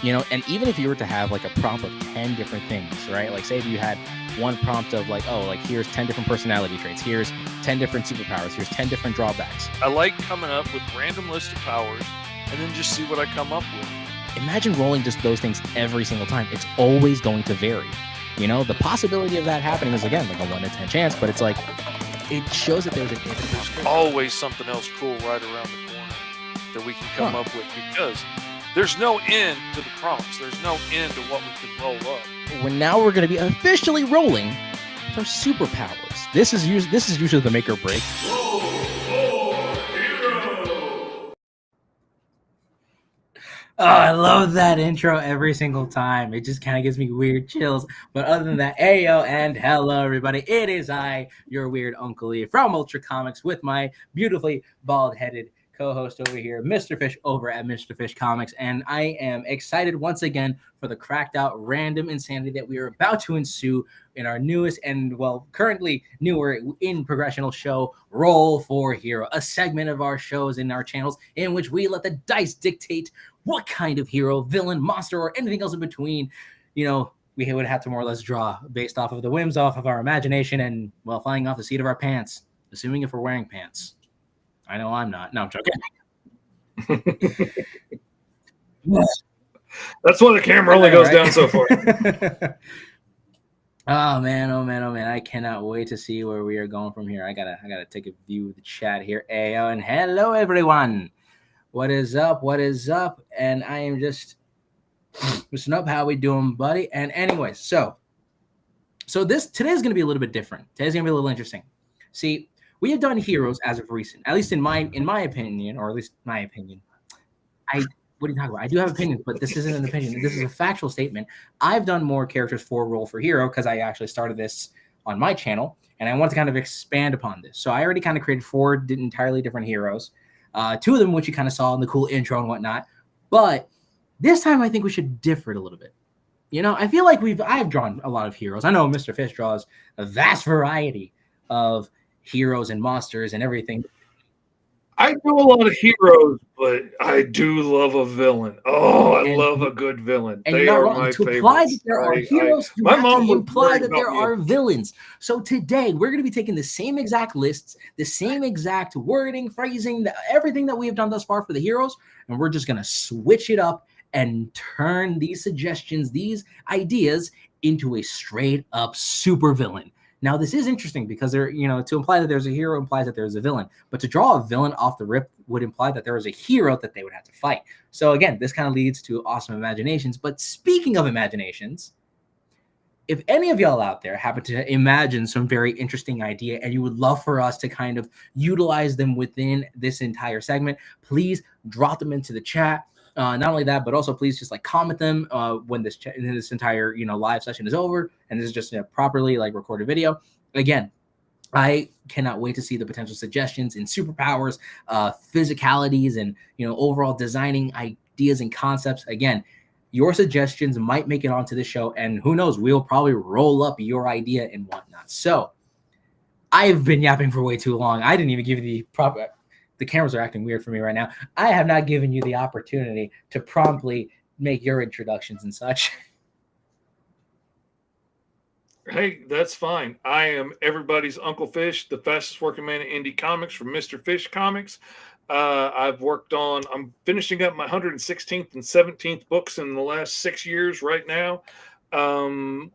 And even if you were to have like a prompt of 10 different things, right? Like say if you had one prompt of like, oh, like here's 10 different personality traits, here's 10 different superpowers, here's 10 different drawbacks. I like coming up with random list of powers and then just see what I come up with. Imagine rolling just those things every single time. It's always going to vary. The possibility of that happening is, again, like a 1 in 10 chance, but it's like, it shows that there's an infinite possibility. Always something else cool right around the corner that we can come up with, because there's no end to the prompts. There's no end to what we can roll up. We're going to be officially rolling for superpowers. This is usually the make or break. Oh, I love that intro every single time. It just kind of gives me weird chills. But other than that, ayo and hello, everybody. It is I, your weird Uncle E from Ultra Comics, with my beautifully bald-headed co-host over here, Mr. Fish, over at Mr. Fish Comics. And I am excited once again for the cracked out random insanity that we are about to ensue in our newest and, well, currently newer in progressional show, Roll for Hero, a segment of our shows in our channels in which we let the dice dictate what kind of hero, villain, monster, or anything else in between, we would have to more or less draw based off of the whims off of our imagination and, well, flying off the seat of our pants, assuming if we're wearing pants. I know I'm not. No, I'm joking. That's why the camera only goes down so far. Oh man. I cannot wait to see where we are going from here. I gotta take a view of the chat here. Ayo and hello, everyone. What is up? And I am just listen up. How we doing, buddy? And anyway, so today's gonna be a little bit different. Today's gonna be a little interesting. See, we have done heroes as of recent, at least in my opinion, or at least my opinion. What are you talking about? I do have opinions, but this isn't an opinion. This is a factual statement. I've done more characters for Roll for Hero because I actually started this on my channel, and I want to kind of expand upon this. So I already kind of created 4 entirely different heroes. 2 of them, which you kind of saw in the cool intro and whatnot. But this time, I think we should differ it a little bit. I feel like I've drawn a lot of heroes. I know Mr. Fish draws a vast variety of heroes and monsters and everything. I do a lot of heroes, but I do love a villain. Oh, I love a good villain. And they are my favorites. Imply that there are heroes, my mom would imply that there are villains. So today we're going to be taking the same exact lists, the same exact wording, phrasing, everything that we have done thus far for the heroes, and we're just going to switch it up and turn these suggestions, these ideas, into a straight up super villain. Now, this is interesting because to imply that there's a hero implies that there's a villain, but to draw a villain off the rip would imply that there is a hero that they would have to fight. So again, this kind of leads to awesome imaginations. But speaking of imaginations, if any of y'all out there happen to imagine some very interesting idea and you would love for us to kind of utilize them within this entire segment, please drop them into the chat. Not only that, but also please just comment them when this entire live session is over, and this is just a properly recorded video. Again, I cannot wait to see the potential suggestions in superpowers, physicalities, and overall designing ideas and concepts. Again, your suggestions might make it onto the show, and who knows, we'll probably roll up your idea and whatnot. So I've been yapping for way too long. I didn't even give you the proper. The cameras are acting weird for me right now. I have not given you the opportunity to promptly make your introductions and such. Hey, that's fine. I am everybody's Uncle Fish, the fastest working man in indie comics from Mr. Fish Comics. I'm finishing up my 116th and 17th books in the last 6 years right now.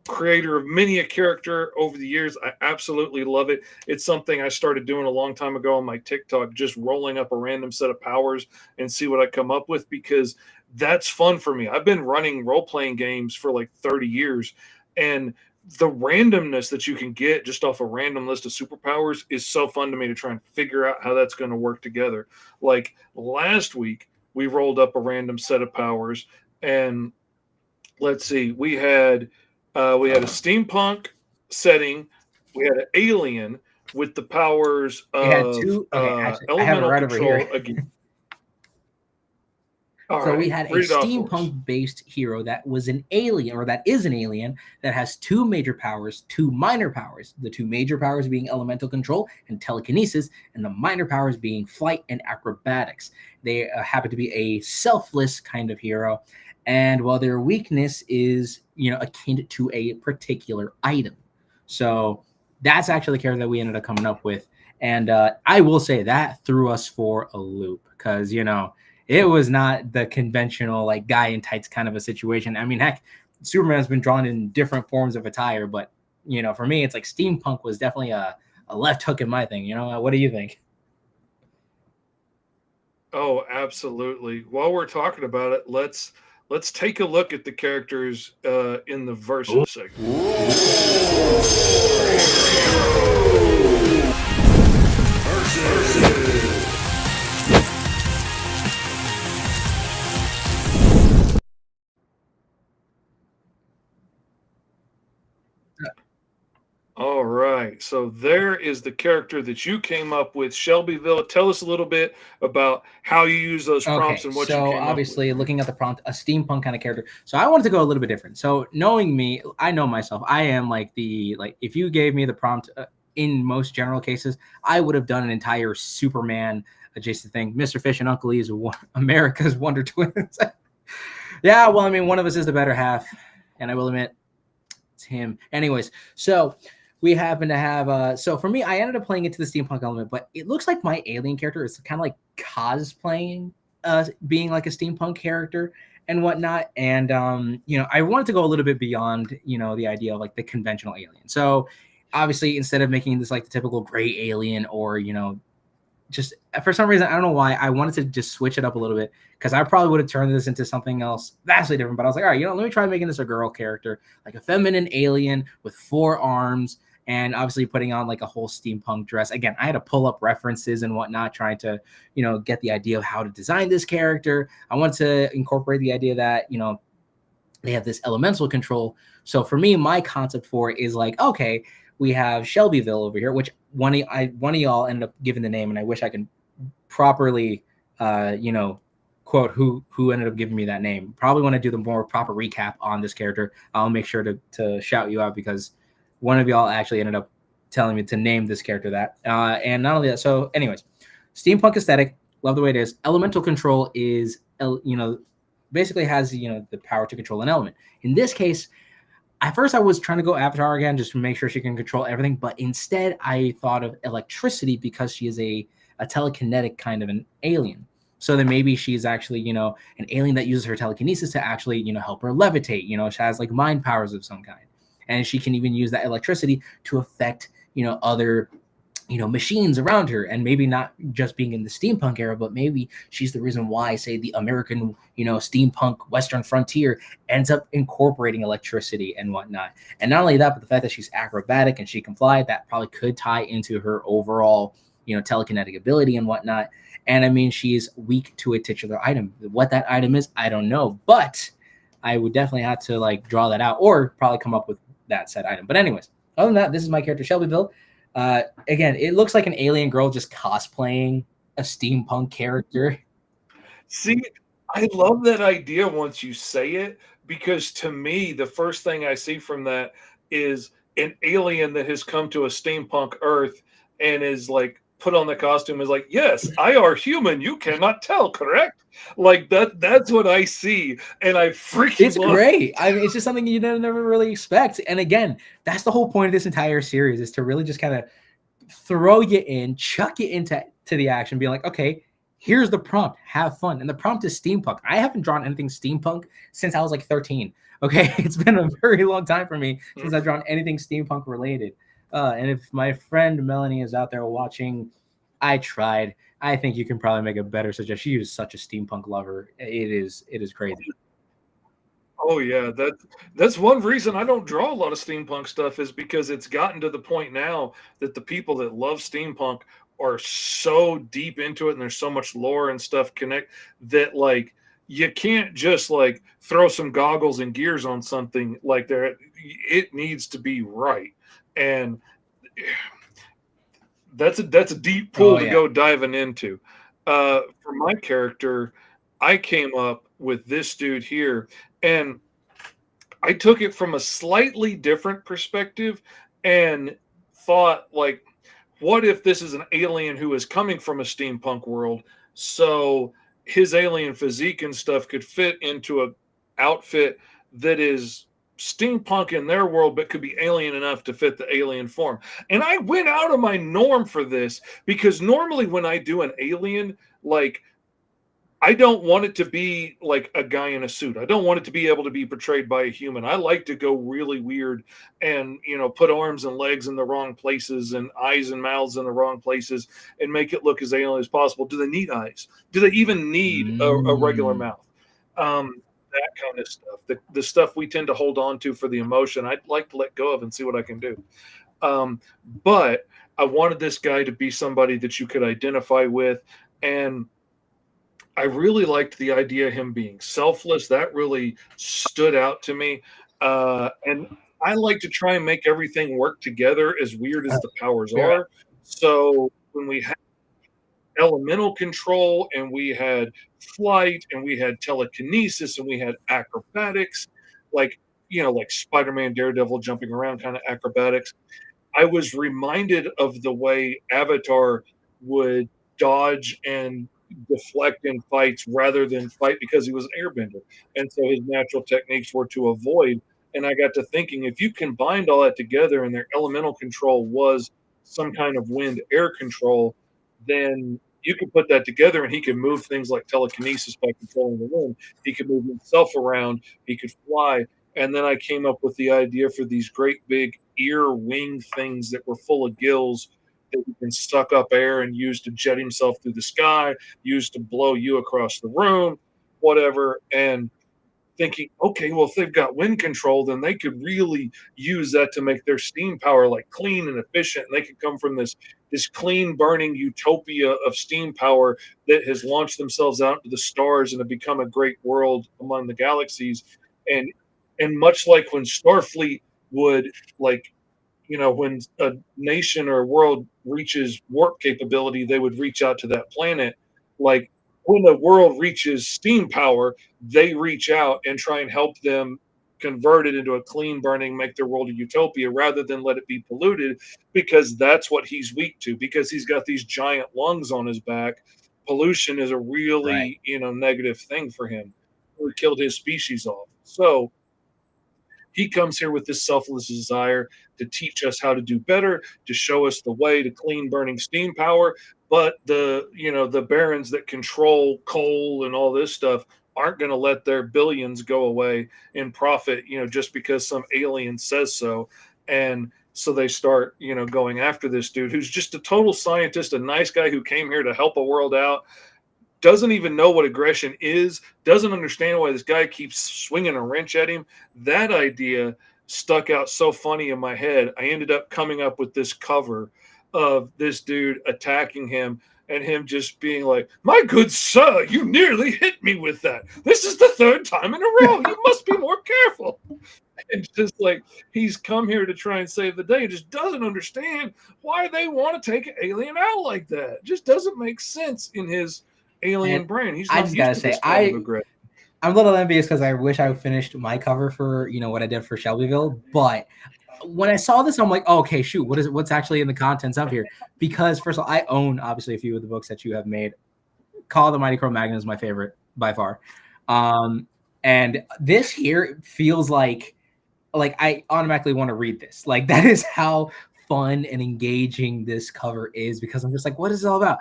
Creator of many a character over the years. I absolutely love it. It's something I started doing a long time ago on my TikTok, just rolling up a random set of powers and see what I come up with, because that's fun for me. I've been running role-playing games for 30 years, and the randomness that you can get just off a random list of superpowers is so fun to me to try and figure out how that's going to work together. Last week, we rolled up a random set of powers, and let's see, we had a steampunk setting, we had an alien with the powers of elemental control again. So we had a steampunk-based hero that was an alien, or that is an alien, that has 2 major powers, 2 minor powers. The 2 major powers being elemental control and telekinesis, and the minor powers being flight and acrobatics. They happen to be a selfless kind of hero. and while their weakness is, akin to a particular item. So that's actually the character that we ended up coming up with. And I will say that threw us for a loop because, it was not the conventional like guy in tights kind of a situation. I mean, heck, Superman has been drawn in different forms of attire, but for me, it's like steampunk was definitely a left hook in my thing. What do you think? Oh, absolutely. While we're talking about it, let's take a look at the characters in the versus segment. All right. So there is the character that you came up with, Shelbyville. Tell us a little bit about how you use those prompts and what you came up with. So obviously looking at the prompt, a steampunk kind of character. So I wanted to go a little bit different. So knowing me, I know myself. I am like if you gave me the prompt in most general cases, I would have done an entire Superman adjacent thing. Mr. Fish and Uncle E is America's Wonder Twins. Yeah, well, I mean, one of us is the better half, and I will admit it's him. Anyways, so we happen to have so for me, I ended up playing into the steampunk element, but it looks like my alien character is kind of like cosplaying being like a steampunk character and whatnot. And I wanted to go a little bit beyond the idea of like the conventional alien. So obviously, instead of making this like the typical gray alien or just for some reason, I don't know why, I wanted to just switch it up a little bit because I probably would have turned this into something else vastly different. But I was like, all right, let me try making this a girl character, like a feminine alien with 4 arms, and obviously putting on like a whole steampunk dress. Again, I had to pull up references and whatnot, trying to, get the idea of how to design this character. I wanted to incorporate the idea that, they have this elemental control. So for me, my concept for it is like, okay, we have Shelbyville over here, which one of y'all ended up giving the name, and I wish I could properly, quote who ended up giving me that name. Probably want to do the more proper recap on this character. I'll make sure to shout you out because one of y'all actually ended up telling me to name this character that. And not only that, so anyways, steampunk aesthetic, love the way it is. Elemental control is, basically has, the power to control an element. In this case, at first I was trying to go Avatar again just to make sure she can control everything, but instead I thought of electricity because she is a telekinetic kind of an alien. So then maybe she's actually, an alien that uses her telekinesis to actually, help her levitate. She has like mind powers of some kind. And she can even use that electricity to affect, other, machines around her. And maybe not just being in the steampunk era, but maybe she's the reason why, say, the American, steampunk Western frontier ends up incorporating electricity and whatnot. And not only that, but the fact that she's acrobatic and she can fly, that probably could tie into her overall, telekinetic ability and whatnot. And I mean, she's weak to a titular item. What that item is, I don't know, but I would definitely have to like draw that out or probably come up with that said item. But anyways, other than that, this is my character Shelbyville. Again, it looks like an alien girl just cosplaying a steampunk character. See, I love that idea once you say it, because to me, the first thing I see from that is an alien that has come to a steampunk Earth and is like put on the costume is like, yes, I are human. You cannot tell, correct? Like that's what I see. And I freaking It's great. I mean, it's just something you never really expect. And again, that's the whole point of this entire series, is to really just kind of throw you in, chuck you into the action, being like, okay, here's the prompt, have fun. And the prompt is steampunk. I haven't drawn anything steampunk since I was like 13. Okay. It's been a very long time for me since I've drawn anything steampunk related. And if my friend Melanie is out there watching, I tried. I think you can probably make a better suggestion. She is such a steampunk lover. It is crazy. Oh yeah, that's one reason I don't draw a lot of steampunk stuff, is because it's gotten to the point now that the people that love steampunk are so deep into it, and there's so much lore and stuff connect that like you can't just like throw some goggles and gears on something like that. It needs to be right. And that's a deep pool to go diving into. For my character, I came up with this dude here, and I took it from a slightly different perspective and thought, like, what if this is an alien who is coming from a steampunk world? So his alien physique and stuff could fit into outfit that is steampunk in their world, but could be alien enough to fit the alien form. And I went out of my norm for this, because normally when I do an alien, like, I don't want it to be like a guy in a suit. I don't want it to be able to be portrayed by a human. I like to go really weird and, put arms and legs in the wrong places and eyes and mouths in the wrong places and make it look as alien as possible. Do they need eyes? Do they even need a regular mouth? That kind of stuff. The stuff we tend to hold on to for the emotion, I'd like to let go of and see what I can do. But I wanted this guy to be somebody that you could identify with, and I really liked the idea of him being selfless. That really stood out to me. And I like to try and make everything work together, as weird as the powers are. So when we had elemental control, and we had flight, and we had telekinesis, and we had acrobatics, like Spider-Man, Daredevil jumping around kind of acrobatics, I was reminded of the way Avatar would dodge and deflect in fights rather than fight, because he was an airbender. And so his natural techniques were to avoid. And I got to thinking, if you combined all that together and their elemental control was some kind of wind air control, then you could put that together and he could move things like telekinesis by controlling the wind. He could move himself around. He could fly. And then I came up with the idea for these great big ear wing things that were full of gills that he can suck up air and use to jet himself through the sky, use to blow you across the room, whatever. And thinking, okay, well, if they've got wind control, then they could really use that to make their steam power like clean and efficient. And they could come from this clean burning utopia of steam power that has launched themselves out into the stars and have become a great world among the galaxies. And much like when Starfleet would, like, when a nation or a world reaches warp capability, they would reach out to that planet. Like, when the world reaches steam power, they reach out and try and help them convert it into a clean burning, make their world a utopia, rather than let it be polluted, because that's what he's weak to, because he's got these giant lungs on his back. Pollution is a really, negative thing for him. It killed his species off. So he comes here with this selfless desire to teach us how to do better, to show us the way to clean burning steam power. But the barons that control coal and all this stuff aren't going to let their billions go away in profit, just because some alien says so. And so they start, going after this dude who's just a total scientist, a nice guy who came here to help a world out. Doesn't even know what aggression is, doesn't understand why this guy keeps swinging a wrench at him. That idea stuck out so funny in my head. I ended up coming up with this cover of this dude attacking him and him just being like, "My good sir, you nearly hit me with that. This is the third time in a row. You must be more careful." And just like, he's come here to try and save the day, and just doesn't understand why they want to take an alien out like that. Just doesn't make sense in his alien brain. He's not I just gotta say, I'm a little envious because I wish I finished my cover for what I did for Shelbyville. But when I saw this, I'm like, oh, okay, shoot, what's actually in the contents of here? Because first of all, I own obviously a few of the books that you have made. Call of the Mighty Cro-Magnon is my favorite by far. And this here feels like I automatically want to read this. Like, that is how fun and engaging this cover is, because I'm just like, what is it all about?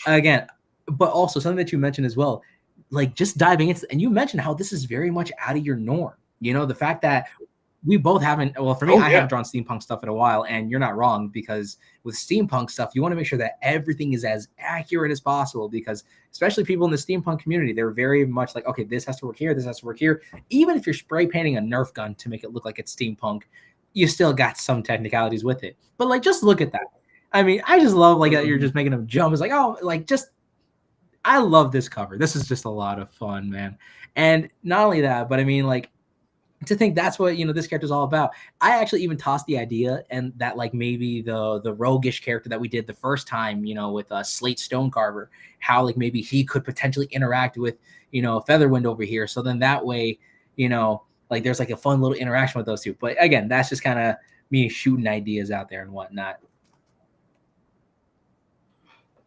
Again, but also something that you mentioned as well, like just diving into, and you mentioned how this is very much out of your norm. The fact that we both haven't, well, for me, I haven't drawn steampunk stuff in a while, and you're not wrong, because with steampunk stuff, you want to make sure that everything is as accurate as possible, because especially people in the steampunk community, they're very much like, okay, this has to work here, this has to work here. Even if you're spray painting a Nerf gun to make it look like it's steampunk, you still got some technicalities with it. But like, just look at that. I mean, I just love that you're just making them jump. It's like, oh, like, just, I love this cover. This is just a lot of fun, man. And not only that, but I mean, like, to think that's what this character is all about. I actually even tossed the idea, and that like maybe the roguish character that we did the first time, with SLATE STONECARVER, how like maybe he could potentially interact with Featherwind over here. So then that way, like there's like a fun little interaction with those two. But again, that's just kind of me shooting ideas out there and whatnot.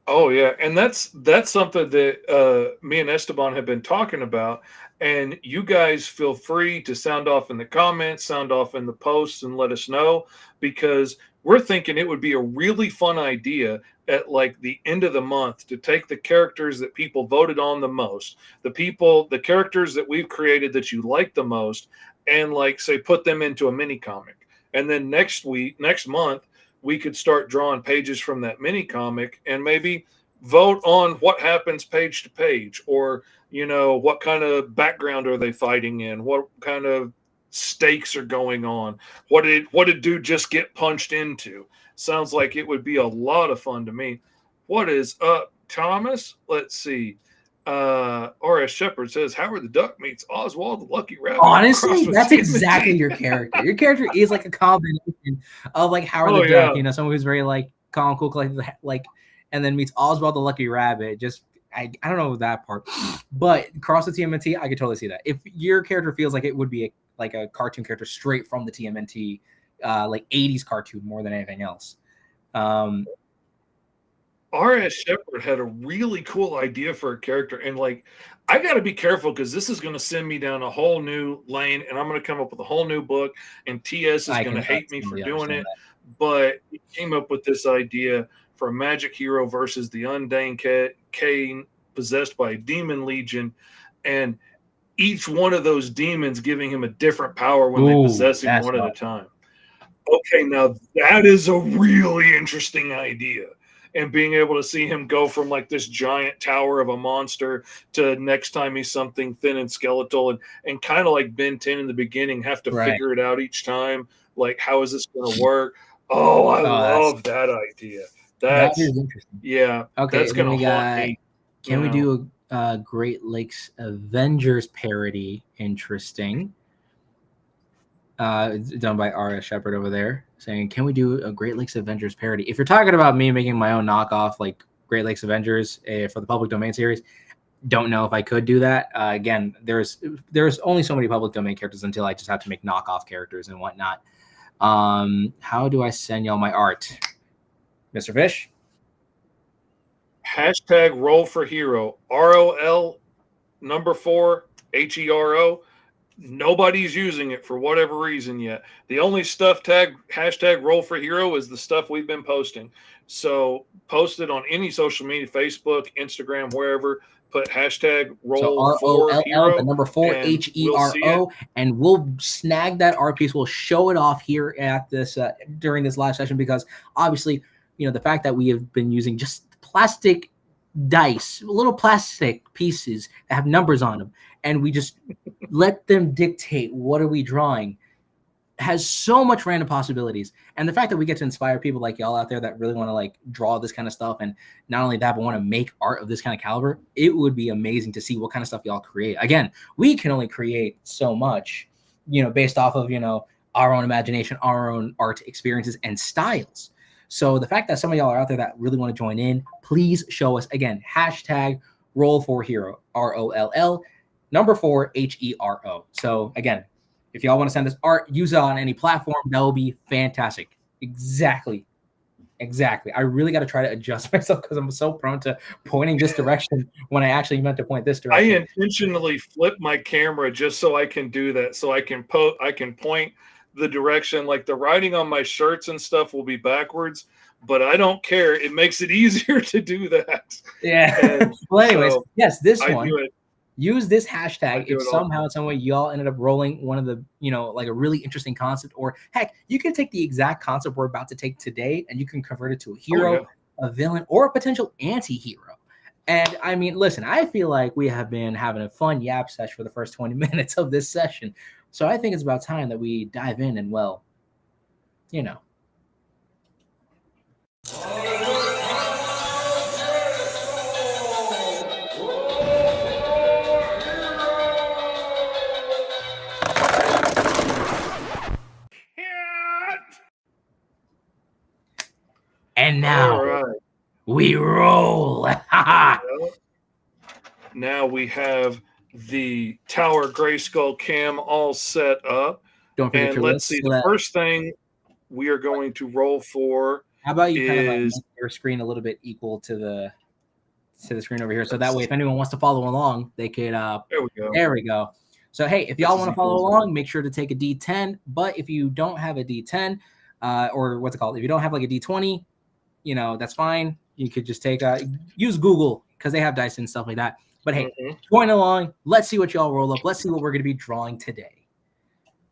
Oh yeah, and that's something that me and Esteban have been talking about. And you guys feel free to sound off in the comments, sound off in the posts, and let us know, because we're thinking it would be a really fun idea at like the end of the month to take the characters that people voted on the most, the characters that we've created that you like the most, and like say put them into a mini comic. And then next month, we could start drawing pages from that mini comic and maybe vote on what happens page to page, or what kind of background are they fighting in, what kind of stakes are going on, what did dude just get punched into. Sounds like it would be a lot of fun to me. What is up, Thomas? Let's see. R.S. Shepard says Howard the Duck meets Oswald the Lucky Rabbit. Honestly, that's exactly your character. Your character is like a combination of like Howard the Duck, someone who's very like comical, like, and then meets Oswald the Lucky Rabbit. Just I don't know that part, but cross the TMNT, I could totally see that. If your character feels like it would be like a cartoon character straight from the TMNT, like 80s cartoon more than anything else. R.S. Shepard had a really cool idea for a character, and like I got to be careful because this is going to send me down a whole new lane, and I'm going to come up with a whole new book, and TS is going to hate me for doing it. But he came up with this idea for a magic hero versus the Undane Kane possessed by a demon legion, and each one of those demons giving him a different power when they possess him one at a time. Okay, now that is a really interesting idea. And being able to see him go from like this giant tower of a monster to next time he's something thin and skeletal, and kind of like Ben 10 in the beginning, have to figure it out each time. Like, how is this going to work? Oh, I love that idea. That is interesting. Yeah. Okay. That's going to haunt me. Can we do a Great Lakes Avengers parody? Interesting. Done by R.S. Shepard over there, saying, can we do a Great Lakes Avengers parody? If you're talking about me making my own knockoff like Great Lakes Avengers for the public domain series, don't know if I could do that. Again, there's only so many public domain characters until I just have to make knockoff characters and whatnot. How do I send y'all my art? Mr. Fish? Hashtag roll for hero. ROL number 4 HERO. Nobody's using it for whatever reason yet. The only stuff hashtag roll for hero is the stuff we've been posting. So post it on any social media, Facebook, Instagram, wherever. Put hashtag roll for hero. The number 4 HERO, and we'll snag that art piece. We'll show it off here at this during this live session, because obviously, the fact that we have been using just plastic dice, little plastic pieces that have numbers on them, and we just let them dictate what are we drawing, has so much random possibilities. And the fact that we get to inspire people like y'all out there that really want to like draw this kind of stuff, and not only that, but want to make art of this kind of caliber, it would be amazing to see what kind of stuff y'all create. Again, we can only create so much, based off of, our own imagination, our own art experiences and styles. So the fact that some of y'all are out there that really want to join in, please show us. Again, hashtag roll for hero, ROLL, number 4 HERO. So again, if y'all want to send us art, use it on any platform, that will be fantastic. Exactly. I really got to try to adjust myself because I'm so prone to pointing this direction when I actually meant to point this direction. I intentionally flip my camera just so I can do that, so I can point the direction. Like the writing on my shirts and stuff will be backwards, but I don't care. It makes it easier to do that. Yeah. Well, anyways, yes, this one. Use this hashtag if somehow, some way, y'all ended up rolling one of the, like a really interesting concept, or heck, you can take the exact concept we're about to take today and you can convert it to a hero, a villain, or a potential anti-hero. And I mean, listen, I feel like we have been having a fun yap session for the first 20 minutes of this session. So I think it's about time that we dive in and, well, And now we roll. Now we have the Tower Grayskull cam all set up. Don't forget and let's see. The first thing we are going to roll for How about you kind of is make your screen a little bit equal to the screen over here, so that way if anyone wants to follow along, they could. there we go. There we go. So hey, if y'all want to follow along, make sure to take a D10. But if you don't have a D10, or what's it called? If you don't have like a D20, that's fine. You could just take use Google because they have dice and stuff like that. But hey, join along. Let's see what y'all roll up. Let's see what we're going to be drawing today.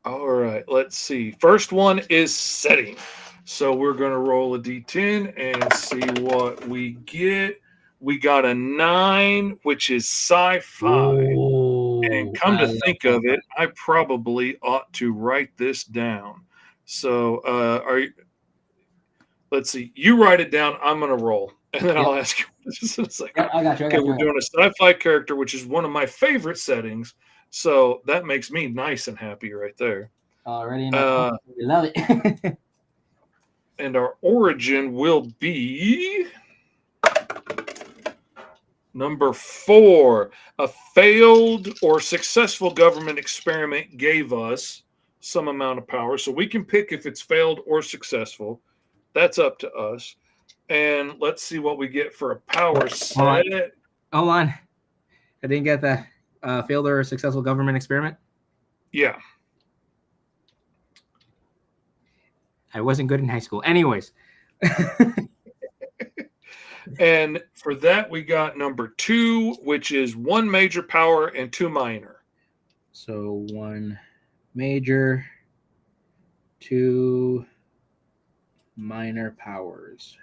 All right, let's see. First one is setting. So we're going to roll a D10 and see what we get. We got a 9, which is sci-fi. And come to think of it, I probably ought to write this down. So let's see. You write it down. I'm going to roll. And then I'll ask you just in a second. Yep, I got you. Okay, we're doing a sci-fi character, which is one of my favorite settings. So that makes me nice and happy right there. Already, we love it. And our origin will be number 4. A failed or successful government experiment gave us some amount of power. So we can pick if it's failed or successful. That's up to us. And let's see what we get for a power set. Hold on. I didn't get the failed or successful government experiment. Yeah. I wasn't good in high school. Anyways. And for that, we got number 2, which is 1 major power and 2 minor. So 1 major, 2 minor powers.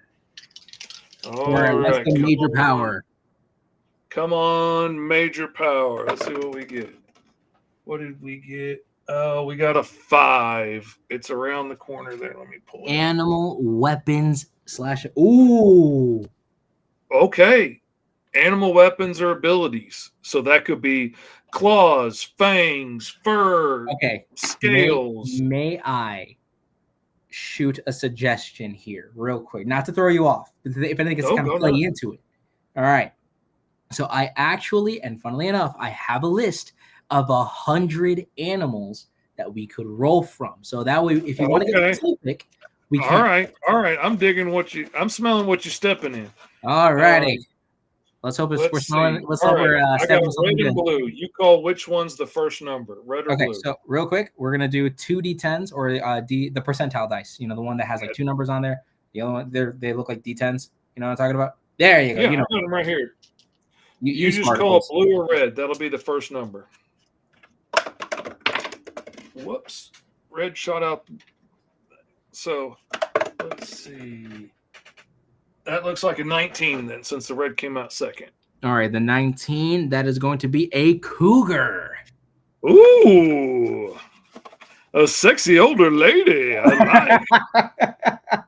All right. That's the major power. Come on, major power. Let's see what we get. What did we get? Oh, we got a 5. It's around the corner there. Let me pull it. Animal weapons / Ooh. Okay. Animal weapons or abilities. So that could be claws, fangs, fur, scales. May I shoot a suggestion here real quick? Not to throw you off. If anything, it's kind of play into it. All right. So I actually, and funnily enough, I have a list of 100 animals that we could roll from. So that way, if you want to get specific, we can. All right. I'm smelling what you're stepping in. All righty. Let's hope we're smelling. Let's hope we're stepping red and blue. You call which one's the first number, red or blue? Okay, so real quick, we're gonna do 2 D10s or the percentile dice. The one that has like 2 numbers on there. The other one, they look like D10s. You know what I'm talking about? There you go. Yeah, I got them right here. You just call it blue or red. That'll be the first number. Whoops. Red shot out. So let's see. That looks like a 19 then, since the red came out second. All right, the 19, that is going to be a cougar. Ooh. A sexy older lady. I like.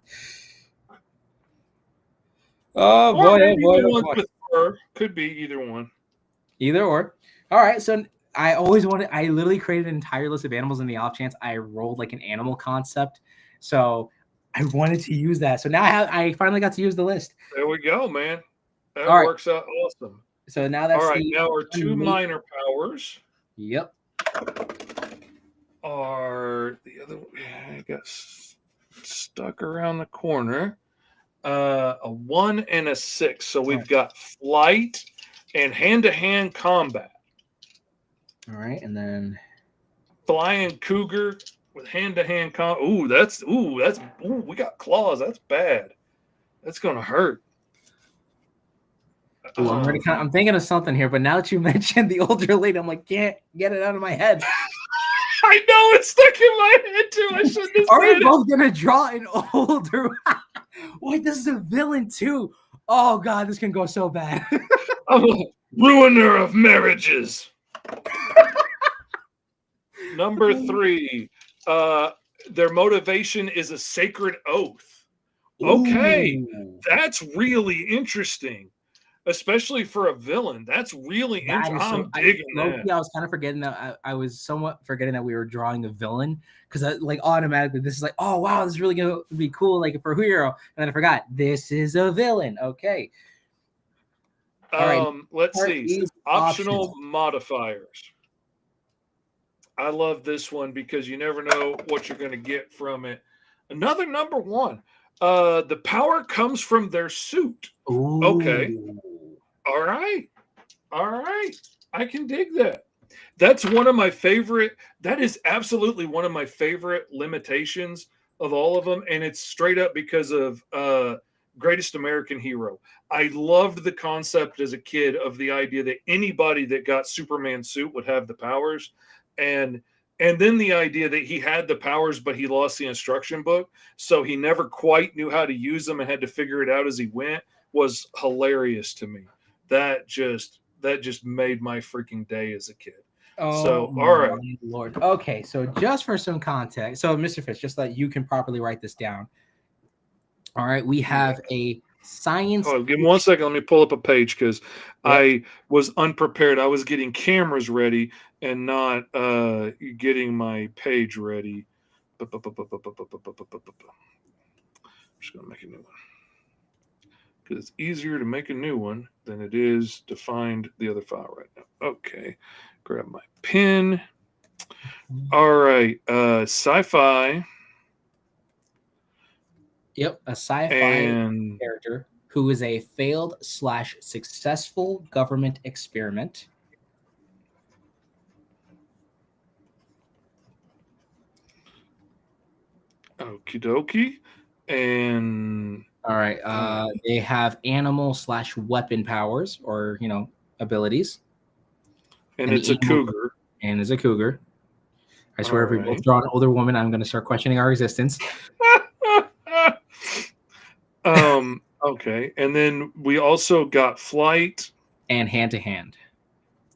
Oh, boy. With fur. Could be either one. Either or. All right, so I literally created an entire list of animals in the off chance I rolled like an animal concept. So I wanted to use that. So now I finally got to use the list. There we go, man. That works out awesome. So now that's all right. Now our 2 minor powers. Yep. Are the other I got stuck around the corner. A 1 and a 6. So we've got flight and hand-to-hand combat. All right, and then flying cougar with hand-to-hand combat. We got claws. That's bad. That's gonna hurt. Ooh, I'm thinking of something here, but now that you mentioned the older lady, I'm like, can't get it out of my head. I know it's stuck in my head too. I shouldn't have Are we said both gonna draw an older? Wait, this is a villain too. Oh god, this can go so bad. I'm a ruiner of marriages. Number 3. Their motivation is a sacred oath. Okay, that's really interesting, especially for a villain. That's really interesting. I'm digging that. I was kind of forgetting that. I was somewhat forgetting that we were drawing a villain because automatically this is like, oh wow, this is really gonna be cool, like for hero. And then I forgot this is a villain. Okay. All right. Let's see. Optional modifiers. I love this one because you never know what you're going to get from it. Another number 1. The power comes from their suit. Ooh. Okay. All right. I can dig that. That's one of my favorite. That is absolutely one of my favorite limitations of all of them, and it's straight up because of Greatest American Hero. I loved the concept as a kid of the idea that anybody that got Superman's suit would have the powers, and then the idea that he had the powers but he lost the instruction book, so he never quite knew how to use them and had to figure it out as he went, was hilarious to me. That just made my freaking day as a kid. Oh, so all right, Lord. Okay, so just for some context, so Mr. Fish, just so that you can properly write this down. All right, we have a science. Oh, give me 1 second. Let me pull up a page because I was unprepared. I was getting cameras ready and not getting my page ready. I'm just gonna make a new one because it's easier to make a new one than it is to find the other file right now. Okay, grab my pen. All right, sci-fi. Yep, a sci-fi character who is a failed / successful government experiment. Okie dokie. And all right, they have animal / weapon powers, or abilities. And it's a cougar. And is a cougar. I swear, if we both draw an older woman, I'm going to start questioning our existence. Okay. And then we also got flight. And hand-to-hand.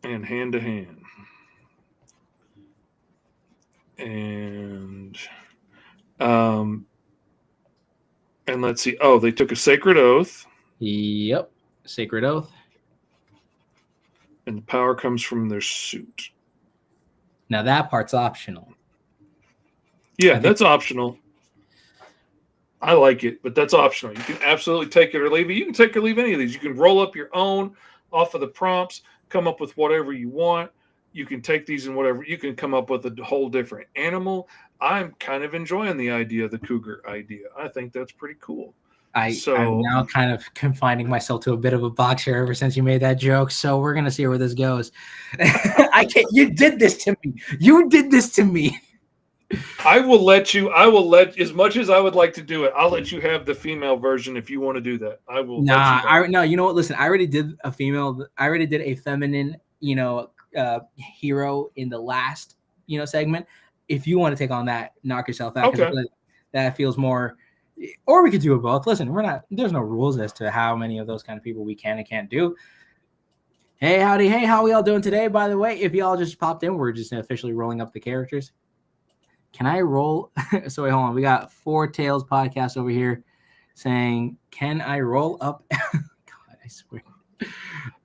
And hand-to-hand. And let's see. Oh, they took a sacred oath. Yep. Sacred oath. And the power comes from their suit. Now that part's optional. Yeah, that's optional. I like it, but that's optional. You can absolutely take it or leave it. You can take or leave any of these. You can roll up your own off of the prompts, come up with whatever you want. You can take these and whatever. You can come up with a whole different animal. I'm kind of enjoying the idea of the cougar idea. I think that's pretty cool. I'm now kind of confining myself to a bit of a box here ever since you made that joke. So we're gonna see where this goes. I can't. You did this to me. You did this to me. I will let, as much as I would like to do it, I'll let you have the female version if you want to do that. I will. No, you know what? Listen, I already did a female. I already did a feminine, hero in the last, segment. If you want to take on that, knock yourself out. Okay. That feels more. Or we could do it both. Listen, there's no rules as to how many of those kind of people we can and can't do. Hey, howdy. Hey, how we all doing today? By the way, if y'all just popped in, we're just officially rolling up the characters. Can I roll? So wait, hold on. We got Four Tails podcast over here saying, can I roll up? God, I swear.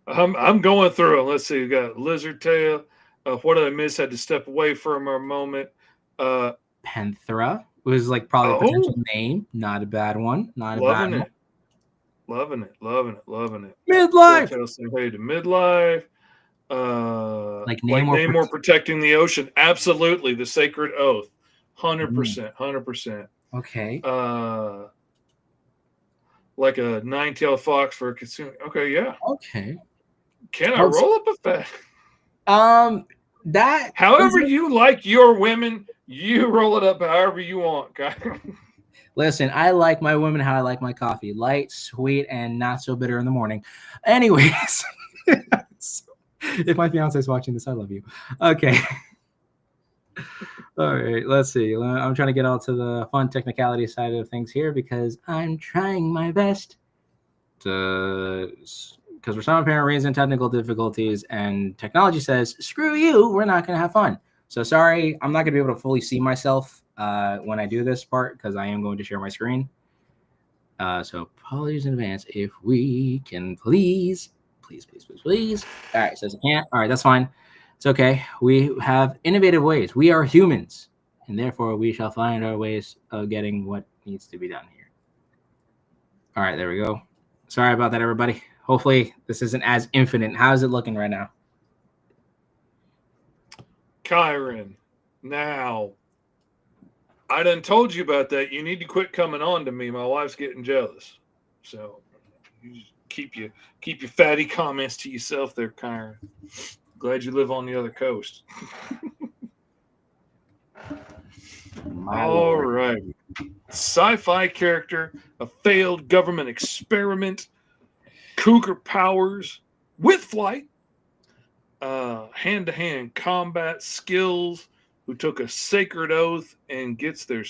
I'm going through them. Let's see. We got Lizard Tail. What did I miss? Had to step away from a moment. Panthera was like probably a potential name. Not a bad one. Not a bad one. Loving it. Midlife. Hey to midlife. Namor protecting the ocean. Absolutely. The sacred oath. 100%. Okay. Like a nine-tailed fox for a consumer. Okay, yeah. Okay. Can I roll up a fact? That however you like your women, you roll it up however you want, guy. Listen, I like my women how I like my coffee. Light, sweet, and not so bitter in the morning. Anyways. If my fiance is watching this, I love you. Okay. All right, let's see. I'm trying to get all to the fun technicality side of things here because I'm trying my best to, because for some apparent reason, technical difficulties and technology says, screw you, we're not going to have fun. So sorry, I'm not going to be able to fully see myself when I do this part because I am going to share my screen. So apologies in advance. If we can please. All right, says I can't. All right, that's fine. It's okay. We have innovative ways. We are humans, and therefore we shall find our ways of getting what needs to be done here. All right, there we go. Sorry about that, everybody. Hopefully this isn't as infinite. How's it looking right now? Kyron, now. I done told you about that. You need to quit coming on to me. My wife's getting jealous. So you just keep your fatty comments to yourself there, Kyron. Glad you live on the other coast. All right. Sci-fi character, a failed government experiment, cougar powers with flight, hand-to-hand combat skills, who took a sacred oath and gets their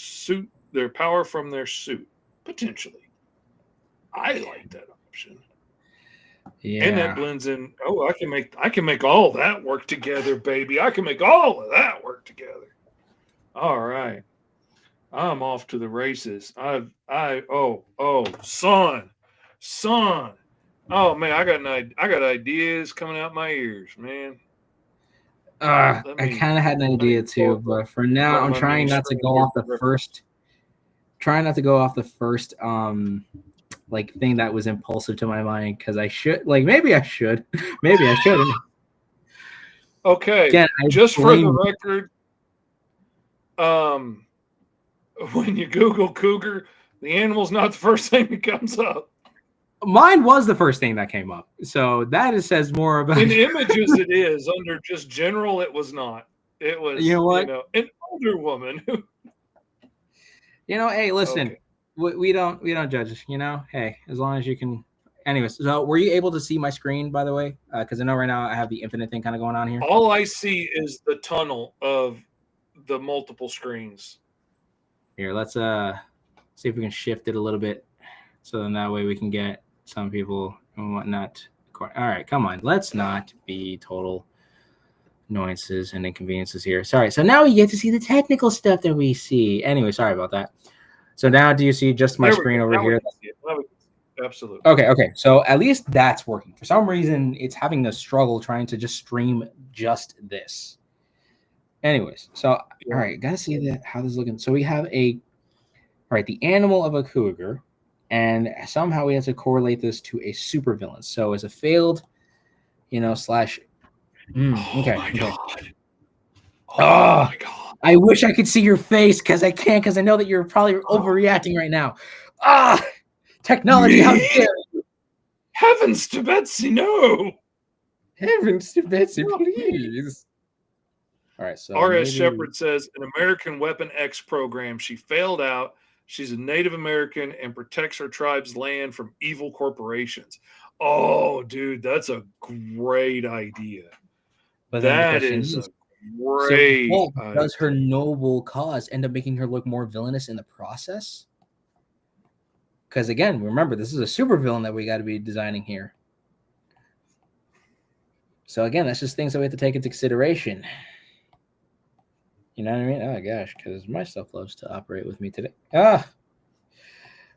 power from their suit, potentially. I like that option. Yeah. And that blends in. Oh, I can make all that work together, baby. I can make all of that work together. All right. I'm off to the races. Son. Oh man, I got ideas coming out my ears, man. I kind of had an idea too, but for now, I'm trying not to go off the first. Trying not to go off the first like thing that was impulsive to my mind, because I should, like, maybe I should, maybe I shouldn't. Okay, again, just for the record, when you Google cougar, the animal's not the first thing that comes up. Mine was the first thing that came up, so that says more about. In images, it is. Under just general, it was not. It was, you know what, an older woman who. Hey, listen. Okay. We don't judge, hey, as long as you can. Anyways, so were you able to see my screen, by the way? Because I know right now I have the infinite thing kind of going on here. All I see is the tunnel of the multiple screens. Here, let's see if we can shift it a little bit, so then that way we can get some people and whatnot. All right, come on, let's not be total annoyances and inconveniences here. Sorry. So now we get to see the technical stuff that we see. Anyway, sorry about that. So now, do you see just my screen over here? Absolutely. Okay. So at least that's working. For some reason, it's having a struggle trying to just stream just this. Anyways, so all right, gotta see that how this is looking. So we have the animal of a cougar, and somehow we have to correlate this to a supervillain. So as a failed, slash. Okay. My God. Oh my God. I wish I could see your face, because I can't, because I know that you're probably overreacting right now. Technology, how dare you? Heavens to Betsy, no. Heavens to Betsy, please. All right, so R.S. Shepard says, an American Weapon X program. She failed out. She's a Native American and protects her tribe's land from evil corporations. Oh, dude, that's a great idea. But that is a great. So does her noble cause end up making her look more villainous in the process? Because again, remember, this is a supervillain that we got to be designing here. So again, that's just things that we have to take into consideration. You know what I mean? Oh gosh, because my stuff loves to operate with me today.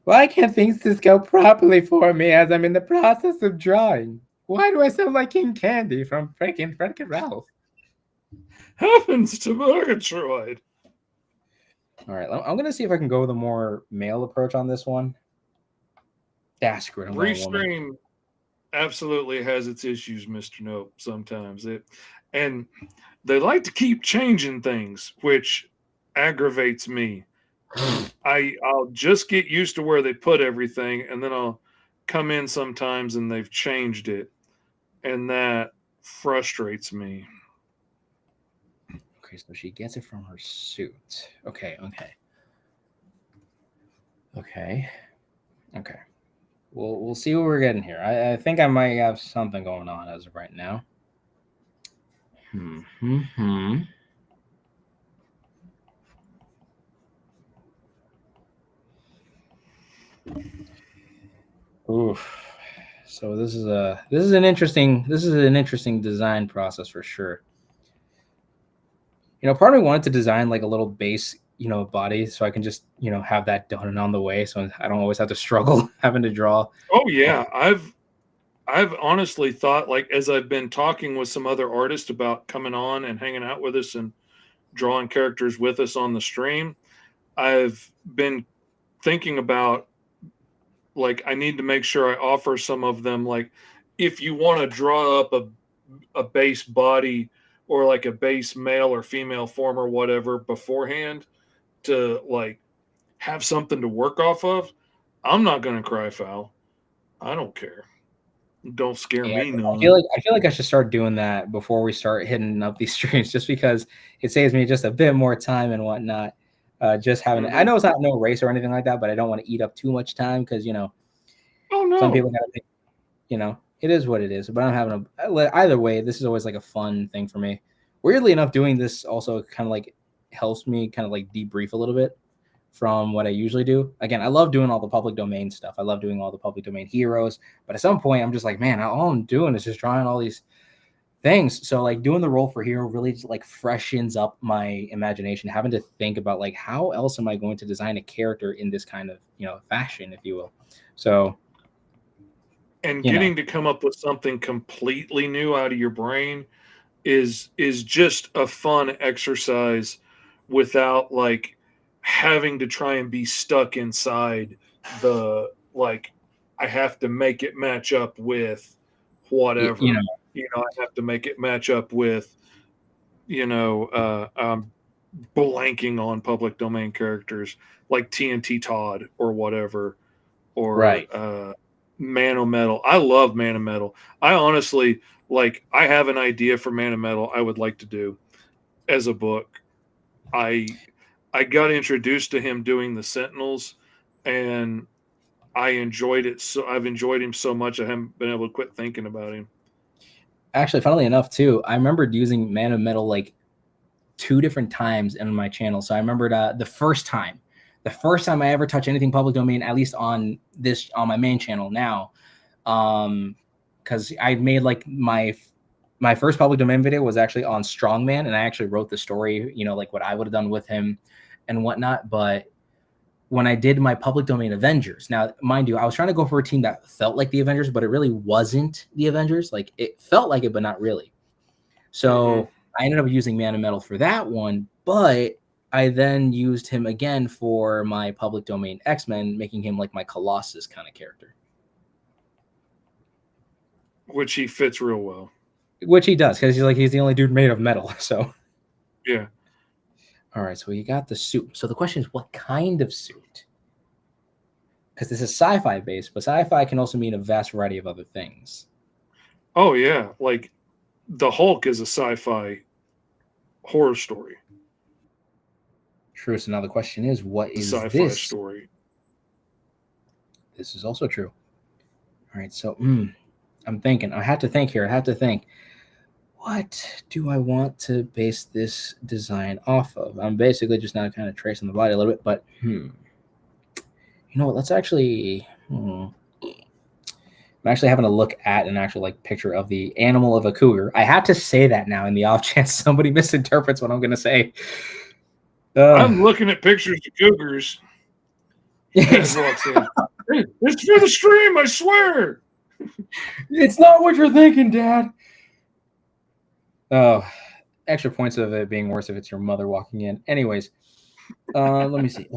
Why can't things just go properly for me as I'm in the process of drawing? Why do I sound like King Candy from freaking Wreck-It Ralph? Happens to Murgatroyd. All right, I'm going to see if I can go with a more male approach on this one. That's great. Restream absolutely has its issues, Mr. Nope, sometimes. And they like to keep changing things, which aggravates me. I'll just get used to where they put everything, and then I'll come in sometimes and they've changed it, and that frustrates me. Okay, so she gets it from her suit. Okay. We'll see what we're getting here. I think I might have something going on as of right now. Oof. So this is an interesting design process for sure. Part of me wanted to design like a little base, body, so I can just, have that done on the way, so I don't always have to struggle having to draw. Oh yeah, I've honestly thought, like, as I've been talking with some other artists about coming on and hanging out with us and drawing characters with us on the stream, I've been thinking about, like, I need to make sure I offer some of them, like, if you want to draw up a base body or like a base male or female form or whatever beforehand, to like have something to work off of, I'm not going to cry foul. I don't care. Don't scare me none. I feel like I should start doing that before we start hitting up these streams, just because it saves me just a bit more time and whatnot. Just having I know it's not no race or anything like that, but I don't want to eat up too much time because some people gotta think, it is what it is. But I'm having either way, this is always like a fun thing for me. Weirdly enough, doing this also kind of like helps me kind of like debrief a little bit from what I usually do. Again, I love doing all the public domain stuff. I love doing all the public domain heroes. But at some point, I'm just like, man, all I'm doing is just drawing all these things. So like doing the role for hero really just like freshens up my imagination, having to think about like how else am I going to design a character in this kind of fashion, if you will. So getting to come up with something completely new out of your brain is just a fun exercise without like having to try and be stuck inside the like I have to make it match up with whatever. I have to make it match up with I'm blanking on public domain characters like TNT Todd or whatever, or Man of Metal. I love Man of Metal. I honestly I have an idea for Man of Metal I would like to do as a book. I got introduced to him doing the Sentinels, and I enjoyed it. So I've enjoyed him so much I haven't been able to quit thinking about him. Actually, funnily enough, too, I remembered using Man of Metal like 2 different times in my channel. So I remembered the first time I ever touched anything public domain, at least on my main channel now, because I made like my first public domain video was actually on Strongman, and I actually wrote the story, like what I would have done with him and whatnot. But when I did my public domain Avengers, now mind you, I was trying to go for a team that felt like the Avengers, but it really wasn't the Avengers. Like it felt like it, but not really. So I ended up using Man of Metal for that one, but I then used him again for my public domain X-Men, making him like my Colossus kind of character. Which he fits real well. Which he does, because he's the only dude made of metal. So yeah. All right, so you got the suit. So the question is, what kind of suit? Because this is sci-fi based, but sci-fi can also mean a vast variety of other things. Oh yeah, like the Hulk is a sci-fi horror story. True. So now the question is, what is sci-fi this story? This is also true. All right, so I'm thinking. I have to think here. What do I want to base this design off of? I'm basically just now kind of tracing the body a little bit, but you know what? Let's actually. I'm actually having a look at an actual picture of the animal of a cougar. I have to say that now in the off chance somebody misinterprets what I'm going to say. I'm looking at pictures of cougars. Yes. Hey, it's for the stream, I swear. It's not what you're thinking, Dad. Oh, extra points of it being worse if it's your mother walking in. Anyways, let me see.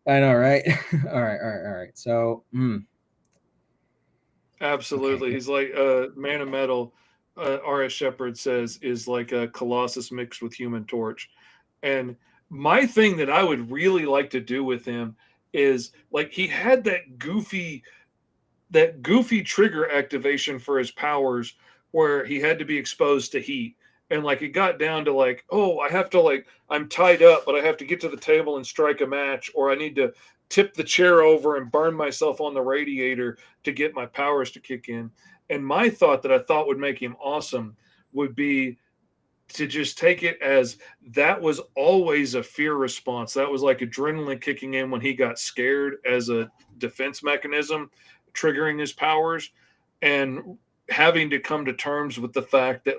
I know, right? All right. So, absolutely. Okay. He's like Man of Metal. R.S. Shepard says is like a Colossus mixed with Human Torch. And my thing that I would really like to do with him is he had that goofy trigger activation for his powers where he had to be exposed to heat. And it got down to I have to I'm tied up, but I have to get to the table and strike a match, or I need to tip the chair over and burn myself on the radiator to get my powers to kick in. And my thought that I thought would make him awesome would be to just take it as that was always a fear response. That was like adrenaline kicking in when he got scared as a defense mechanism, triggering his powers, and having to come to terms with the fact that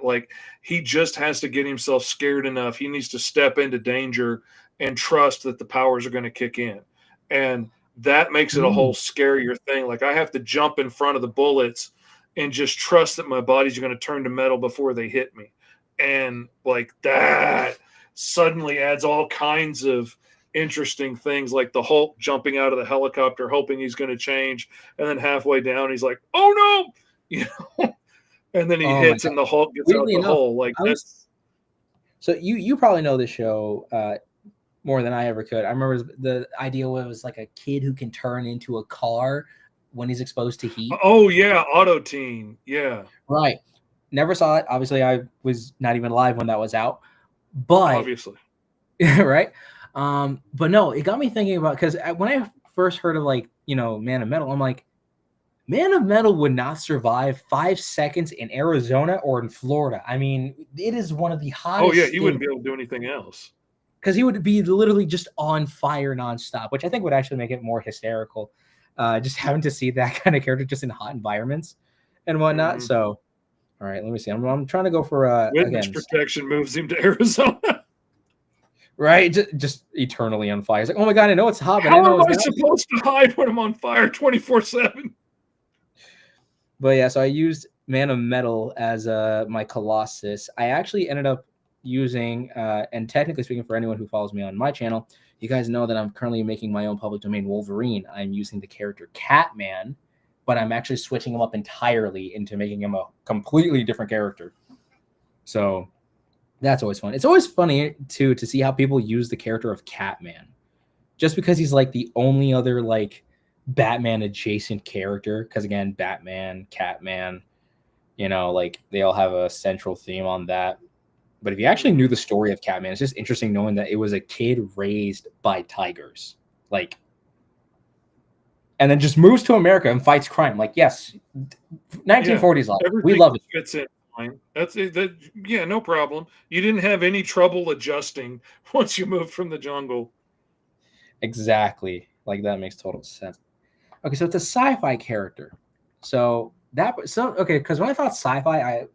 he just has to get himself scared enough. He needs to step into danger and trust that the powers are going to kick in. And that makes it a whole scarier thing. I have to jump in front of the bullets and just trust that my body's going to turn to metal before they hit me. And that suddenly adds all kinds of interesting things, like the Hulk jumping out of the helicopter, hoping he's going to change. And then halfway down, he's like, oh no, and then he hits and the Hulk gets out the hole. That's. So you probably know the show. more than I ever could. I remember the idea was like a kid who can turn into a car when he's exposed to heat. Oh yeah, Auto Teen. Yeah. Right. Never saw it. Obviously, I was not even alive when that was out. But Obviously. right. But no, it got me thinking about, because when I first heard of like, Man of Metal, I'm like, Man of Metal would not survive 5 seconds in Arizona or in Florida. I mean, it is one of the hottest. Oh yeah, he wouldn't be able to do anything else. Because he would be literally just on fire nonstop, which I think would actually make it more hysterical. Just having to see that kind of character just in hot environments and whatnot. Mm-hmm. So, all right, let me see. I'm trying to go for witness protection moves him to Arizona. Right, just eternally on fire. It's like, oh my god, I know it's hot, but how I know am I supposed to hide when I'm on fire 24/7? But yeah, so I used Man of Metal as my Colossus. I actually ended up using, and technically speaking, for anyone who follows me on my channel, you guys know that I'm currently making my own public domain Wolverine. I'm using the character Catman, but I'm actually switching him up entirely into making him a completely different character. So that's always fun. It's always funny too to see how people use the character of Catman, just because he's like the only other like Batman adjacent character. Because again, Batman, Catman, like they all have a central theme on that. But if you actually knew the story of Catman, it's just interesting knowing that it was a kid raised by tigers, like, and then just moves to America and fights crime. Like, yes, 1940s life. We love it. Fits in fine. That's it. Yeah, no problem. You didn't have any trouble adjusting once you moved from the jungle. Exactly. Like, that makes total sense. Okay, so it's a sci-fi character. Okay, because when I thought sci-fi,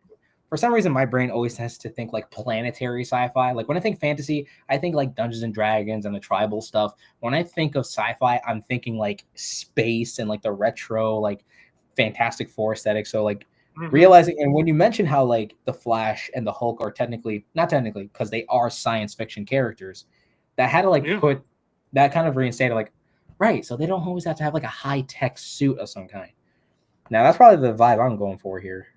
for some reason, my brain always tends to think like planetary sci-fi. Like when I think fantasy, I think like Dungeons and Dragons and the tribal stuff. When I think of sci-fi, I'm thinking like space and like the retro, like Fantastic Four aesthetic. So like realizing, and when you mention how like the Flash and the Hulk are not technically, because they are science fiction characters, that had to like put that kind of reinstated like, right. So they don't always have to have like a high-tech suit of some kind. Now that's probably the vibe I'm going for here.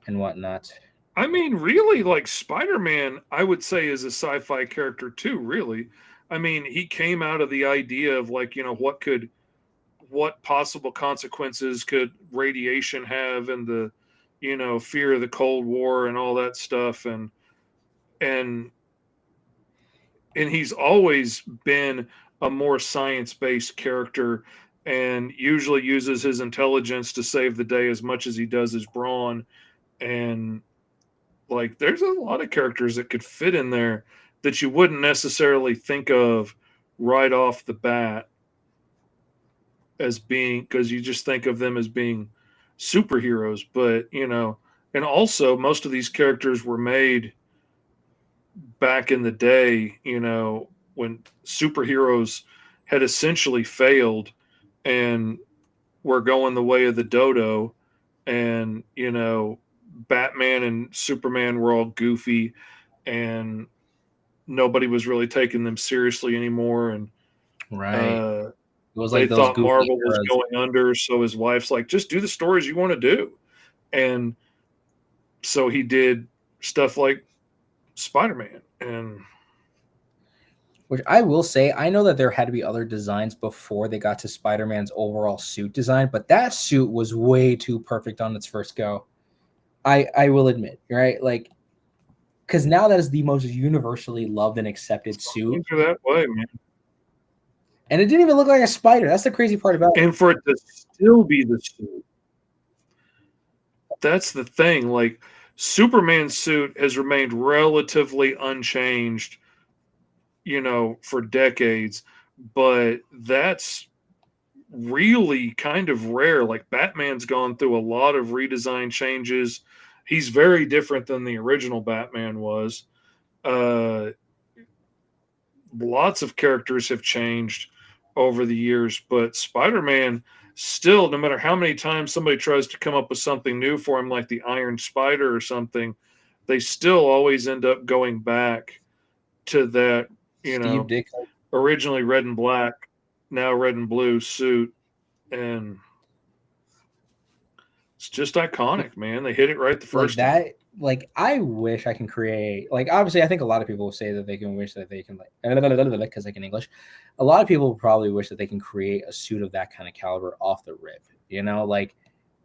And whatnot. I mean, really, like Spider-Man, I would say is a sci-fi character too, really. I mean, he came out of the idea of like, what possible consequences could radiation have, and the, fear of the Cold War and all that stuff. And he's always been a more science-based character, and usually uses his intelligence to save the day as much as he does his brawn. And like there's a lot of characters that could fit in there that you wouldn't necessarily think of right off the bat as being, because you just think of them as being superheroes. But and also most of these characters were made back in the day, when superheroes had essentially failed and were going the way of the dodo. And Batman and Superman were all goofy, and nobody was really taking them seriously anymore. And it was like they thought Marvel was going under, so his wife's like, just do the stories you want to do. And so he did stuff like Spider-Man. And which I will say, I know that there had to be other designs before they got to Spider-Man's overall suit design, but that suit was way too perfect on its first go. I will admit, right? Like, because now that is the most universally loved and accepted suit. That way, man. And it didn't even look like a spider. That's the crazy part about it. And for it to still be the suit, that's the thing. Like, Superman's suit has remained relatively unchanged, for decades, but that's really kind of rare. Like, Batman's gone through a lot of redesign changes. He's very different than the original Batman was. Lots of characters have changed over the years, but Spider-Man still, no matter how many times somebody tries to come up with something new for him, like the Iron Spider or something, they still always end up going back to that, originally red and black, now red and blue suit. And it's just iconic, man. They hit it right the first time. like I wish I can create, like, obviously I think a lot of people will say that they can wish that they can, like, because I can English. A lot of people probably wish that they can create a suit of that kind of caliber off the rip. You know, like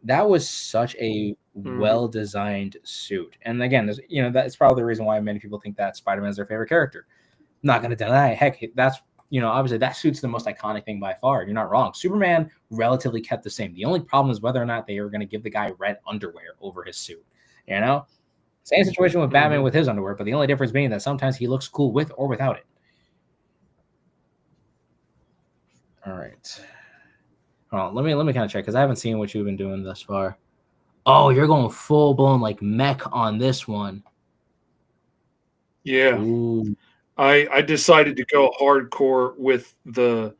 that was such a well designed suit. And again, there's, you know, that's probably the reason why many people think that Spider-Man is their favorite character. I'm not gonna deny, heck, that's, you know, obviously that suit's the most iconic thing by far. You're not wrong. Superman relatively kept the same. The only problem is whether or not they were going to give the guy red underwear over his suit. You know, same situation with Batman with his underwear, but the only difference being that sometimes he looks cool with or without it. All right. Hold on, let me kind of check because I haven't seen what you've been doing thus far. Oh, you're going full blown like mech on this one. Yeah. Ooh. I decided to go hardcore with the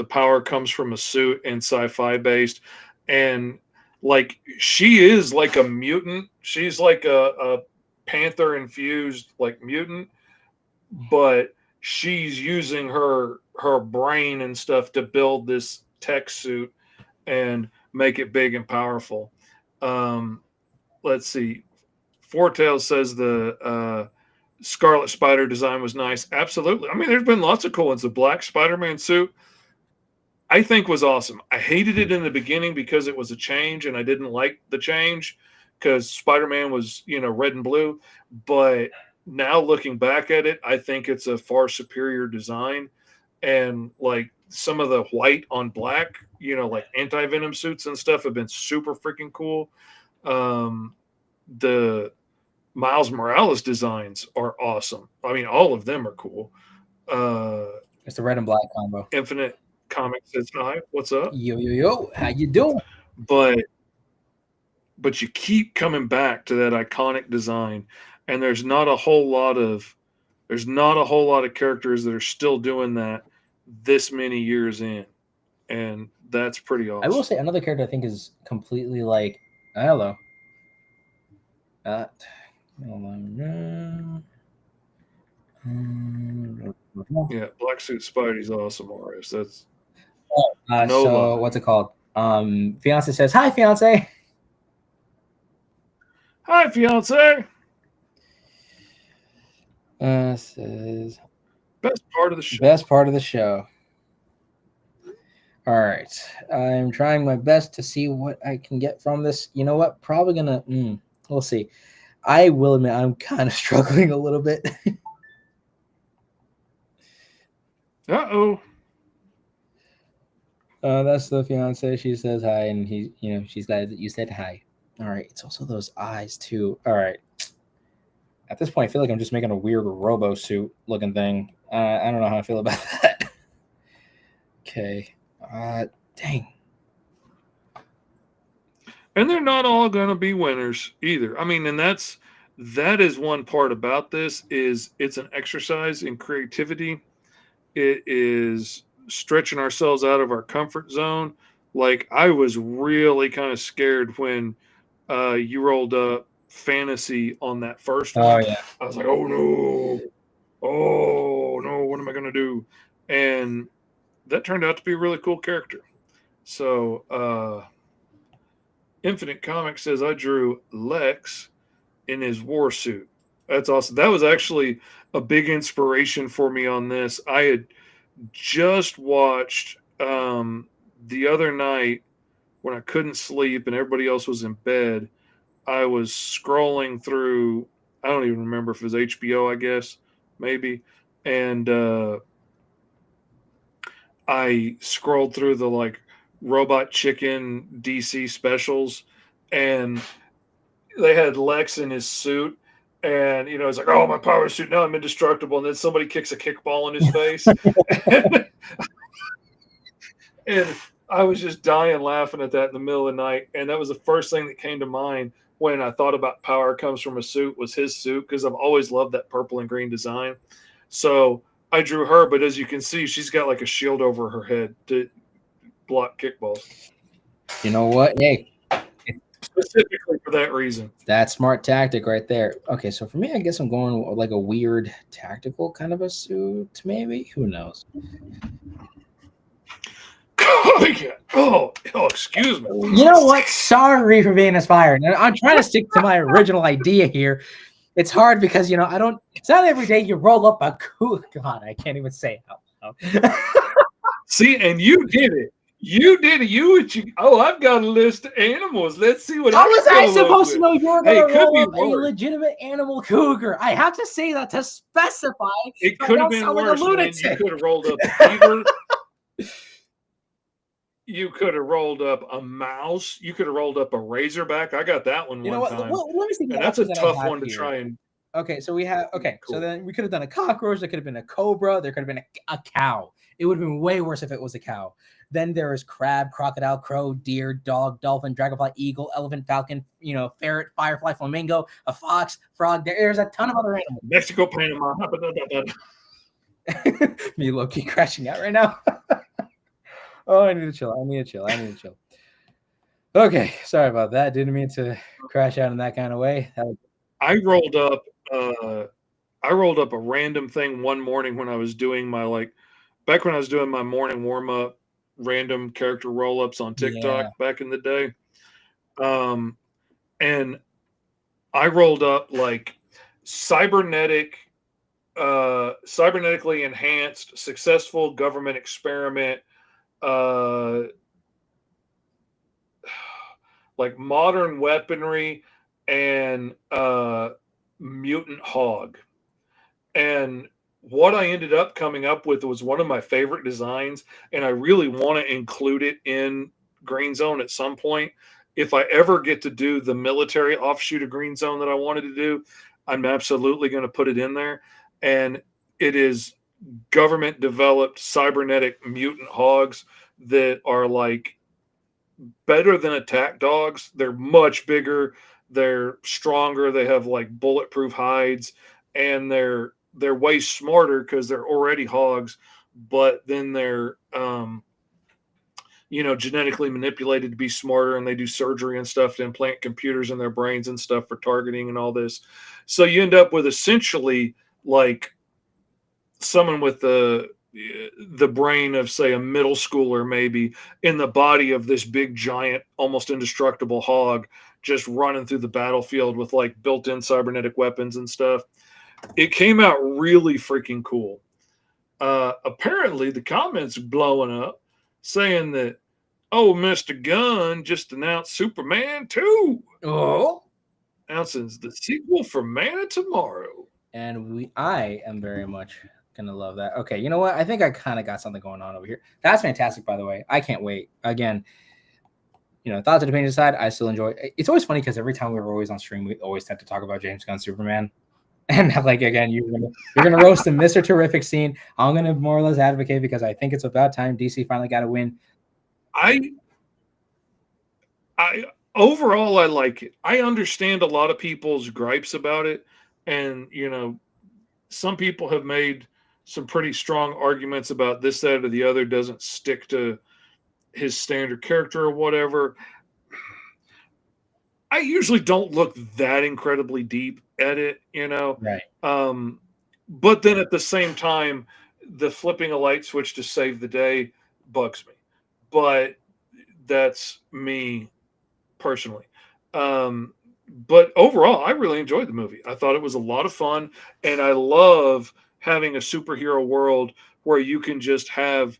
power comes from a suit and sci-fi based, and like she is like a mutant. She's like a panther infused like mutant, but she's using her brain and stuff to build this tech suit and make it big and powerful. Let's see. Fortail says the Scarlet Spider design was nice. Absolutely. I mean, there's been lots of cool ones. The black Spider-Man suit, I think, was awesome. I hated it in the beginning because it was a change, and I didn't like the change because Spider-Man was, you know, red and blue. But now looking back at it, I think it's a far superior design. And like some of the white on black, you know, like anti-venom suits and stuff have been super freaking cool. The Miles Morales designs are awesome. I mean, all of them are cool. It's the red and black combo. Infinite Comics says hi. What's up? Yo, how you doing? But you keep coming back to that iconic design, and there's not a whole lot of characters that are still doing that this many years in, and that's pretty awesome. I will say another character I think is completely like, hello. Yeah, Black Suit Spidey's awesome, Morris. That's so what's it called? Fiance says hi, fiance. Hi, fiance. Says best part of the show. Best part of the show. All right, I'm trying my best to see what I can get from this. You know what? Probably gonna. We'll see. I will admit I'm kind of struggling a little bit. Uh-oh. That's the fiance. She says hi, and he, you know, she's glad that you said hi. All right. It's also those eyes too. All right. At this point, I feel like I'm just making a weird robo suit looking thing. I don't know how I feel about that. Okay. Dang. And they're not all going to be winners either. I mean, and that is one part about this is it's an exercise in creativity. It is stretching ourselves out of our comfort zone. Like I was really kind of scared when you rolled up fantasy on that first one. Oh yeah. I was like, oh no, what am I going to do? And that turned out to be a really cool character. So, Infinite Comics says I drew Lex in his war suit. That's awesome. That was actually a big inspiration for me on this. I had just watched the other night when I couldn't sleep and everybody else was in bed. I was scrolling through, I don't even remember if it was HBO, I guess, maybe. And I scrolled through the like Robot Chicken DC specials, and they had Lex in his suit, and you know, it's like, oh, my power suit, now I'm indestructible, and then somebody kicks a kickball in his face. And I was just dying laughing at that in the middle of the night, and that was the first thing that came to mind when I thought about power comes from a suit was his suit, because I've always loved that purple and green design. So I drew her, but as you can see, she's got like a shield over her head to block kickballs. You know what? Hey, specifically for that reason. That's smart tactic right there. Okay, so for me, I guess I'm going like a weird tactical kind of a suit, maybe. Who knows? Oh, excuse me. You know what? Sorry for being inspired. I'm trying to stick to my original idea here. It's hard because, you know, it's not every day you roll up a God, I can't even say it out loud. See, and you did it. You did it. Oh, I've got a list of animals. Let's see what. How was I supposed to know you were going to roll up worse. a legitimate animal cougar? I have to say that to specify. It could have been worse. Like you could have rolled up a beaver. You could have rolled up a mouse. You could have rolled up a razorback. I got that one one time. Well, let me see. And that's a tough one to try and. Okay, so we have. Okay, cool. So then we could have done a cockroach. There could have been a cobra. There could have been a cow. It would have been way worse if it was a cow. Then there is crab, crocodile, crow, deer, dog, dolphin, dragonfly, eagle, elephant, falcon, you know, ferret, firefly, flamingo, a fox, frog. There's a ton of other animals. Mexico, Panama. Me low-key crashing out right now. Oh, I need to chill. Okay, sorry about that. Didn't mean to crash out in that kind of way. I rolled up a random thing one morning when I was doing my back when I was doing my morning warm-up random character roll-ups on TikTok back in the day. And I rolled up like cybernetically enhanced successful government experiment, like modern weaponry and mutant hog. And what I ended up coming up with was one of my favorite designs, and I really want to include it in Green Zone at some point. If I ever get to do the military offshoot of Green Zone that I wanted to do, I'm absolutely going to put it in there. And it is government developed cybernetic mutant hogs that are like better than attack dogs. They're much bigger. They're stronger. They have like bulletproof hides, and they're way smarter because they're already hogs, but then they're, genetically manipulated to be smarter, and they do surgery and stuff to implant computers in their brains and stuff for targeting and all this. So you end up with essentially like someone with the brain of, say, a middle schooler, maybe, in the body of this big, giant, almost indestructible hog, just running through the battlefield with like built-in cybernetic weapons and stuff. It came out really freaking cool. Apparently, the comments are blowing up saying that, oh, Mr. Gunn just announced Superman 2. Oh. Announcing the sequel for Man of Tomorrow. And I am very much going to love that. Okay, you know what? I think I kind of got something going on over here. That's fantastic, by the way. I can't wait. Again, thoughts and opinions aside, I still enjoy it. It's always funny because every time we were always on stream, we always tend to talk about James Gunn's Superman. And like, again, you're gonna roast him, Mr. Terrific Scene. I'm gonna more or less advocate because I think it's about time DC finally got a win. I overall, I like it. I understand a lot of people's gripes about it, and some people have made some pretty strong arguments about this, that, or the other doesn't stick to his standard character or whatever. I usually don't look that incredibly deep at it, Right. But then at the same time, the flipping a light switch to save the day bugs me. But that's me personally. But overall, I really enjoyed the movie. I thought it was a lot of fun, and I love having a superhero world where you can just have,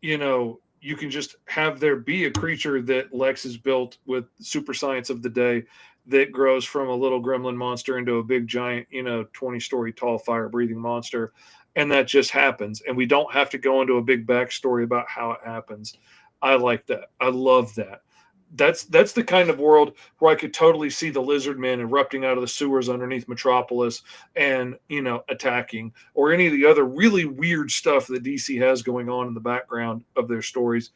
there be a creature that Lex has built with super science of the day that grows from a little gremlin monster into a big giant, 20-story tall fire-breathing monster. And that just happens. And we don't have to go into a big backstory about how it happens. I like that. I love that. That's the kind of world where I could totally see the lizard men erupting out of the sewers underneath Metropolis and, attacking, or any of the other really weird stuff that DC has going on in the background of their stories.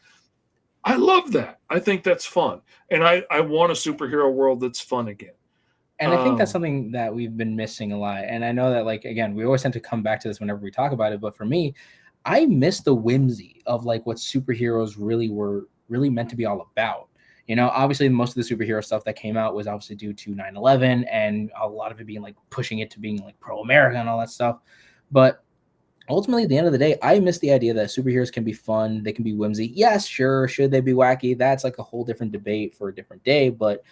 I love that. I think that's fun. And I want a superhero world that's fun again. And I think that's something that we've been missing a lot. And I know that, like, again, we always tend to come back to this whenever we talk about it. But for me, I miss the whimsy of like what superheroes really meant to be all about. Obviously most of the superhero stuff that came out was obviously due to 9/11 and a lot of it being like pushing it to being like pro-America and all that stuff. But ultimately, at the end of the day, I miss the idea that superheroes can be fun. They can be whimsy. Yes, sure. Should they be wacky? That's like a whole different debate for a different day. But,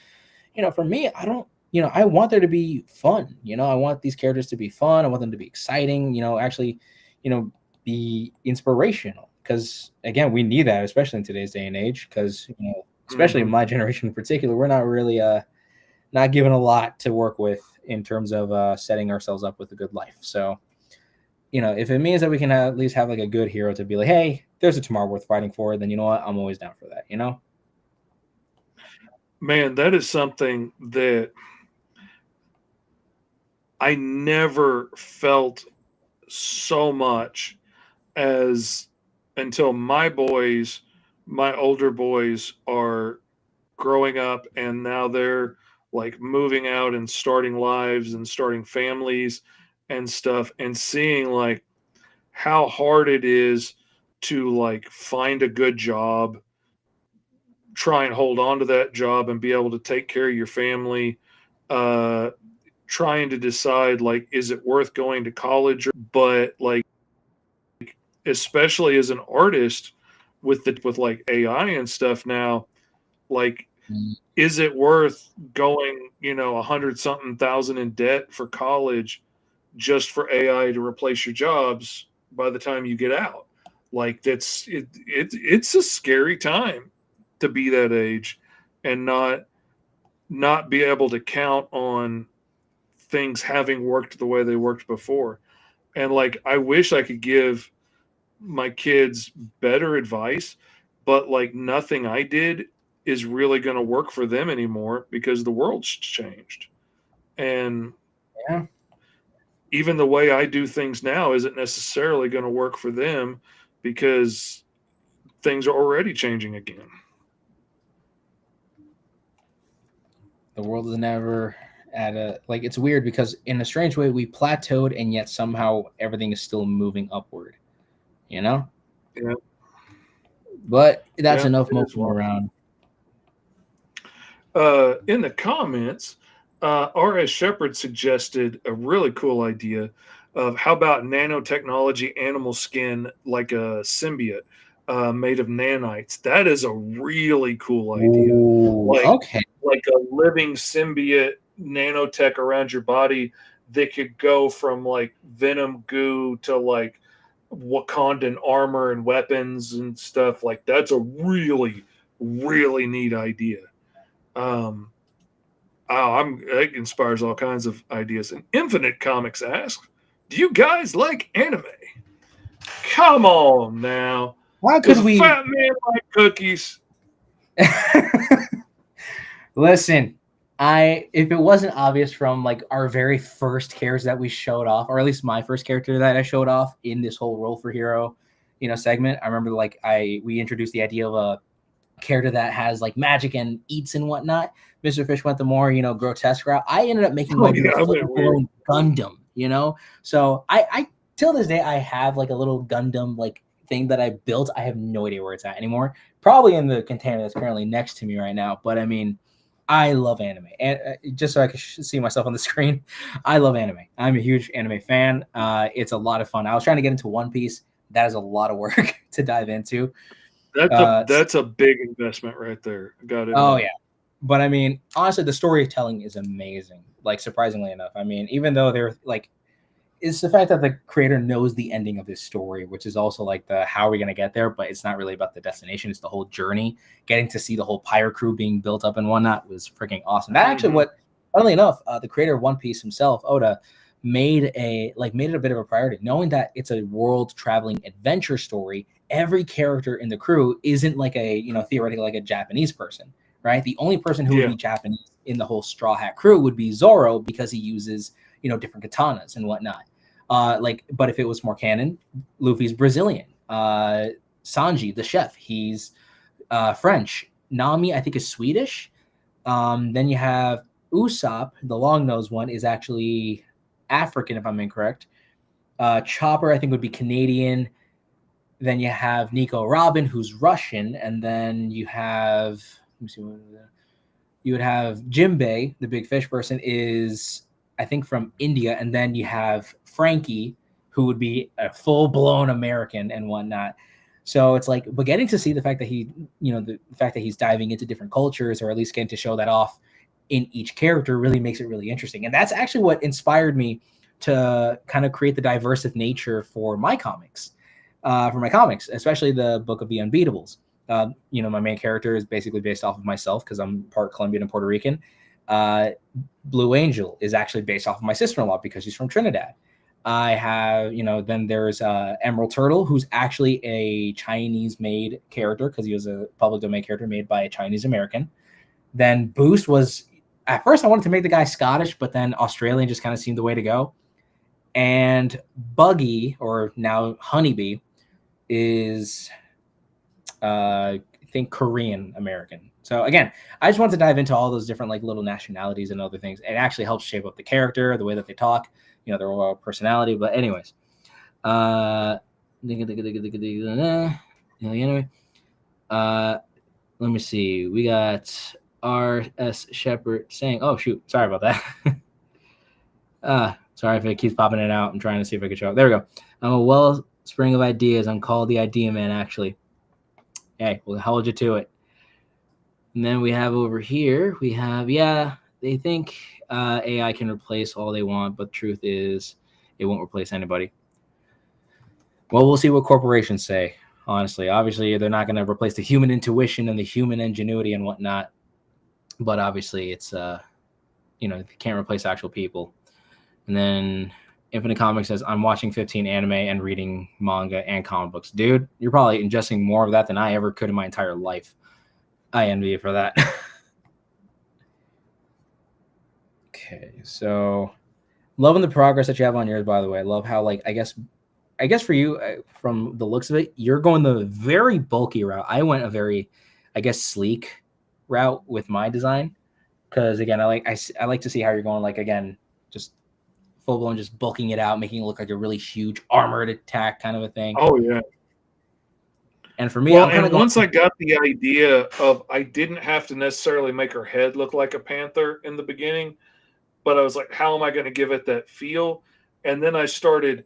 for me, I don't, I want there to be fun. I want these characters to be fun. I want them to be exciting, actually, be inspirational. Because, again, we need that, especially in today's day and age. Because, especially in my generation in particular, we're not really not given a lot to work with in terms of setting ourselves up with a good life. So, if it means that we can at least have like a good hero to be like, hey, there's a tomorrow worth fighting for, then you know what? I'm always down for that, Man, that is something that I never felt so much as until my older boys are growing up and now they're like moving out and starting lives and starting families and stuff, and seeing like how hard it is to like find a good job, try and hold on to that job and be able to take care of your family, trying to decide like, is it worth going to college? But like, especially as an artist with like AI and stuff now, like, is it worth going, 100 something thousand in debt for college just for AI to replace your jobs by the time you get out? Like it's a scary time to be that age and not be able to count on things having worked the way they worked before. And like I wish I could give my kids better advice, but like nothing I did is really going to work for them anymore because the world's changed. And yeah, even the way I do things now isn't necessarily going to work for them because things are already changing again. the world is never at a like it's weird because in a strange way we plateaued and yet somehow everything is still moving upward. Yeah. But that's Yeah, enough it is moping wild. around. In the comments, R.S. Shepard suggested a really cool idea of how about nanotechnology animal skin like a symbiote made of nanites. That is a really cool idea. Ooh, Like okay. like a living symbiote nanotech around your body that could go from like venom goo to like Wakandan armor and weapons and stuff. Like that's a really, really neat idea. Um, it inspires all kinds of ideas. And Infinite Comics asks, "Do you guys like anime?" Come on now. Why Does could a we fat man like cookies? listen? If it wasn't obvious from like our very first characters that we showed off, or at least my first character that I showed off in this whole role for hero, segment, I remember like we introduced the idea of a character that has like magic and eats and whatnot. Mr. Fish went the more, grotesque route. I ended up making my own Gundam, So I till this day I have like a little Gundam like thing that I built. I have no idea where it's at anymore. Probably in the container that's currently next to me right now. But I mean, I love anime, and just so I can see myself on the screen, I love anime. I'm a huge anime fan. It's a lot of fun. I was trying to get into One Piece. That is a lot of work to dive into. That's a big investment right there. Got it. Oh yeah, but I mean, honestly, the storytelling is amazing. Like surprisingly enough, I mean, even though they're like, it's the fact that the creator knows the ending of this story, which is also like the how are we gonna get there, but it's not really about the destination; it's the whole journey. Getting to see the whole pirate crew being built up and whatnot was freaking awesome. That actually, funnily enough, the creator of One Piece himself, Oda, made it a bit of a priority, knowing that it's a world traveling adventure story. Every character in the crew isn't like a theoretically like a Japanese person, right? The only person who would be Japanese in the whole Straw Hat crew would be Zoro because he uses different katanas and whatnot. But if it was more canon, Luffy's Brazilian. Sanji, the chef, he's French. Nami, I think, is Swedish. Then you have Usopp, the long-nosed one, is actually African, if I'm incorrect. Chopper, I think, would be Canadian. Then you have Nico Robin, who's Russian, and then you have you would have Jimbei, the big fish person, is I think from India, and then you have Frankie, who would be a full-blown American and whatnot. So it's like, but getting to see the fact that he, the fact that he's diving into different cultures, or at least getting to show that off in each character, really makes it really interesting. And that's actually what inspired me to kind of create the diverse nature for my comics, especially the book of the Unbeatables. My main character is basically based off of myself because I'm part Colombian and Puerto Rican. Blue Angel is actually based off of my sister-in-law because she's from Trinidad. I have, then there's Emerald Turtle, who's actually a Chinese-made character because he was a public domain character made by a Chinese American. Then Boost was, at first I wanted to make the guy Scottish, but then Australian just kind of seemed the way to go. And Buggy, or now Honeybee, is, I think, Korean American. So again, I just wanted to dive into all those different like little nationalities and other things. It actually helps shape up the character, the way that they talk, their overall personality. But anyways, let me see. We got R.S. Shepard saying, oh shoot, sorry about that. Sorry if it keeps popping it out. I'm trying to see if I can show up. There we go. I'm a wellspring of ideas. I'm called the Idea Man, actually. Hey, we'll hold you to it. And then we have over here, they think AI can replace all they want, but the truth is it won't replace anybody. Well, we'll see what corporations say, honestly. Obviously, they're not going to replace the human intuition and the human ingenuity and whatnot. But obviously, it's, they can't replace actual people. And then Infinite Comics says, I'm watching 15 anime and reading manga and comic books. Dude, you're probably ingesting more of that than I ever could in my entire life. I envy you for that. Okay, so loving the progress that you have on yours, by the way. I love how, like, I guess for you, from the looks of it, you're going the very bulky route. I went a very, sleek route with my design. Because, again, I like to see how you're going, like, again, just full-blown, just bulking it out, making it look like a really huge armored attack kind of a thing. Oh, yeah. And for me, well, and once I got the idea of, I didn't have to necessarily make her head look like a panther in the beginning, but I was like, how am I going to give it that feel? And then I started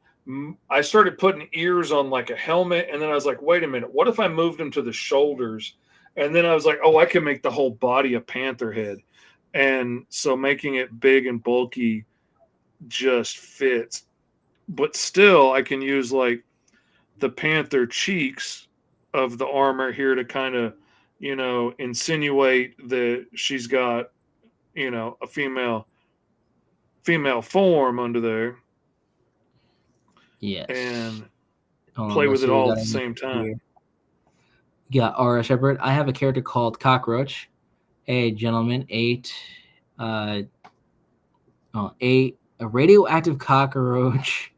putting ears on like a helmet, and then I was like, wait a minute, what if I moved them to the shoulders? And then I was like, oh, I can make the whole body a panther head. And so making it big and bulky just fits. But still, I can use like the panther cheeks of the armor here to kind of, insinuate that she's got, a female form under there. Yes. And play with it all at the same time. Yeah, R. Shepard. I have a character called Cockroach. A gentleman, a radioactive cockroach.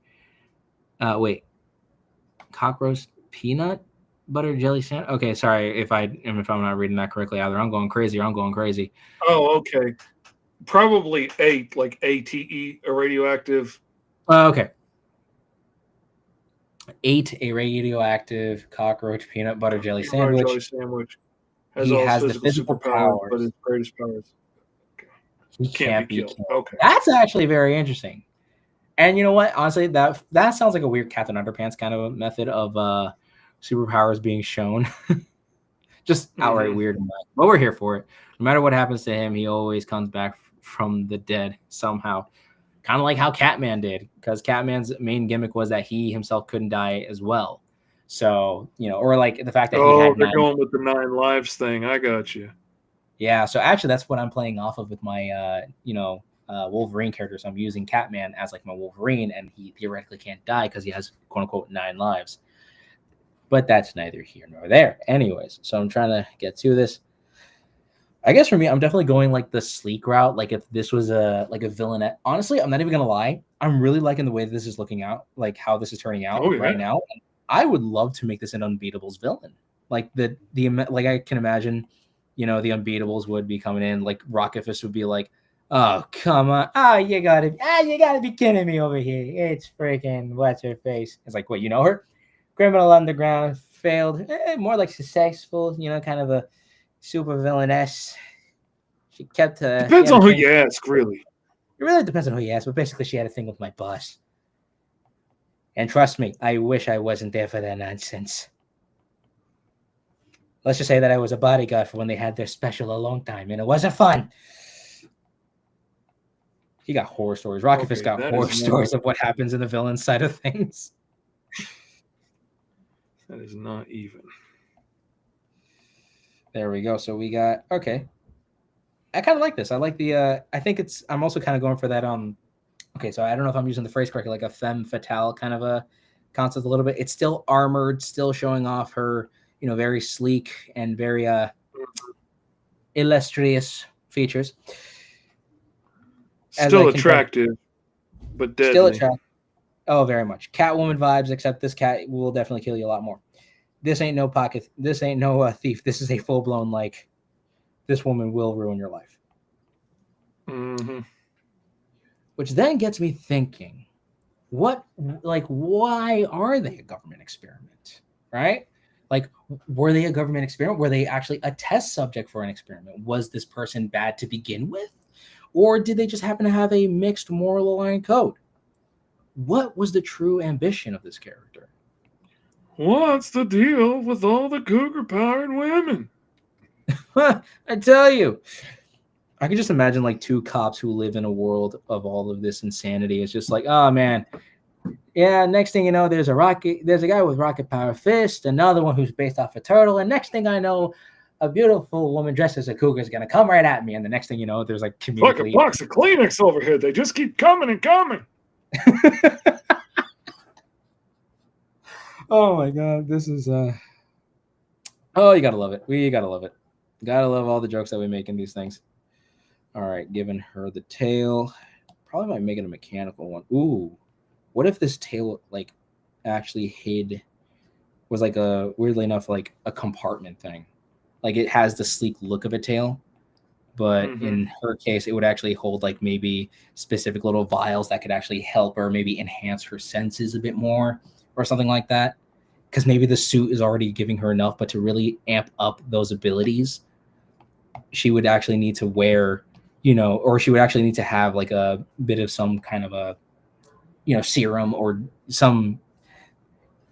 Cockroach peanut butter jelly sandwich. Okay, sorry if I'm not reading that correctly either. I'm going crazy or I'm going crazy. Oh, okay. Probably ATE, like ATE, a radioactive. Okay. Ate a radioactive cockroach peanut butter jelly sandwich. He has the physical powers, but his greatest powers. Okay. He can't be killed. Okay. That's actually very interesting. And you know what? Honestly, that sounds like a weird Captain Underpants kind of a method of superpowers being shown. Just outright weird. But we're here for it. No matter what happens to him, he always comes back from the dead somehow. Kind of like how Catman did, because Catman's main gimmick was that he himself couldn't die as well. So, or like the fact that he had they're going with the 9 lives thing. I got you. Yeah. So actually, that's what I'm playing off of with my, Wolverine character. So I'm using Catman as like my Wolverine, and he theoretically can't die because he has quote unquote 9 lives. But that's neither here nor there. Anyways, so I'm trying to get to this. I guess for me, I'm definitely going like the sleek route. Like if this was a villainette. Honestly, I'm not even gonna lie. I'm really liking the way this is looking out, like how this is turning out right now. I would love to make this an Unbeatables villain. Like like I can imagine, the Unbeatables would be coming in. Like Rocket Fist would be like, "Oh come on, you gotta be kidding me over here. It's freaking what's her face." It's like, what, you know her? Criminal Underground, failed, more like successful. Kind of a super villainess. She kept depends on who you ask, really. It really depends on who you ask, but basically she had a thing with my boss. And trust me, I wish I wasn't there for that nonsense. Let's just say that I was a bodyguard for when they had their special a long time, and it wasn't fun. He got horror stories. Rocket Fist got horror stories of what happens in the villain side of things. That is not even. There we go. So we got, okay. I kind of like this. I like the, I think it's, I'm also kind of going for that, okay, so I don't know if I'm using the phrase correctly, like a femme fatale kind of a concept a little bit. It's still armored, still showing off her, very sleek and very illustrious features. Still attractive, but deadly. Still attractive. Oh, very much. Catwoman vibes, except this cat will definitely kill you a lot more. This ain't no pocket. This ain't no thief. This is a full-blown, like, this woman will ruin your life. Mm-hmm. Which then gets me thinking, why are they a government experiment, right? Like, were they a government experiment? Were they actually a test subject for an experiment? Was this person bad to begin with? Or did they just happen to have a mixed moral aligned code? What was the true ambition of this character? What's the deal with all the cougar-powered women? I tell you. I can just imagine like two cops who live in a world of all of this insanity. It's just like, oh man, yeah. Next thing you know, there's a guy with rocket power fist, another one who's based off a turtle, and next thing I know, a beautiful woman dressed as a cougar is gonna come right at me, and the next thing you know, there's like community. Like a box of Kleenex over here. They just keep coming and coming. Oh my god, this is oh, you gotta love it. We gotta love it. Gotta love all the jokes that we make in these things. All right, giving her the tail. Probably might make it a mechanical one. Ooh, what if this tail like actually was like a, weirdly enough, like a compartment thing. Like it has the sleek look of a tail, but in her case, it would actually hold like maybe specific little vials that could actually help her maybe enhance her senses a bit more or something like that. Because maybe the suit is already giving her enough, but to really amp up those abilities, she would actually need to wear, or she would actually need to have like a bit of some kind of a, serum or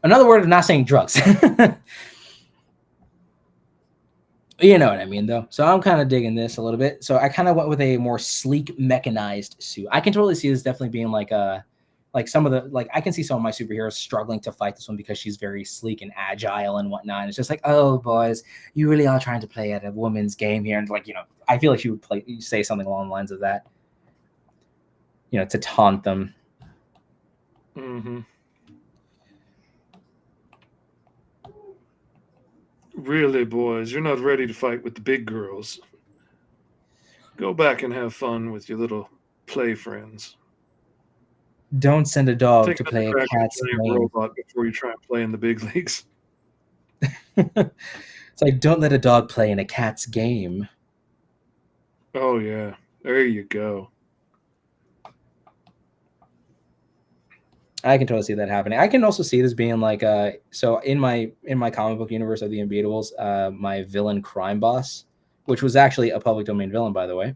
another word of not saying drugs. You know what I mean, though. So I'm kind of digging this a little bit. So I kind of went with a more sleek, mechanized suit. I can totally see this definitely being like some of the, like, I can see some of my superheroes struggling to fight this one because she's very sleek and agile and whatnot. And it's just like, oh, boys, you really are trying to play at a woman's game here. And like, I feel like she would say something along the lines of that, to taunt them. Mm-hmm. Really, boys, you're not ready to fight with the big girls. Go back and have fun with your little play friends. Don't send a dog to play a cat's game. Robot before you try and play in the big leagues. It's like, don't let a dog play in a cat's game. Oh yeah, there you go. I can totally see that happening. I can also see this being like so in my comic book universe of the Unbeatables, my villain crime boss, which was actually a public domain villain, by the way.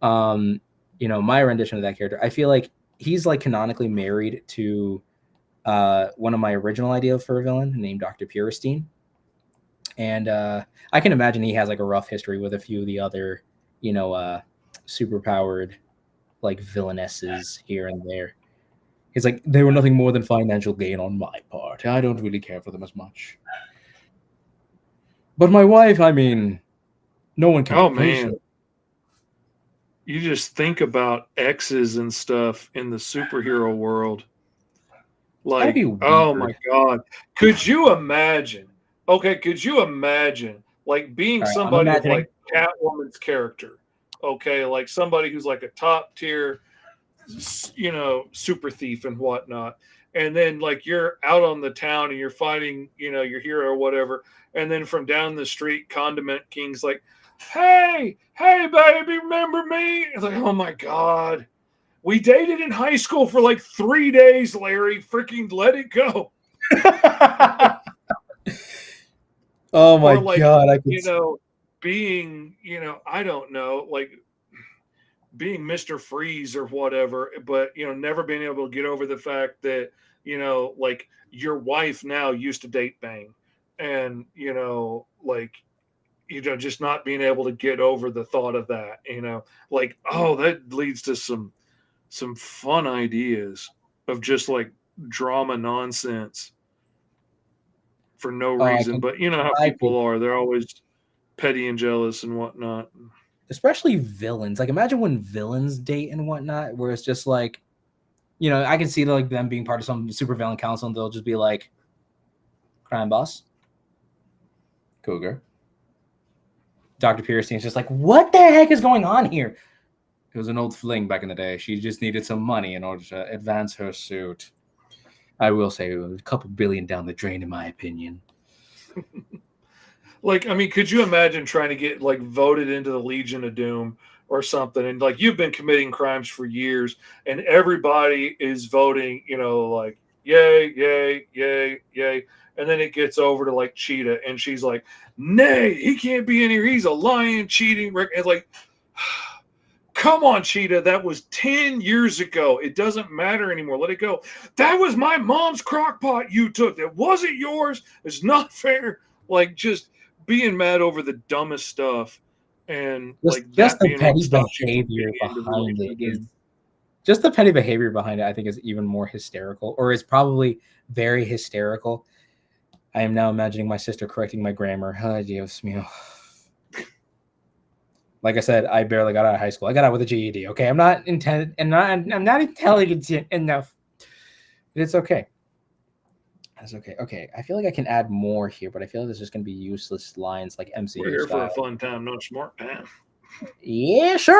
My rendition of that character, I feel like he's like canonically married to one of my original ideas for a villain named Dr. Puristine. And I can imagine he has like a rough history with a few of the other, superpowered like villainesses here and there. He's like, they were nothing more than financial gain on my part. I don't really care for them as much. But my wife, I mean, no one can. Oh, man. You just think about exes and stuff in the superhero world. Like, oh my God. Could you imagine? Okay, could you imagine like being somebody with like Catwoman's character? Okay, like somebody who's like a top tier, super thief and whatnot. And then like you're out on the town and you're fighting, your hero or whatever. And then from down the street, Condiment King's like, hey, baby, remember me? It's like, oh my God. We dated in high school for like 3 days, Larry. Freaking let it go. Oh my God. Being, I don't know, like being Mr. Freeze or whatever, but, never being able to get over the fact that you know, like your wife now used to date bang, and you know, like, you know, just not being able to get over the thought of that, you know, like, oh, that leads to some fun ideas of just like drama nonsense for no Oh, I reason. can, But you know how I people could, are, they're always petty and jealous and whatnot. especially villains. Like imagine when villains date and whatnot, where it's just like, you know, I can see like them being part of some super villain council, and they'll just be like, crime boss, cougar. Dr. Pierstein's just like, what the heck is going on here? It was an old fling back in the day. She just needed some money in order to advance her suit. I will say it was a couple billion down the drain, in my opinion. Like, I mean, could you imagine trying to get like voted into the Legion of Doom or something? And like you've been committing crimes for years and everybody is voting, you know, like, yay, yay, yay, yay. And then it gets over to like Cheetah and she's like, nay, he can't be in here. He's a lying, cheating. It's like, come on, Cheetah. That was 10 years ago. It doesn't matter anymore. Let it go. That was my mom's crock pot you took. That wasn't yours. It's not fair. Like, just being mad over the dumbest stuff. And like Just that the being what petty stops you from behavior getting into behind it is Doom. just the petty behavior behind it. I think is even more hysterical, or is probably very hysterical. I am now imagining my sister correcting my grammar. Oh, Dios mío. Like I said, I barely got out of high school. I got out with a GED. Okay, I'm not intelligent enough. But it's okay. That's okay. Okay, I feel like I can add more here, but I feel like there's just gonna be useless lines like MCU We're here style. for a fun time, not a smart time. Yeah, sure.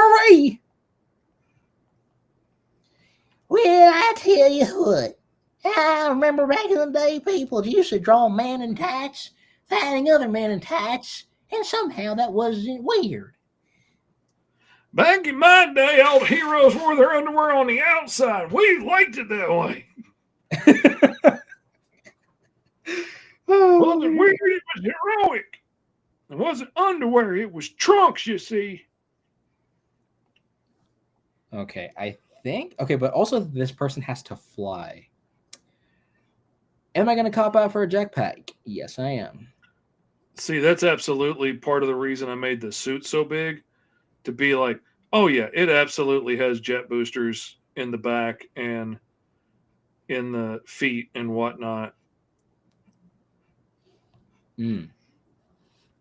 Well, I tell you what. I remember back in the day, people used to draw men in tights, fighting other men in tights, and somehow that wasn't weird. Back in my day, all the heroes wore their underwear on the outside. We liked it that way. Oh, Wasn't weird, it was heroic. It wasn't underwear, it was trunks, you see. okay, I think. Okay, but also this person has to fly. Am I going to cop out for a jetpack? Yes, I am. See, that's absolutely part of the reason I made the suit so big, to be like, oh yeah, it absolutely has jet boosters in the back and in the feet and whatnot.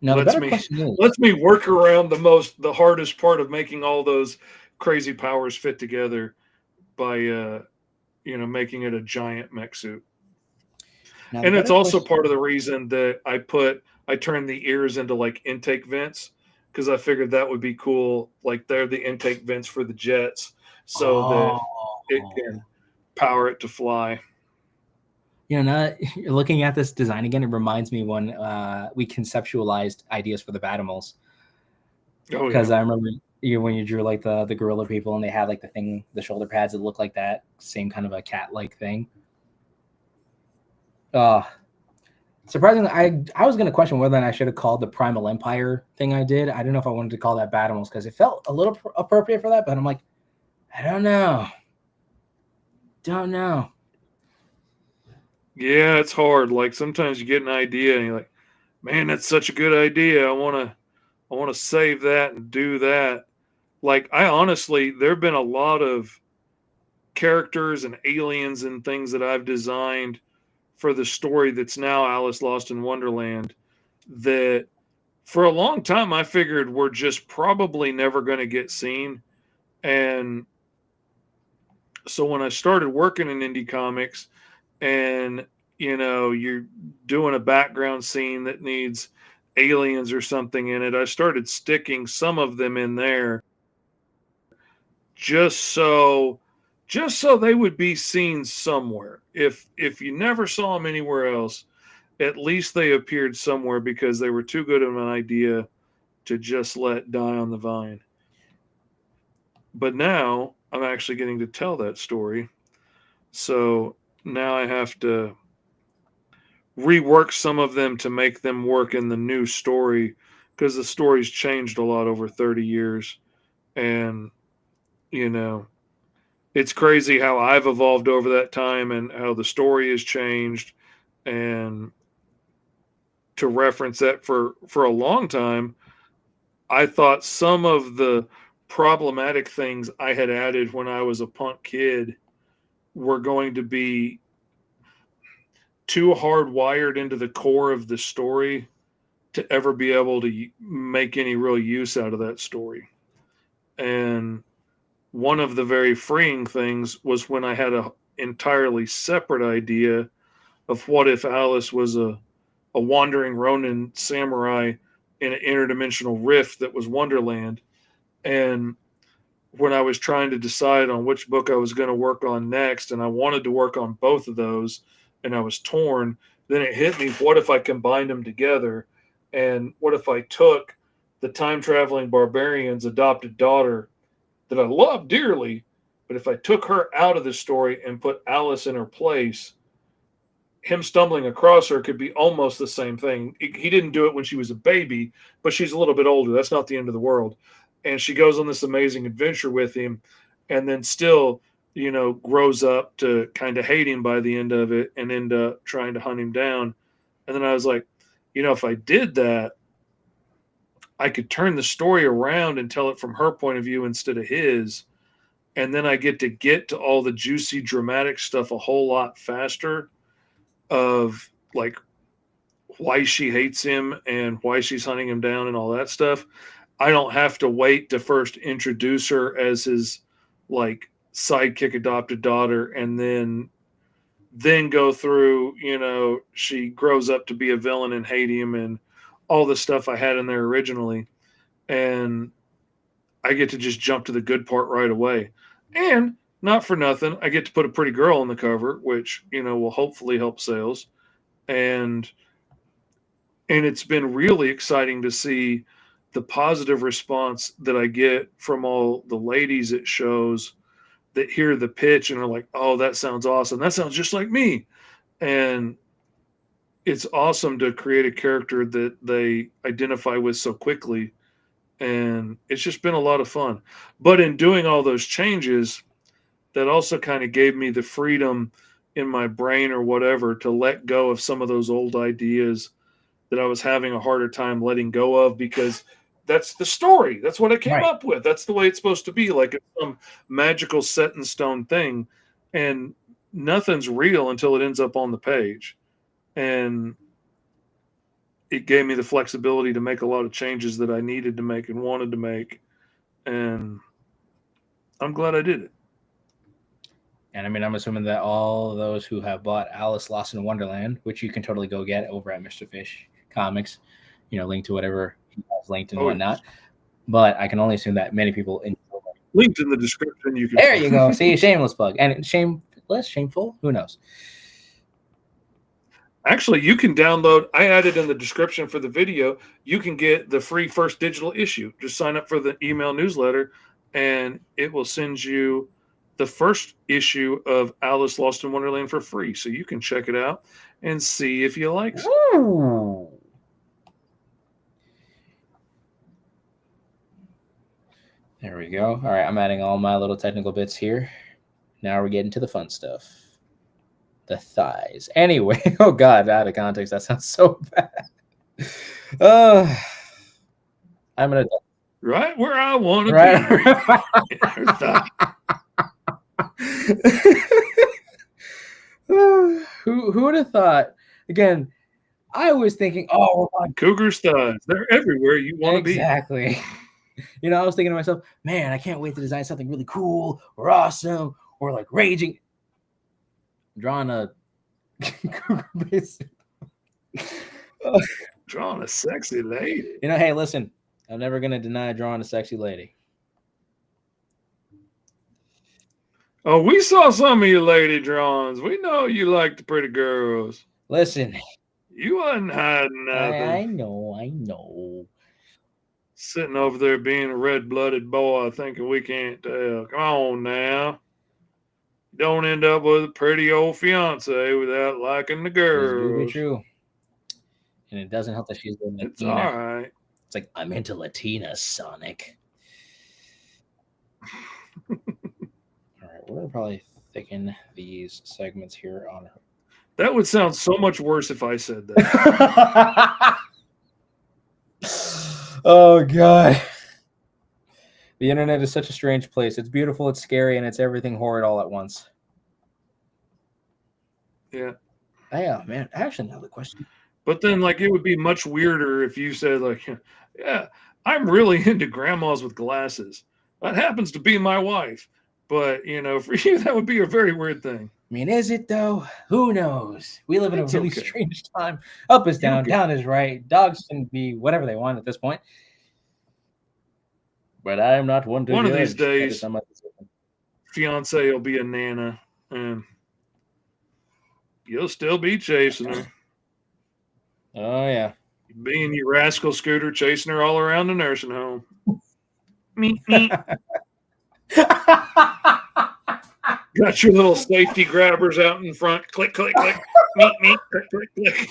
Now the better question is, lets me work around the hardest part of making all those crazy powers fit together by you know, making it a giant mech suit. And it's also part of the reason that I turned the ears into like intake vents, because I figured that would be cool. Like they're the intake vents for the jets, so that it can power it to fly. You know, now looking at this design again, it reminds me when we conceptualized ideas for the Batimals. Oh, Because yeah. I remember when you drew like the gorilla people, and they had like the shoulder pads that looked like that same kind of a cat-like thing. Surprisingly, I was going to question whether I should have called the Primal Empire thing I did. I didn't know if I wanted to call that Batimals because it felt a little appropriate for that, but I'm like, I don't know. Yeah, it's hard. Like sometimes you get an idea and you're like, man, that's such a good idea. I want to save that and do that. Like I honestly, there've been a lot of characters and aliens and things that I've designed for the story that's now Alice Lost in Wonderland that for a long time I figured we're just probably never going to get seen. And so when I started working in indie comics and you know you're doing a background scene that needs aliens or something in it, I started sticking some of them in there just so they would be seen somewhere. If you never saw them anywhere else, at least they appeared somewhere because they were too good of an idea to just let die on the vine. But now I'm actually getting to tell that story. So now I have to rework some of them to make them work in the new story because the story's changed a lot over 30 years. And, you know, it's crazy how I've evolved over that time and how the story has changed. And to reference that for a long time, I thought some of the problematic things I had added when I was a punk kid were going to be too hardwired into the core of the story to ever be able to make any real use out of that story. And one of the very freeing things was when I had an entirely separate idea of what if Alice was a wandering Ronin samurai in an interdimensional rift that was Wonderland. And when I was trying to decide on which book I was going to work on next, and I wanted to work on both of those, and I was torn, then it hit me, what if I combined them together? And what if I took the time traveling barbarian's adopted daughter that I love dearly, but if I took her out of the story and put Alice in her place, him stumbling across her could be almost the same thing. He didn't do it when she was a baby, but she's a little bit older. That's not the end of the world. And she goes on this amazing adventure with him, and then still, grows up to kind of hate him by the end of it and end up trying to hunt him down. And then I was like, if I did that, I could turn the story around and tell it from her point of view instead of his. And then I get to all the juicy, dramatic stuff a whole lot faster, of like why she hates him and why she's hunting him down and all that stuff. I don't have to wait to first introduce her as his like sidekick adopted daughter and then go through, she grows up to be a villain and hate him and all the stuff I had in there originally. And I get to just jump to the good part right away. And not for nothing, I get to put a pretty girl on the cover, which, will hopefully help sales. And it's been really exciting to see the positive response that I get from all the ladies at shows that hear the pitch and are like, oh, that sounds awesome. That sounds just like me. And it's awesome to create a character that they identify with so quickly. And it's just been a lot of fun. But in doing all those changes, that also kind of gave me the freedom in my brain or whatever to let go of some of those old ideas that I was having a harder time letting go of, because that's the story. That's what I came up with. That's the way it's supposed to be. Like it's some magical set in stone thing, and nothing's real until it ends up on the page. And it gave me the flexibility to make a lot of changes that I needed to make and wanted to make. And I'm glad I did it. And I mean, I'm assuming that all those who have bought Alice Lost in Wonderland, which you can totally go get over at Mr. Fish Comics, link to whatever he has linked and whatnot. But I can only assume that many people enjoy it. Linked in the description. There you go. See, shameless plug. And shameless, shameful, who knows? Actually, you can download, I added in the description for the video, you can get the free first digital issue. Just sign up for the email newsletter, and it will send you the first issue of Alice Lost in Wonderland for free. So you can check it out and see if you like it. Ooh. There we go. All right, I'm adding all my little technical bits here. Now we're getting to the fun stuff. The thighs. Anyway, oh God, out of context, that sounds so bad. I'm gonna right where I want to be. Who would have thought? Again, I was thinking, oh, cougar's thighs. They're everywhere you want to be. Exactly. I was thinking to myself, man, I can't wait to design something really cool or awesome or like raging. Drawing a cougar base. Drawing a sexy lady. Hey, listen, I'm never going to deny drawing a sexy lady. Oh, we saw some of your lady drawings. We know you like the pretty girls. Listen. You wasn't hiding nothing. I know. Sitting over there being a red-blooded boy thinking we can't tell. Come on now. Don't end up with a pretty old fiance without liking the girls. It's be true. And it doesn't help that she's Latina. It's all right. It's like, I'm into Latina, Sonic. All right, we're gonna probably thicken these segments here on her. That would sound so much worse if I said that. Oh god. The internet is such a strange place. It's beautiful, it's scary, and it's everything horrid all at once. Yeah. Yeah, man. I actually have the question. But then, like, it would be much weirder if you said, like, yeah, I'm really into grandmas with glasses. That happens to be my wife. But, you know, for you, that would be a very weird thing. I mean, is it though? Who knows? We live in a really strange time. Up is down, down is right. Dogs can be whatever they want at this point. But I am not one to One judge. of these days, fiance will be a nana, and you'll still be chasing her. Oh, yeah. Be in your rascal scooter chasing her all around the nursing home. Meep, meep. Got your little safety grabbers out in front. Click, click, click. Meep, meep. Click, click, click.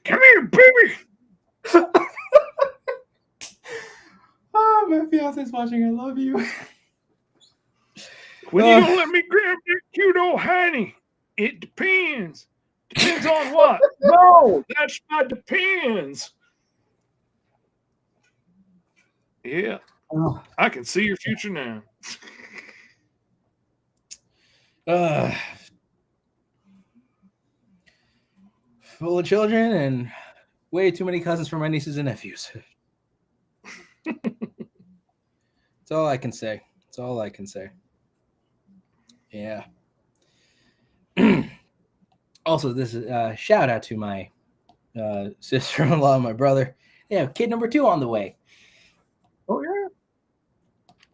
Come here, baby. Oh, my fiance's watching. I love you. When you don't let me grab that cute old honey, it depends. Depends on what? No, that's not depends. Yeah. Oh. I can see your future now. Full of children and way too many cousins for my nieces and nephews. That's all I can say. That's all I can say. Yeah. Also, this is a shout out to my sister-in-law and my brother. They have kid number 2 on the way. Oh, yeah.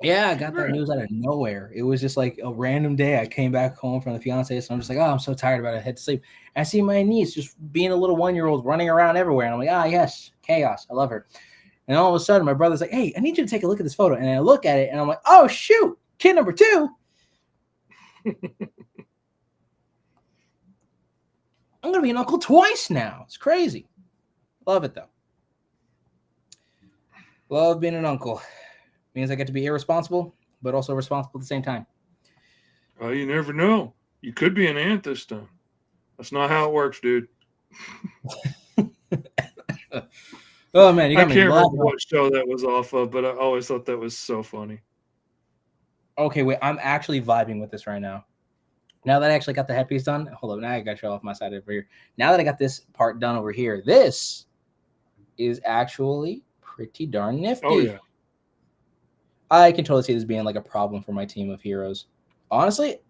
Yeah, I got that news out of nowhere. It was just like a random day. I came back home from the fiance, so I'm just like, oh, I'm so tired about it. I had to sleep. I see my niece just being a little 1-year-old running around everywhere. And I'm like, ah, yes, chaos. I love her. And all of a sudden, my brother's like, hey, I need you to take a look at this photo. And I look at it, and I'm like, oh, shoot, kid number 2. I'm going to be an uncle twice now. It's crazy. Love it, though. Love being an uncle. Means I get to be irresponsible, but also responsible at the same time. Oh, you never know. You could be an aunt this time. That's not how it works, dude. Oh, man. You got I me can't remember what show that was off of, but I always thought that was so funny. Okay, wait. I'm actually vibing with this right now. Now that I actually got the headpiece done, hold up. Now I got to show off my side over here. Now that I got this part done over here, this is actually pretty darn nifty. Oh, yeah. I can totally see this being like a problem for my team of heroes. Honestly,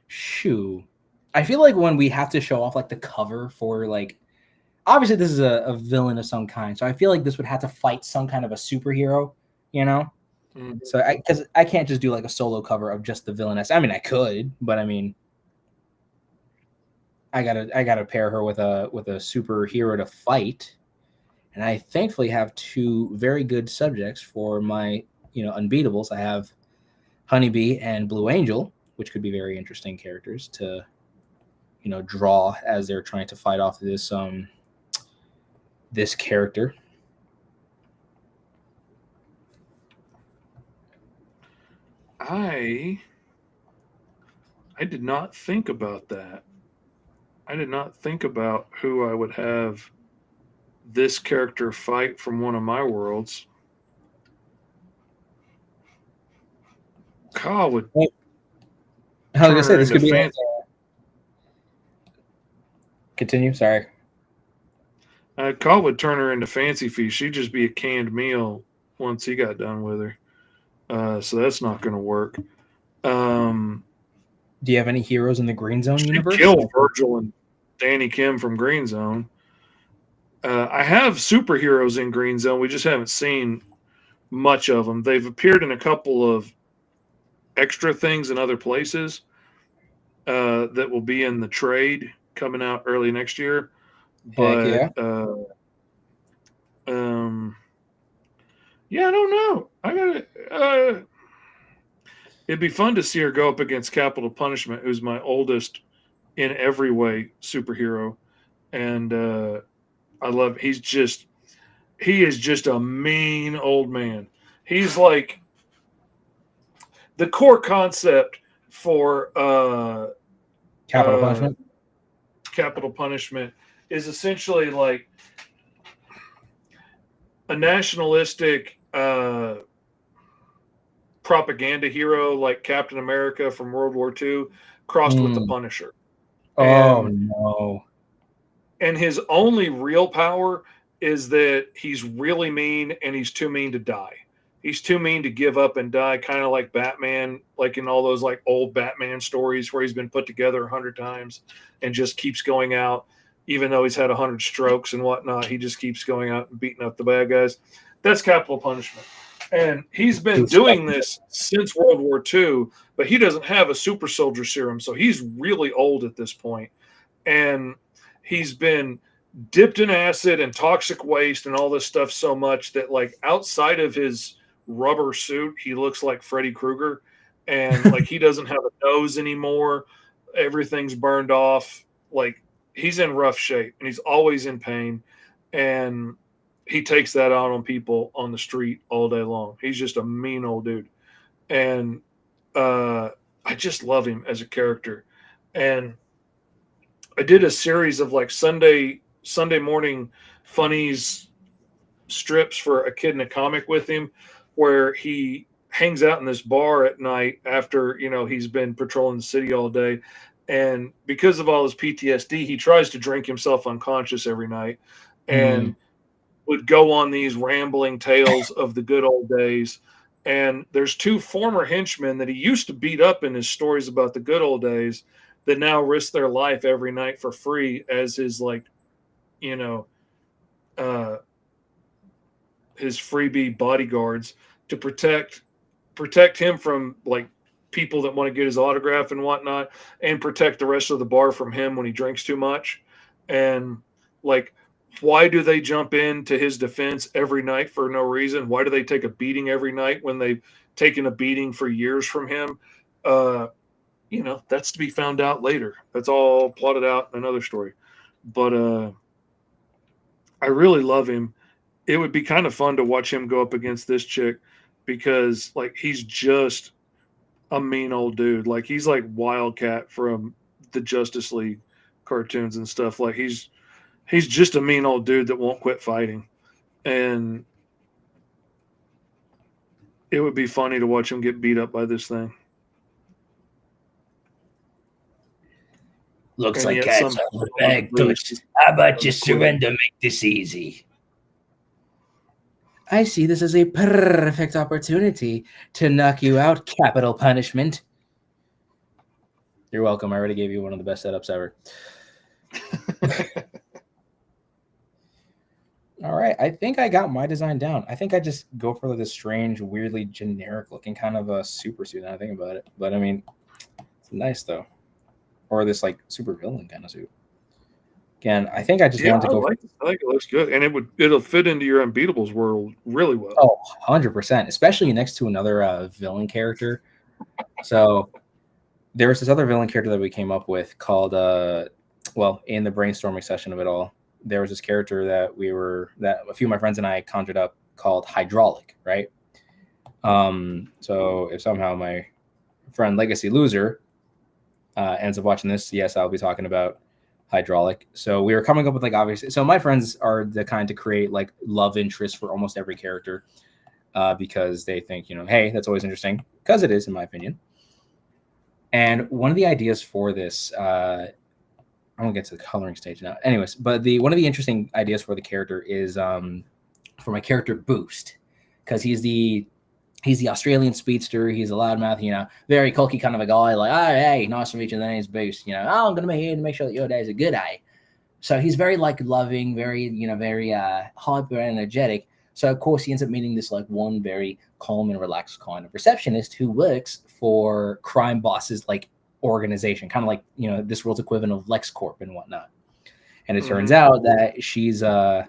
shoo. I feel like when we have to show off like the cover for like, obviously this is a villain of some kind. So I feel like this would have to fight some kind of a superhero, you know? Mm-hmm. So because I can't just do like a solo cover of just the villainess. I mean, I could, but I mean, I gotta pair her with a superhero to fight. And I thankfully have 2 very good subjects for my, unbeatables. I have Honeybee and Blue Angel, which could be very interesting characters to, draw as they're trying to fight off this this character. I did not think about that. I did not think about who I would have this character fight from one of my worlds. Kyle would. I was gonna say this could be. Continue. Sorry. Kyle would turn her into Fancy Feast. She'd just be a canned meal once he got done with her. So that's not going to work. Do you have any heroes in the Green Zone universe? Kill Virgil and Danny Kim from Green Zone. I have superheroes in Green Zone. We just haven't seen much of them. They've appeared in a couple of extra things in other places that will be in the trade coming out early next year. But yeah. Yeah, I don't know. I got it'd be fun to see her go up against Capital Punishment, who's my oldest in every way superhero, and I love. He is just a mean old man. He's like the core concept for Capital punishment. Capital punishment is essentially like a nationalistic propaganda hero like Captain America from World War II crossed with the Punisher. Oh, no. And his only real power is that he's really mean and he's too mean to die. He's too mean to give up and die, kind of like Batman, like in all those like old Batman stories where he's been put together 100 times and just keeps going out, even though he's had 100 strokes and whatnot. He just keeps going out and beating up the bad guys. That's capital punishment. And he's been doing this since World War II, but he doesn't have a super soldier serum, so he's really old at this point. And he's been dipped in acid and toxic waste and all this stuff so much that, like, outside of his rubber suit, he looks like Freddy Krueger. And, like, he doesn't have a nose anymore. Everything's burned off. Like, he's in rough shape, and he's always in pain. And he takes that out on people on the street all day long. He's just a mean old dude. And I just love him as a character. And I did a series of like Sunday morning funnies strips for A Kid in a Comic with him, where he hangs out in this bar at night after, you know, he's been patrolling the city all day. And because of all his PTSD, he tries to drink himself unconscious every night and would go on these rambling tales of the good old days. And there's two former henchmen that he used to beat up in his stories about the good old days that now risk their life every night for free as his, like, you know, his freebie bodyguards to protect him from, like, people that want to get his autograph and whatnot, and protect the rest of the bar from him when he drinks too much. And, like, why do they jump into his defense every night for no reason? Why do they take a beating every night when they've taken a beating for years from him? You know, that's to be found out later. That's all plotted out in another story. But I really love him. It would be kind of fun to watch him go up against this chick because, like, he's just a mean old dude. Like, he's like Wildcat from the Justice League cartoons and stuff. Like, he's just a mean old dude that won't quit fighting. And it would be funny to watch him get beat up by this thing. Looks like cats out of the bag, Toots. How about you surrender, make this easy? I see this as a perfect opportunity to knock you out, capital punishment. You're welcome. I already gave you one of the best setups ever. All right. I think I got my design down. I think I just go for this strange, weirdly generic looking kind of a super suit now I think about it. But I mean, it's nice though. Or this like super villain kind of suit. Again, I think I just wanted to go. I think it looks good, and it'll fit into your Unbeatables world really well. Oh, 100%, especially next to another villain character. So there was this other villain character that we came up with called, well, in the brainstorming session of it all, there was this character that a few of my friends and I conjured up called Hydraulic, right? So if somehow my friend Legacy Loser ends up watching this, yes, I'll be talking about Hydraulic. So we were coming up with like obviously. So my friends are the kind to create like love interest for almost every character because they think, you know, hey, that's always interesting, because it is, in my opinion. And one of the ideas for this, I'm gonna get to the coloring stage now. Anyways, but one of the interesting ideas for the character is for my character Boost, because he's the Australian speedster. He's a loudmouth, you know, very cocky kind of a guy. Like, oh, hey, nice to meet you. The name's Boost. You know, oh, I'm going to be here to make sure that your day is a good day. So he's very like loving, very, you know, very hyper energetic. So of course he ends up meeting this like one very calm and relaxed kind of receptionist who works for crime bosses like organization, kind of like, you know, this world's equivalent of LexCorp and whatnot. And it turns out that she's, you know,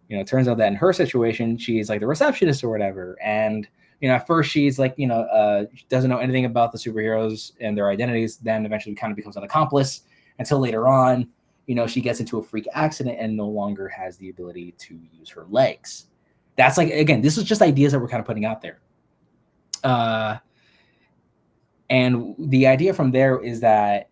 it turns out that in her situation, she's like the receptionist or whatever. And you know, at first she's like, you know, she doesn't know anything about the superheroes and their identities. Then eventually kind of becomes an accomplice until later on, you know, she gets into a freak accident and no longer has the ability to use her legs. That's like, again, this is just ideas that we're kind of putting out there. And the idea from there is that,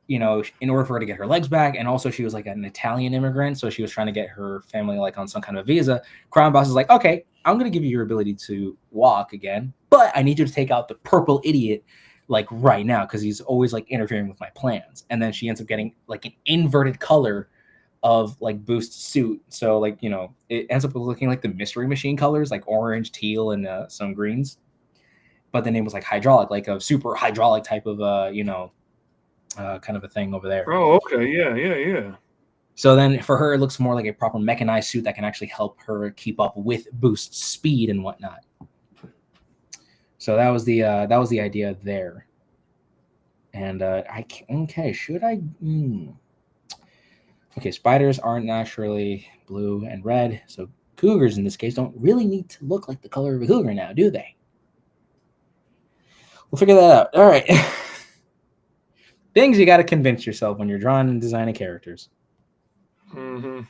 you know, in order for her to get her legs back, and also she was like an Italian immigrant, so she was trying to get her family like on some kind of visa. Crime Boss is like, okay, I'm gonna give you your ability to walk again, but I need you to take out the purple idiot like right now because he's always like interfering with my plans. And then she ends up getting like an inverted color of like Boost's suit, so like, you know, it ends up looking like the Mystery Machine colors, like orange, teal, and some greens. But the name was like hydraulic, like a super hydraulic type of you know, kind of a thing over there. Oh, okay. Yeah. So then for her, it looks more like a proper mechanized suit that can actually help her keep up with Boost's speed and whatnot. So that was the idea there. And should I? Okay, spiders aren't naturally blue and red, so cougars in this case don't really need to look like the color of a cougar now, do they? We'll figure that out. All right. Things you got to convince yourself when you're drawing and designing characters. Mm-hmm.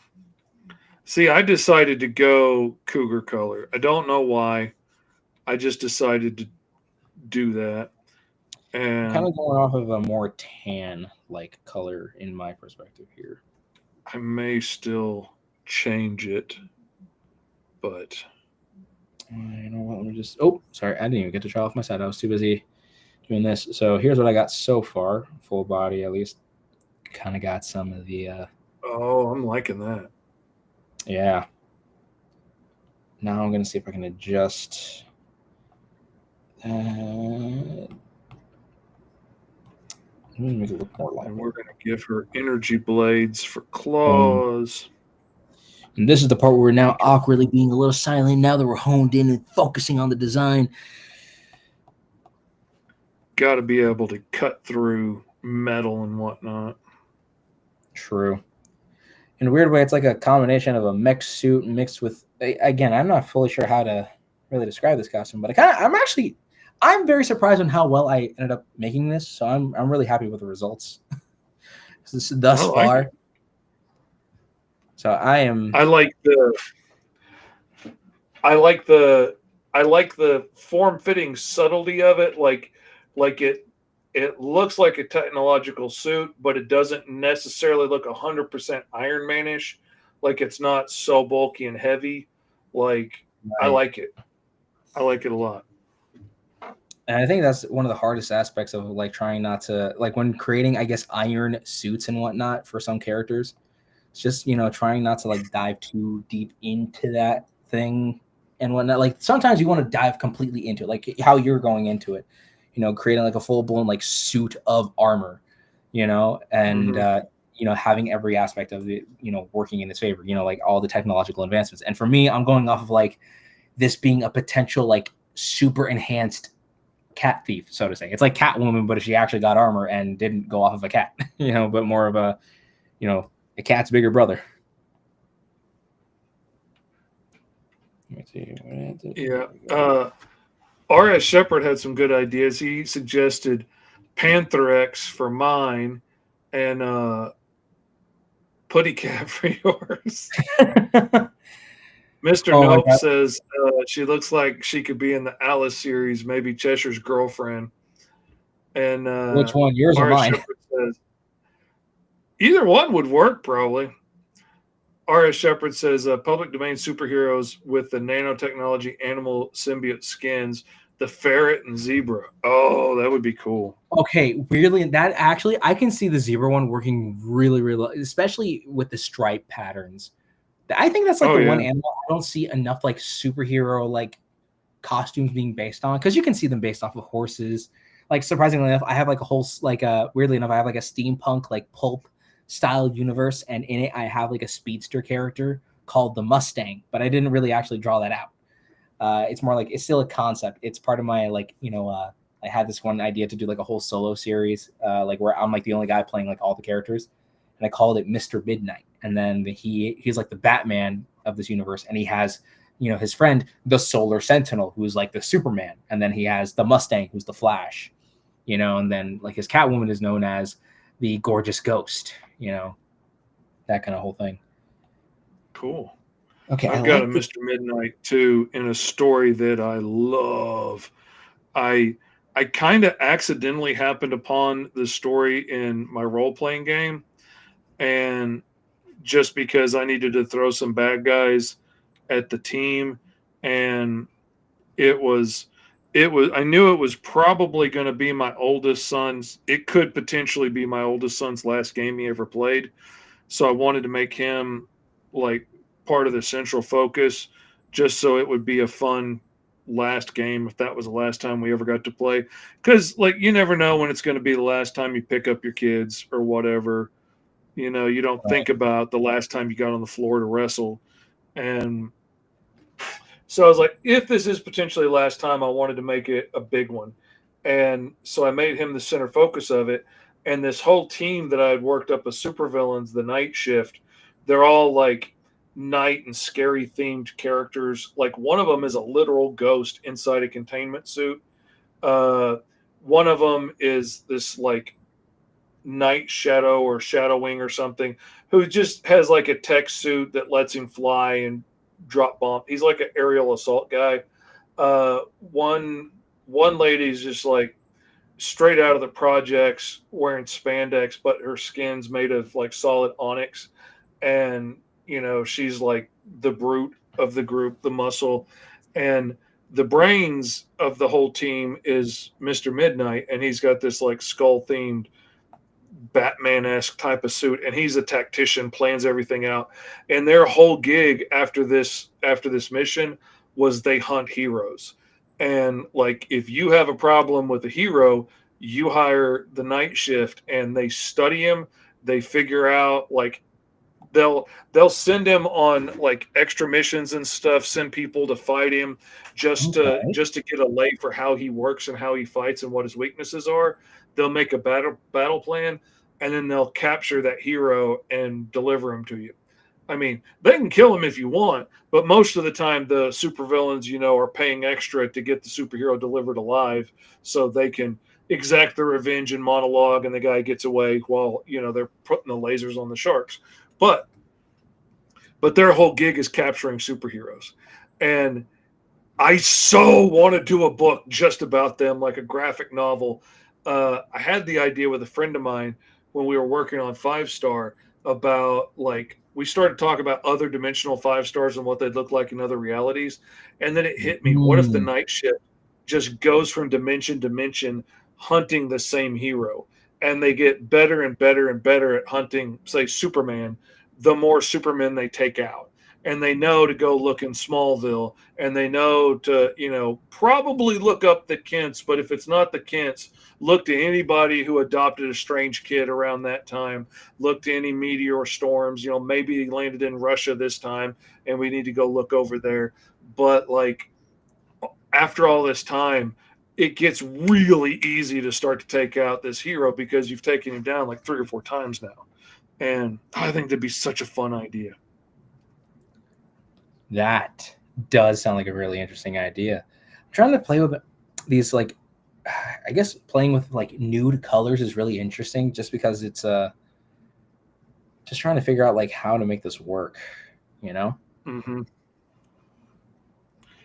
See, I decided to go cougar color. I don't know why. I just decided to do that. And I'm kind of going off of a more tan-like color in my perspective here. I may still change it, but you know what? Let me just. Oh, sorry, I didn't even get to try off my side. I was too busy doing this. So here's what I got so far, full body at least. Kind of got some of the. Oh, I'm liking that. Yeah. Now I'm gonna see if I can adjust. Make it look more like. And we're going to give her energy blades for claws. And this is the part where we're now awkwardly being a little silent. Now that we're honed in and focusing on the design. Got to be able to cut through metal and whatnot. True. In a weird way, it's like a combination of a mech suit mixed with. Again, I'm not fully sure how to really describe this costume, but I'm very surprised on how well I ended up making this. So I'm really happy with the results thus far. So I am. I like the form-fitting subtlety of it. Like it looks like a technological suit, but it doesn't necessarily look 100% Iron Man-ish. Like it's not so bulky and heavy. Like right. I like it. I like it a lot. And I think that's one of the hardest aspects of like trying not to like when creating, I guess, iron suits and whatnot for some characters. It's just, you know, trying not to like dive too deep into that thing and whatnot. Like sometimes you want to dive completely into it, like how you're going into it, you know, creating like a full blown like suit of armor, you know, and you know, having every aspect of it, you know, working in its favor, you know, like all the technological advancements. And for me, I'm going off of like this being a potential like super enhanced cat thief, so to say. It's like Catwoman, but if she actually got armor and didn't go off of a cat, you know, but more of a, you know, a cat's bigger brother. Let me see. Yeah. R.S. Shepard had some good ideas. He suggested Pantherex for mine and Putty Cat for yours. Mr. Nope says she looks like she could be in the Alice series, maybe Cheshire's girlfriend. And which one, yours or mine? Says, either one would work, probably. R.S. Shepard says public domain superheroes with the nanotechnology animal symbiote skins, the ferret and zebra. Oh, that would be cool. Okay, weirdly, that actually, I can see the zebra one working really, really, especially with the stripe patterns. I think that's like one animal I don't see enough like superhero like costumes being based on, because you can see them based off of horses. Like surprisingly enough, I have like a whole like weirdly enough, I have like a steampunk like pulp style universe, and in it I have like a speedster character called the Mustang, but I didn't really actually draw that out. It's more like it's still a concept. It's part of my like, you know, I had this one idea to do like a whole solo series, like where I'm like the only guy playing like all the characters, and I called it Mr. Midnight. And then he's like the Batman of this universe, and he has, you know, his friend the Solar Sentinel, who's like the Superman, and then he has the Mustang, who's the Flash, you know, and then like his Catwoman is known as the Gorgeous Ghost, you know, that kind of whole thing. Cool. Okay, I've got a Mr. Midnight too in a story that I love. I I kind of accidentally happened upon the story in my role-playing game, and just because I needed to throw some bad guys at the team, and it was I knew it was probably going to be my oldest son's. It could potentially be my oldest son's last game he ever played. So I wanted to make him like part of the central focus, just so it would be a fun last game if that was the last time we ever got to play. Because like you never know when it's going to be the last time you pick up your kids or whatever. You know, you don't think about the last time you got on the floor to wrestle. And so I was like, if this is potentially the last time, I wanted to make it a big one. And so I made him the center focus of it. And this whole team that I had worked up as supervillains, the night shift, they're all like night and scary themed characters. Like one of them is a literal ghost inside a containment suit. One of them is this like night shadow or shadow wing or something who just has like a tech suit that lets him fly and drop bomb. He's like an aerial assault guy. One lady's just like straight out of the projects wearing spandex, but her skin's made of like solid onyx. And, you know, she's like the brute of the group, the muscle. And the brains of the whole team is Mr. Midnight. And he's got this like skull themed Batman-esque type of suit, and he's a tactician, plans everything out. And their whole gig after this mission was they hunt heroes. And like if you have a problem with a hero, you hire the night shift and they study him. They figure out like they'll send him on like extra missions and stuff, send people to fight him just to get a lay for how he works and how he fights and what his weaknesses are. They'll make a battle plan, and then they'll capture that hero and deliver him to you. I mean, they can kill him if you want, but most of the time the supervillains, you know, are paying extra to get the superhero delivered alive so they can exact the revenge and monologue, and the guy gets away while, you know, they're putting the lasers on the sharks. But their whole gig is capturing superheroes. And I so want to do a book just about them, like a graphic novel. I had the idea with a friend of mine when we were working on 5-star about like we started talking about other dimensional 5-stars and what they'd look like in other realities. And then it hit me. What if the night shift just goes from dimension to dimension hunting the same hero, and they get better and better and better at hunting, say, Superman, the more Supermen they take out. And they know to go look in Smallville, and they know to, you know, probably look up the Kents. But if it's not the Kents, look to anybody who adopted a strange kid around that time. Look to any meteor storms. You know, maybe he landed in Russia this time, and we need to go look over there. But like after all this time, it gets really easy to start to take out this hero because you've taken him down like 3 or 4 times now. And I think that'd be such a fun idea. That does sound like a really interesting idea. I'm trying to play with these, like, I guess playing with like nude colors is really interesting just because it's just trying to figure out like how to make this work, you know? Mm-hmm.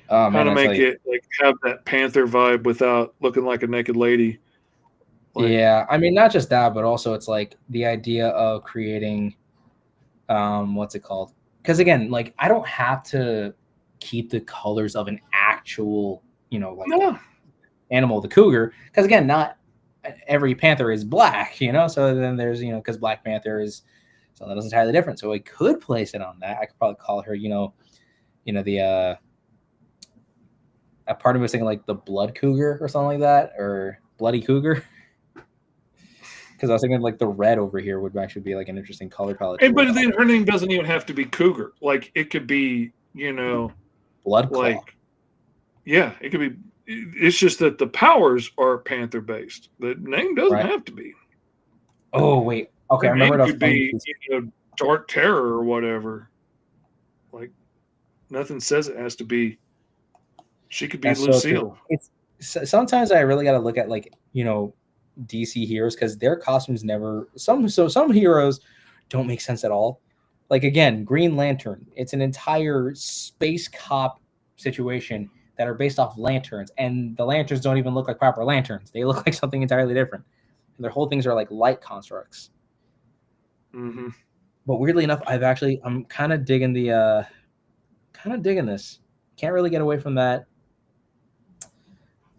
How to make it like have that Panther vibe without looking like a naked lady. Like, yeah, I mean, not just that, but also it's like the idea of creating, what's it called? Because again, like I don't have to keep the colors of an actual, you know, like animal, the cougar. Because again, not every panther is black, you know. So then there's, you know, because Black Panther is something that's entirely different. So I could place it on that. I could probably call her, you know, the a part of me was thinking like the blood cougar or something like that, or bloody cougar. Because I was thinking like the red over here would actually be like an interesting color palette. And but then her name doesn't even have to be cougar. Like it could be, you know, blood claw. Like, yeah, it could be. It's just that the powers are panther based. The name doesn't have to be. Oh wait, okay. I remember it could be, you know, Dark Terror or whatever. Like nothing says it has to be. She could be Lucille. So sometimes I really got to look at like, you know, DC heroes because their costumes never some heroes don't make sense at all. Like again, Green Lantern, it's an entire space cop situation that are based off lanterns, and the lanterns don't even look like proper lanterns. They look like something entirely different. And their whole things are like light constructs. Mm-hmm. But weirdly enough, I'm kind of digging this. Can't really get away from that.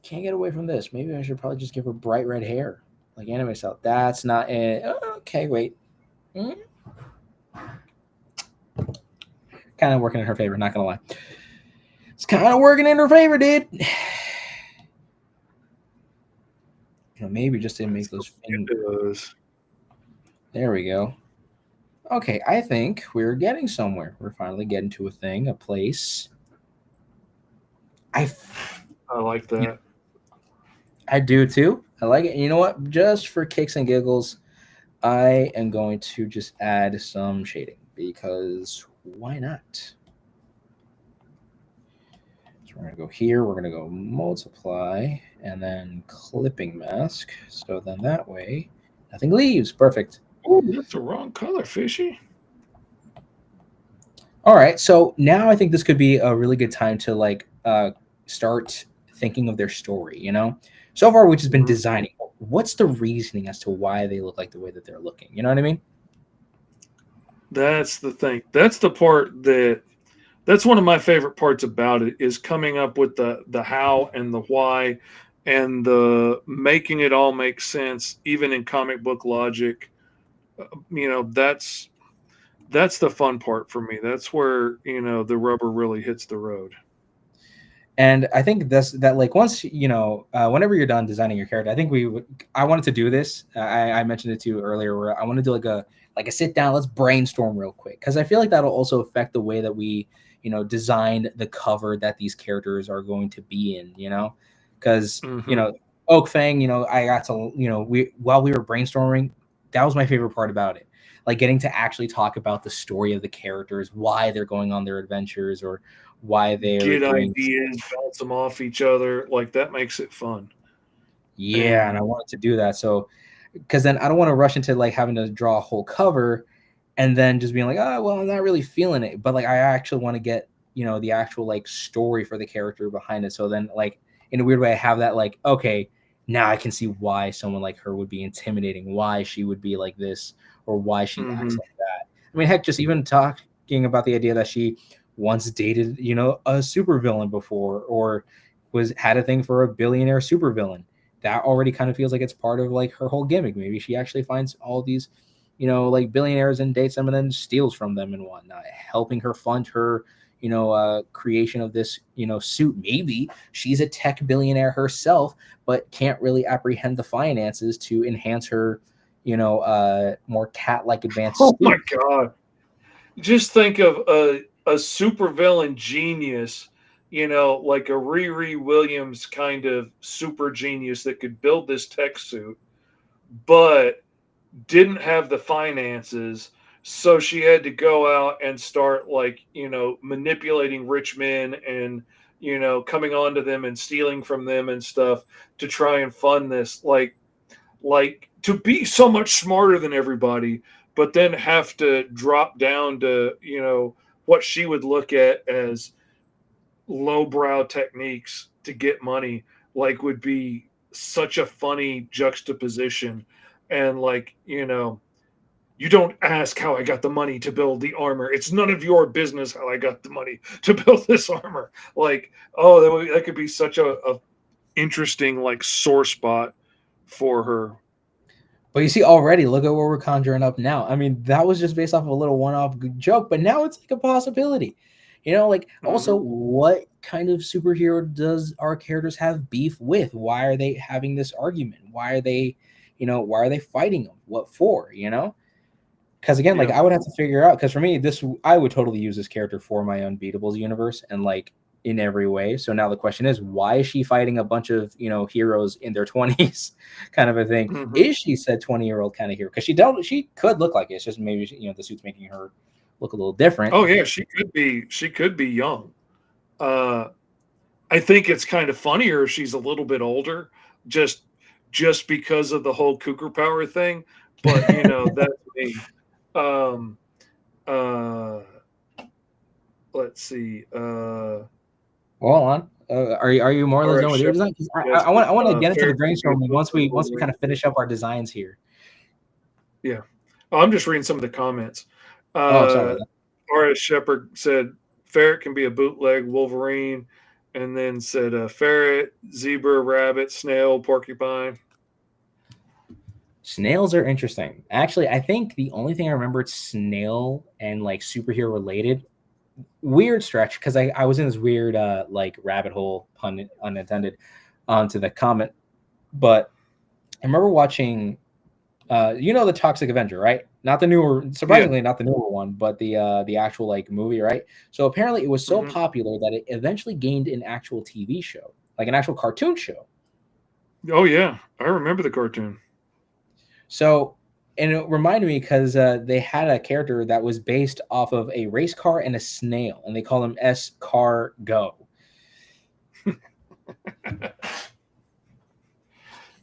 Can't get away from this. Maybe I should probably just give her bright red hair, like anime style. That's not it. Okay, wait. Kind of working in her favor, not gonna lie. It's kind of working in her favor, dude. Maybe just didn't make those fingers. There we go. Okay, I think we're getting somewhere. We're finally getting to a thing, a place. I like that. Yeah, I do too. I like it. And you know what? Just for kicks and giggles, I am going to just add some shading because why not? So we're going to go here. We're going to go multiply and then clipping mask. So then that way, nothing leaves. Perfect. Oh, that's the wrong color, Fishy. All right. So now I think this could be a really good time to like start thinking of their story, So far, we've just been designing. What's the reasoning as to why they look like the way that they're looking? You know what I mean? That's the thing. That's the part that's one of my favorite parts about it is coming up with the how and the why and the making it all make sense, even in comic book logic. That's the fun part for me. That's where, the rubber really hits the road. And I think that like once, whenever you're done designing your character, I think I wanted to do this. I mentioned it to you earlier where I want to do like a sit down, let's brainstorm real quick. Cause I feel like that'll also affect the way that we, designed the cover that these characters are going to be in, cause Oak Fang, I got to, while we were brainstorming, that was my favorite part about it. Like getting to actually talk about the story of the characters, why they're going on their adventures or why they're get ideas, bounce them off each other. Like that makes it fun. Yeah, and I wanted to do that. So, because then I don't want to rush into like having to draw a whole cover and then just being like, oh, well, I'm not really feeling it. But like, I actually want to get, the actual like story for the character behind it. So then like in a weird way, I have that like, okay, now I can see why someone like her would be intimidating, why she would be like this or why she acts like that. I mean, heck, just even talking about the idea that she once dated, a supervillain before or had a thing for a billionaire supervillain. That already kind of feels like it's part of like her whole gimmick. Maybe she actually finds all these, like billionaires and dates them and then steals from them and whatnot, helping her fund her, creation of this, suit. Maybe she's a tech billionaire herself, but can't really apprehend the finances to enhance her, more cat-like advanced. Oh my God. Just think of a supervillain genius, like a Riri Williams kind of super genius that could build this tech suit, but didn't have the finances. So she had to go out and start like, manipulating rich men and, coming onto them and stealing from them and stuff to try and fund this. Like to be so much smarter than everybody, but then have to drop down to, what she would look at as lowbrow techniques to get money, like would be such a funny juxtaposition. And like, you don't ask how I got the money to build the armor. It's none of your business how I got the money to build this armor. Like, oh, that could be such a interesting like sore spot for her. But you see, already, look at what we're conjuring up now. I mean, that was just based off of a little one-off joke, but now it's like a possibility. Also, what kind of superhero does our characters have beef with? Why are they having this argument? Why are they fighting them? What for? Because again, like I would have to figure out. Because for me, I would totally use this character for my Unbeatables universe and like in every way. So now the question is, why is she fighting a bunch of heroes in their 20s, kind of a thing? Is she said 20-year-old kind of hero? Because she could look like it. It's just maybe the suit's making her look a little different. Oh yeah, she could be young. I think it's kind of funnier if she's a little bit older, just because of the whole cougar power thing. But that's me. Let's see. Hold on. are you more or less done with your design? I want to get into the brainstorming once we kind of finish up our designs here. Yeah. Oh, I'm just reading some of the comments. Sorry. R.S. Shepard said ferret can be a bootleg Wolverine, and then said ferret, zebra, rabbit, snail, porcupine. Snails are interesting. Actually, I think the only thing I remember it's snail and like superhero related. Weird stretch because I was in this weird like rabbit hole, pun unintended, onto the comment. But I remember watching the Toxic Avenger, right? Not the newer, surprisingly, not the newer one, but the actual like movie, right? So apparently it was so popular that it eventually gained an actual TV show, like an actual cartoon show. Oh yeah, I remember the cartoon. So, and it reminded me because they had a character that was based off of a race car and a snail, and they call him S Car Go. Yeah.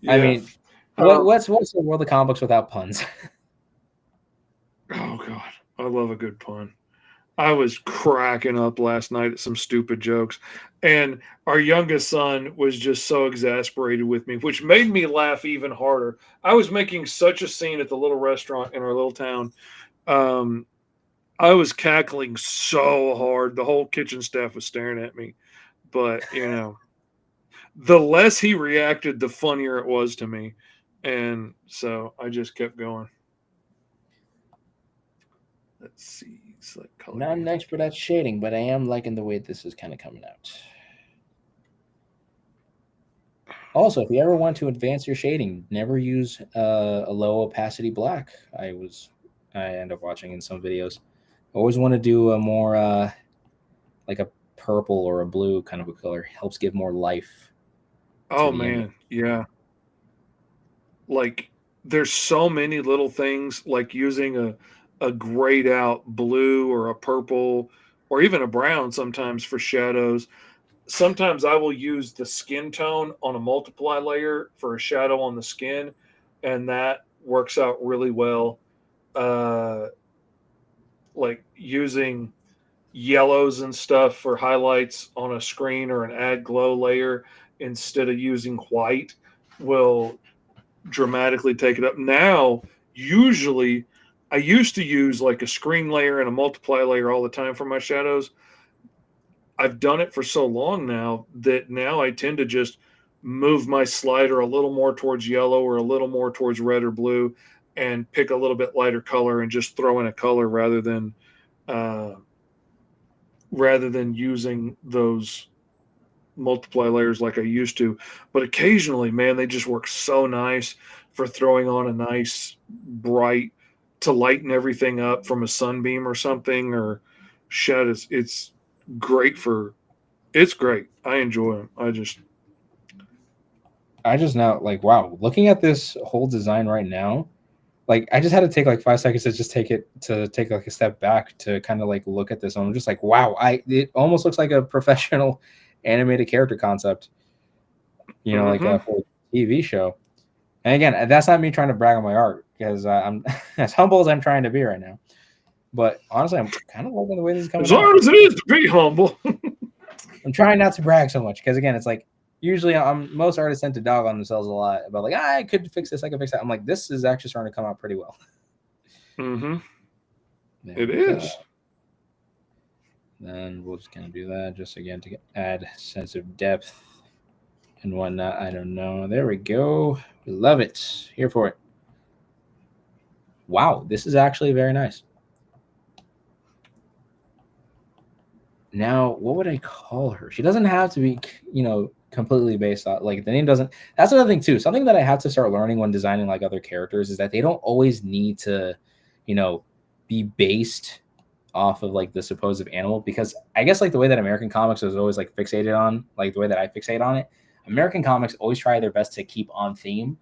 I mean, what's the world of comic books without puns? Oh God, I love a good pun. I was cracking up last night at some stupid jokes, and our youngest son was just so exasperated with me, which made me laugh even harder. I was making such a scene at the little restaurant in our little town. I was cackling so hard. The whole kitchen staff was staring at me, but the less he reacted, the funnier it was to me. And so I just kept going. Let's see. Select color. Not an expert at shading, but I am liking the way this is kind of coming out. Also, if you ever want to advance your shading, never use a low opacity black. I end up watching in some videos. Always want to do a more like a purple or a blue kind of a color. Helps give more life. Oh man, yeah. Like there's so many little things, like using a grayed out blue or a purple or even a brown sometimes for shadows. Sometimes I will use the skin tone on a multiply layer for a shadow on the skin, and that works out really well. Like using yellows and stuff for highlights on a screen or an add glow layer instead of using white will dramatically take it up. Now, usually I used to use like a screen layer and a multiply layer all the time for my shadows. I've done it for so long now that now I tend to just move my slider a little more towards yellow or a little more towards red or blue and pick a little bit lighter color and just throw in a color rather than using those multiply layers like I used to. But occasionally, man, they just work so nice for throwing on a nice bright to lighten everything up from a sunbeam or something or shed. It's great it's great. I enjoy them. I just now like, wow, looking at this whole design right now, like I just had to take like 5 seconds to just take like a step back to kind of like look at this. And I'm just like, wow, it almost looks like a professional animated character concept, like a TV show. And again, that's not me trying to brag on my art because I'm as humble as I'm trying to be right now. But honestly, I'm kind of liking the way this is coming out. As hard as it is to be humble. I'm trying not to brag so much because again, it's like usually most artists tend to dog on themselves a lot about like I could fix this, I could fix that. I'm like, this is actually starting to come out pretty well. It is. Then we'll just kind of do that just again to add sense of depth and whatnot. I don't know. There we go. We love it. Here for it. Wow, this is actually very nice. Now, what would I call her? She doesn't have to be, completely based on like the name doesn't. That's another thing too. Something that I have to start learning when designing like other characters is that they don't always need to, be based off of like the supposed animal, because I guess like the way that American comics is always like fixated on, like the way that I fixate on it, American comics always try their best to keep on theme,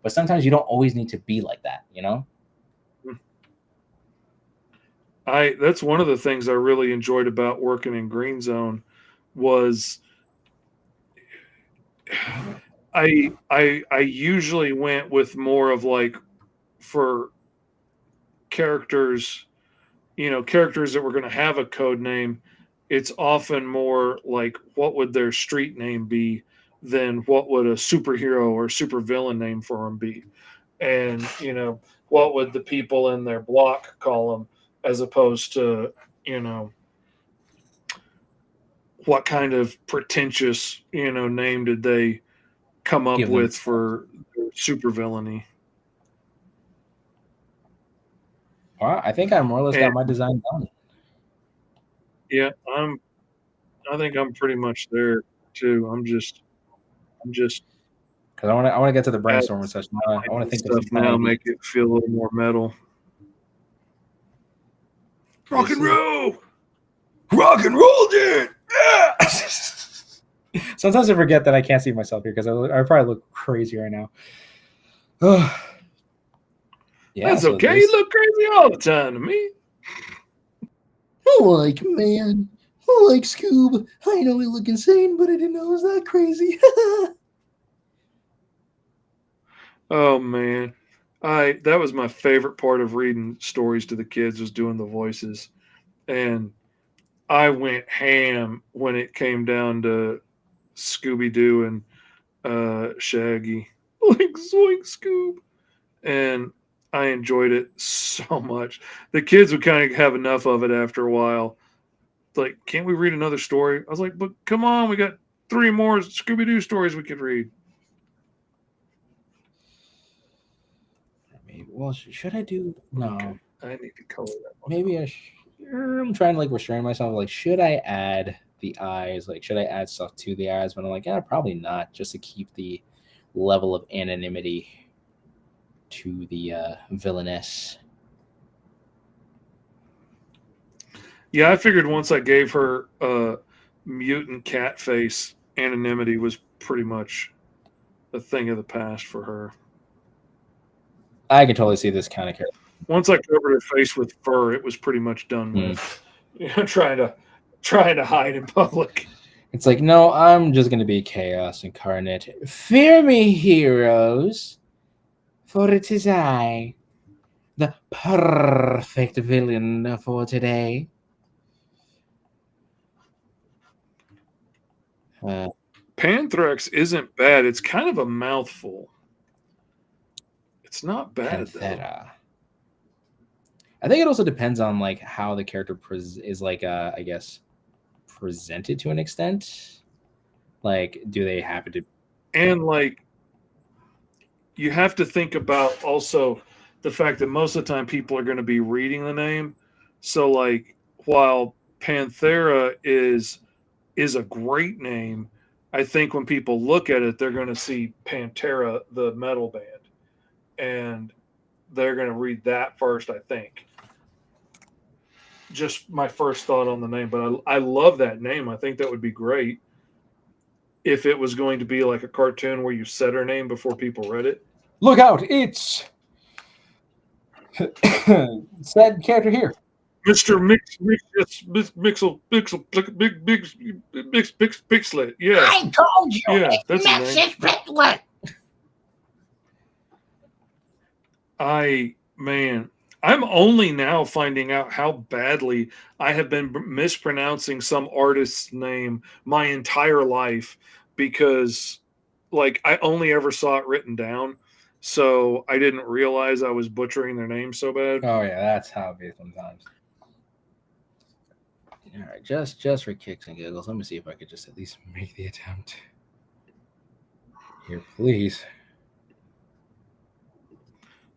but sometimes you don't always need to be like that, That's one of the things I really enjoyed about working in Green Zone was I usually went with more of like for characters, characters that were going to have a code name. it's often more like what would their street name be than what would a superhero or supervillain name for them be. And, what would the people in their block call them as opposed to, what kind of pretentious, name did they come up with for supervillainey? Well, I think I more or less got my design done. Yeah, I think I'm pretty much there too. I'm just because I want to get to the brainstorm and such. I want to think stuff now, make it feel a little more metal. Rock and roll, dude. Yeah. Sometimes I forget that I can't see myself here because I probably look crazy right now. Yeah, that's okay. You look crazy all the time to me. I like Scoob. I know I look insane, but I didn't know I was that crazy. Oh man, that was my favorite part of reading stories to the kids, was doing the voices, and I went ham when it came down to Scooby-Doo and Shaggy, like Zoink Scoob, and I enjoyed it so much. The kids would kind of have enough of it after a while. Like, can't we read another story? I was like, but come on, we got 3 more Scooby-Doo stories we could read. Well, should I do? No. Okay. I need to color that one. Maybe I'm trying to restrain myself. Like, should I add the eyes? Like, should I add stuff to the eyes? But I'm like, yeah, probably not, just to keep the level of anonymity to the villainess. Yeah, I figured once I gave her a mutant cat face, anonymity was pretty much a thing of the past for her. I can totally see this kind of character. Once I covered her face with fur, it was pretty much done with. Trying to hide in public. It's like, no, I'm just going to be chaos incarnate. Fear me, heroes, for it is I, the perfect villain for today. Panthrax isn't bad. It's kind of a mouthful. It's not bad, though. I think it also depends on like how the character is like, I guess, presented to an extent. Like, do they have to? And like, you have to think about also the fact that most of the time people are going to be reading the name. So like, while Panthera is a great name, I think when people look at it, they're going to see Pantera, the metal band, and they're going to read that first, I think. Just my first thought on the name, but I love that name. I think that would be great if it was going to be like a cartoon where you said her name before people read it. Look out, it's sad character here. Mr. Pixlet. Yeah. I told you. Yeah, that's Mrs. Pixlet. I'm only now finding out how badly I have been mispronouncing some artist's name my entire life, because like I only ever saw it written down. So I didn't realize I was butchering their name so bad. Oh yeah, that's how it is sometimes. All right, just for kicks and giggles, let me see if I could just at least make the attempt. Here, please.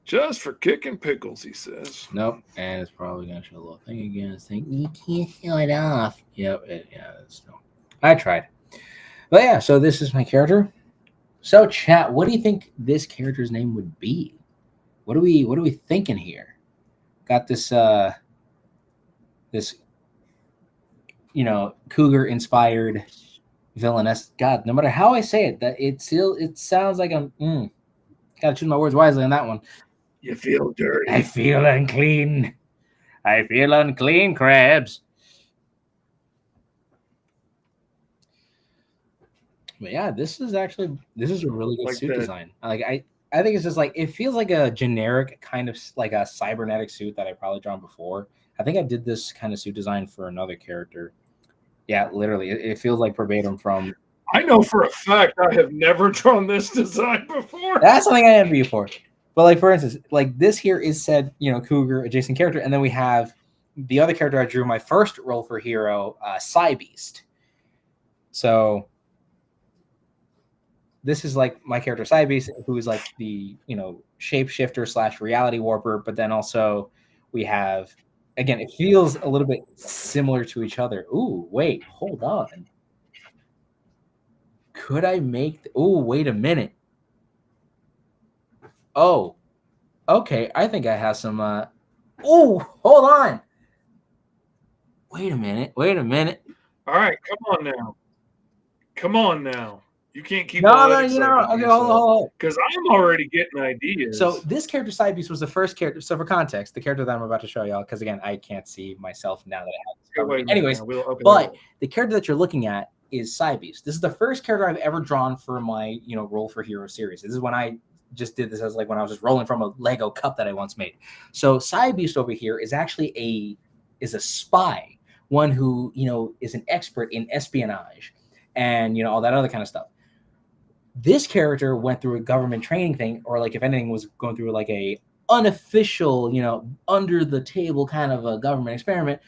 Just for kicking pickles, he says. Nope, and it's probably gonna show a little thing again. It's saying you can't show it off. Yep, that's no. I tried, but yeah. So this is my character. So chat, what do you think this character's name would be? What are we thinking here? Got this this cougar inspired villainess. God, no matter how I say it, that it sounds like I'm gotta choose my words wisely on that one. You feel dirty. I feel unclean. I feel unclean, crabs. But yeah, this is a really good suit design. Like I think it's just like, it feels like a generic kind of like a cybernetic suit that I probably drawn before. I think I did this kind of suit design for another character. Yeah, literally, it feels like verbatim from. I know for a fact I have never drawn this design before. That's something I envy you for. But like, for instance, like this here is said, cougar adjacent character, and then we have the other character I drew my first roll for hero, Psybeast. So this is like my character Psybeast, who is like the shapeshifter / reality warper, but then also we have, again, it feels a little bit similar to each other. Ooh, wait, hold on. Could I make? Oh, wait a minute. Oh, okay. I think I have some. Oh, hold on. Wait a minute. All right, come on now. You can't keep No, okay, hold on. Because I'm already getting ideas. So this character Psybeast was the first character. So for context, the character that I'm about to show y'all, because again, I can't see myself now that I have this covered. Anyways, but the character that you're looking at is Psybeast. This is the first character I've ever drawn for my roll for hero series. This is when I just did this as like when I was just rolling from a Lego cup that I once made. So Psybeast over here is actually a spy, one who is an expert in espionage and all that other kind of stuff. This character went through a government training thing, or like if anything was going through like a unofficial, under the table kind of a government experiment,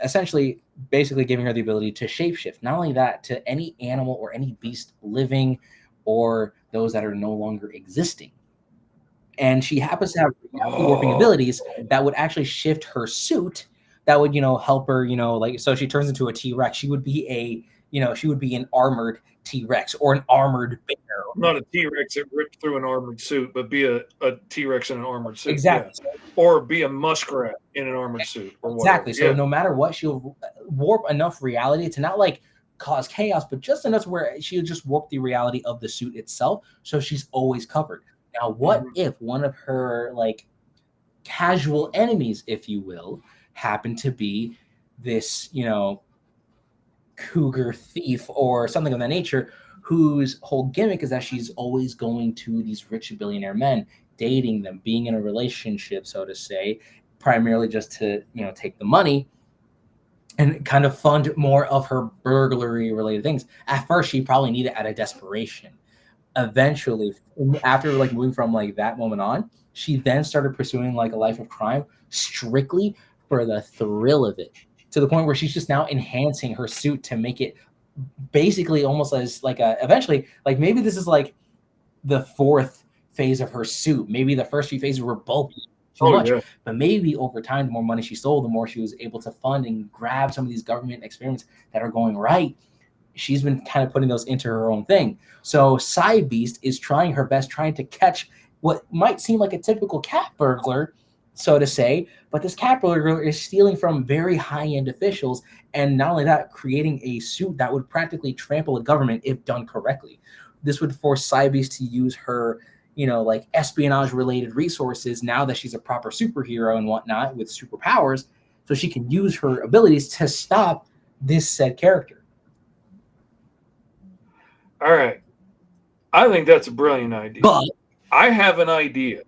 essentially basically giving her the ability to shapeshift. Not only that, to any animal or any beast living or those that are no longer existing. And she happens to have warping abilities that would actually shift her suit. That would, help her, like, so she turns into a T-Rex. She would be an armored T-Rex or an armored bear. Not a T-Rex that ripped through an armored suit, but be a T-Rex in an armored suit. Exactly. Yeah. Or be a muskrat in an armored suit. Or exactly. Whatever. So no matter what, she'll warp enough reality to not like cause chaos, but just enough where she'll just warp the reality of the suit itself. So she's always covered. Now, what if one of her like casual enemies, if you will, happened to be this, cougar thief or something of that nature, whose whole gimmick is that she's always going to these rich billionaire men, dating them, being in a relationship, so to say, primarily just to, take the money and kind of fund more of her burglary related things. At first, she probably needed it out of desperation. Eventually, after like moving from like that moment on, she then started pursuing like a life of crime strictly for the thrill of it, to the point where she's just now enhancing her suit to make it basically almost as like eventually, like maybe this is like the fourth phase of her suit. Maybe the first few phases were bulky too much, but maybe over time, the more money she stole, the more she was able to fund and grab some of these government experiments that are going right. She's been kind of putting those into her own thing. So Psybeast is trying her best, trying to catch what might seem like a typical cat burglar, so to say, but this cat burglar is stealing from very high-end officials, and not only that, creating a suit that would practically trample a government if done correctly. This would force Psybeast to use her, like espionage-related resources now that she's a proper superhero and whatnot with superpowers, so she can use her abilities to stop this said character. All right. I think that's a brilliant idea. But I have an idea.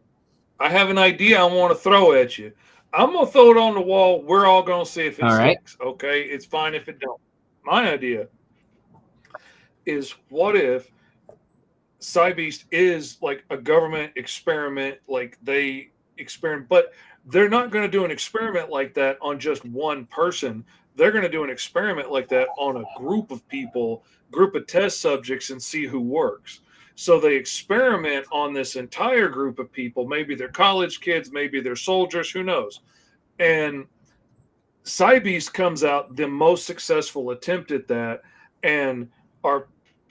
I want to throw at you. I'm going to throw it on the wall. We're all going to see if it sticks. Right. Okay? It's fine if it don't. My idea is, what if Psybeast is like a government experiment, like they experiment, but they're not going to do an experiment like that on just one person. They're going to do an experiment like that on a group of people, group of test subjects, and see who works. So they experiment on this entire group of people. Maybe they're college kids, maybe they're soldiers, who knows? And Psybeast comes out the most successful attempt at that, and our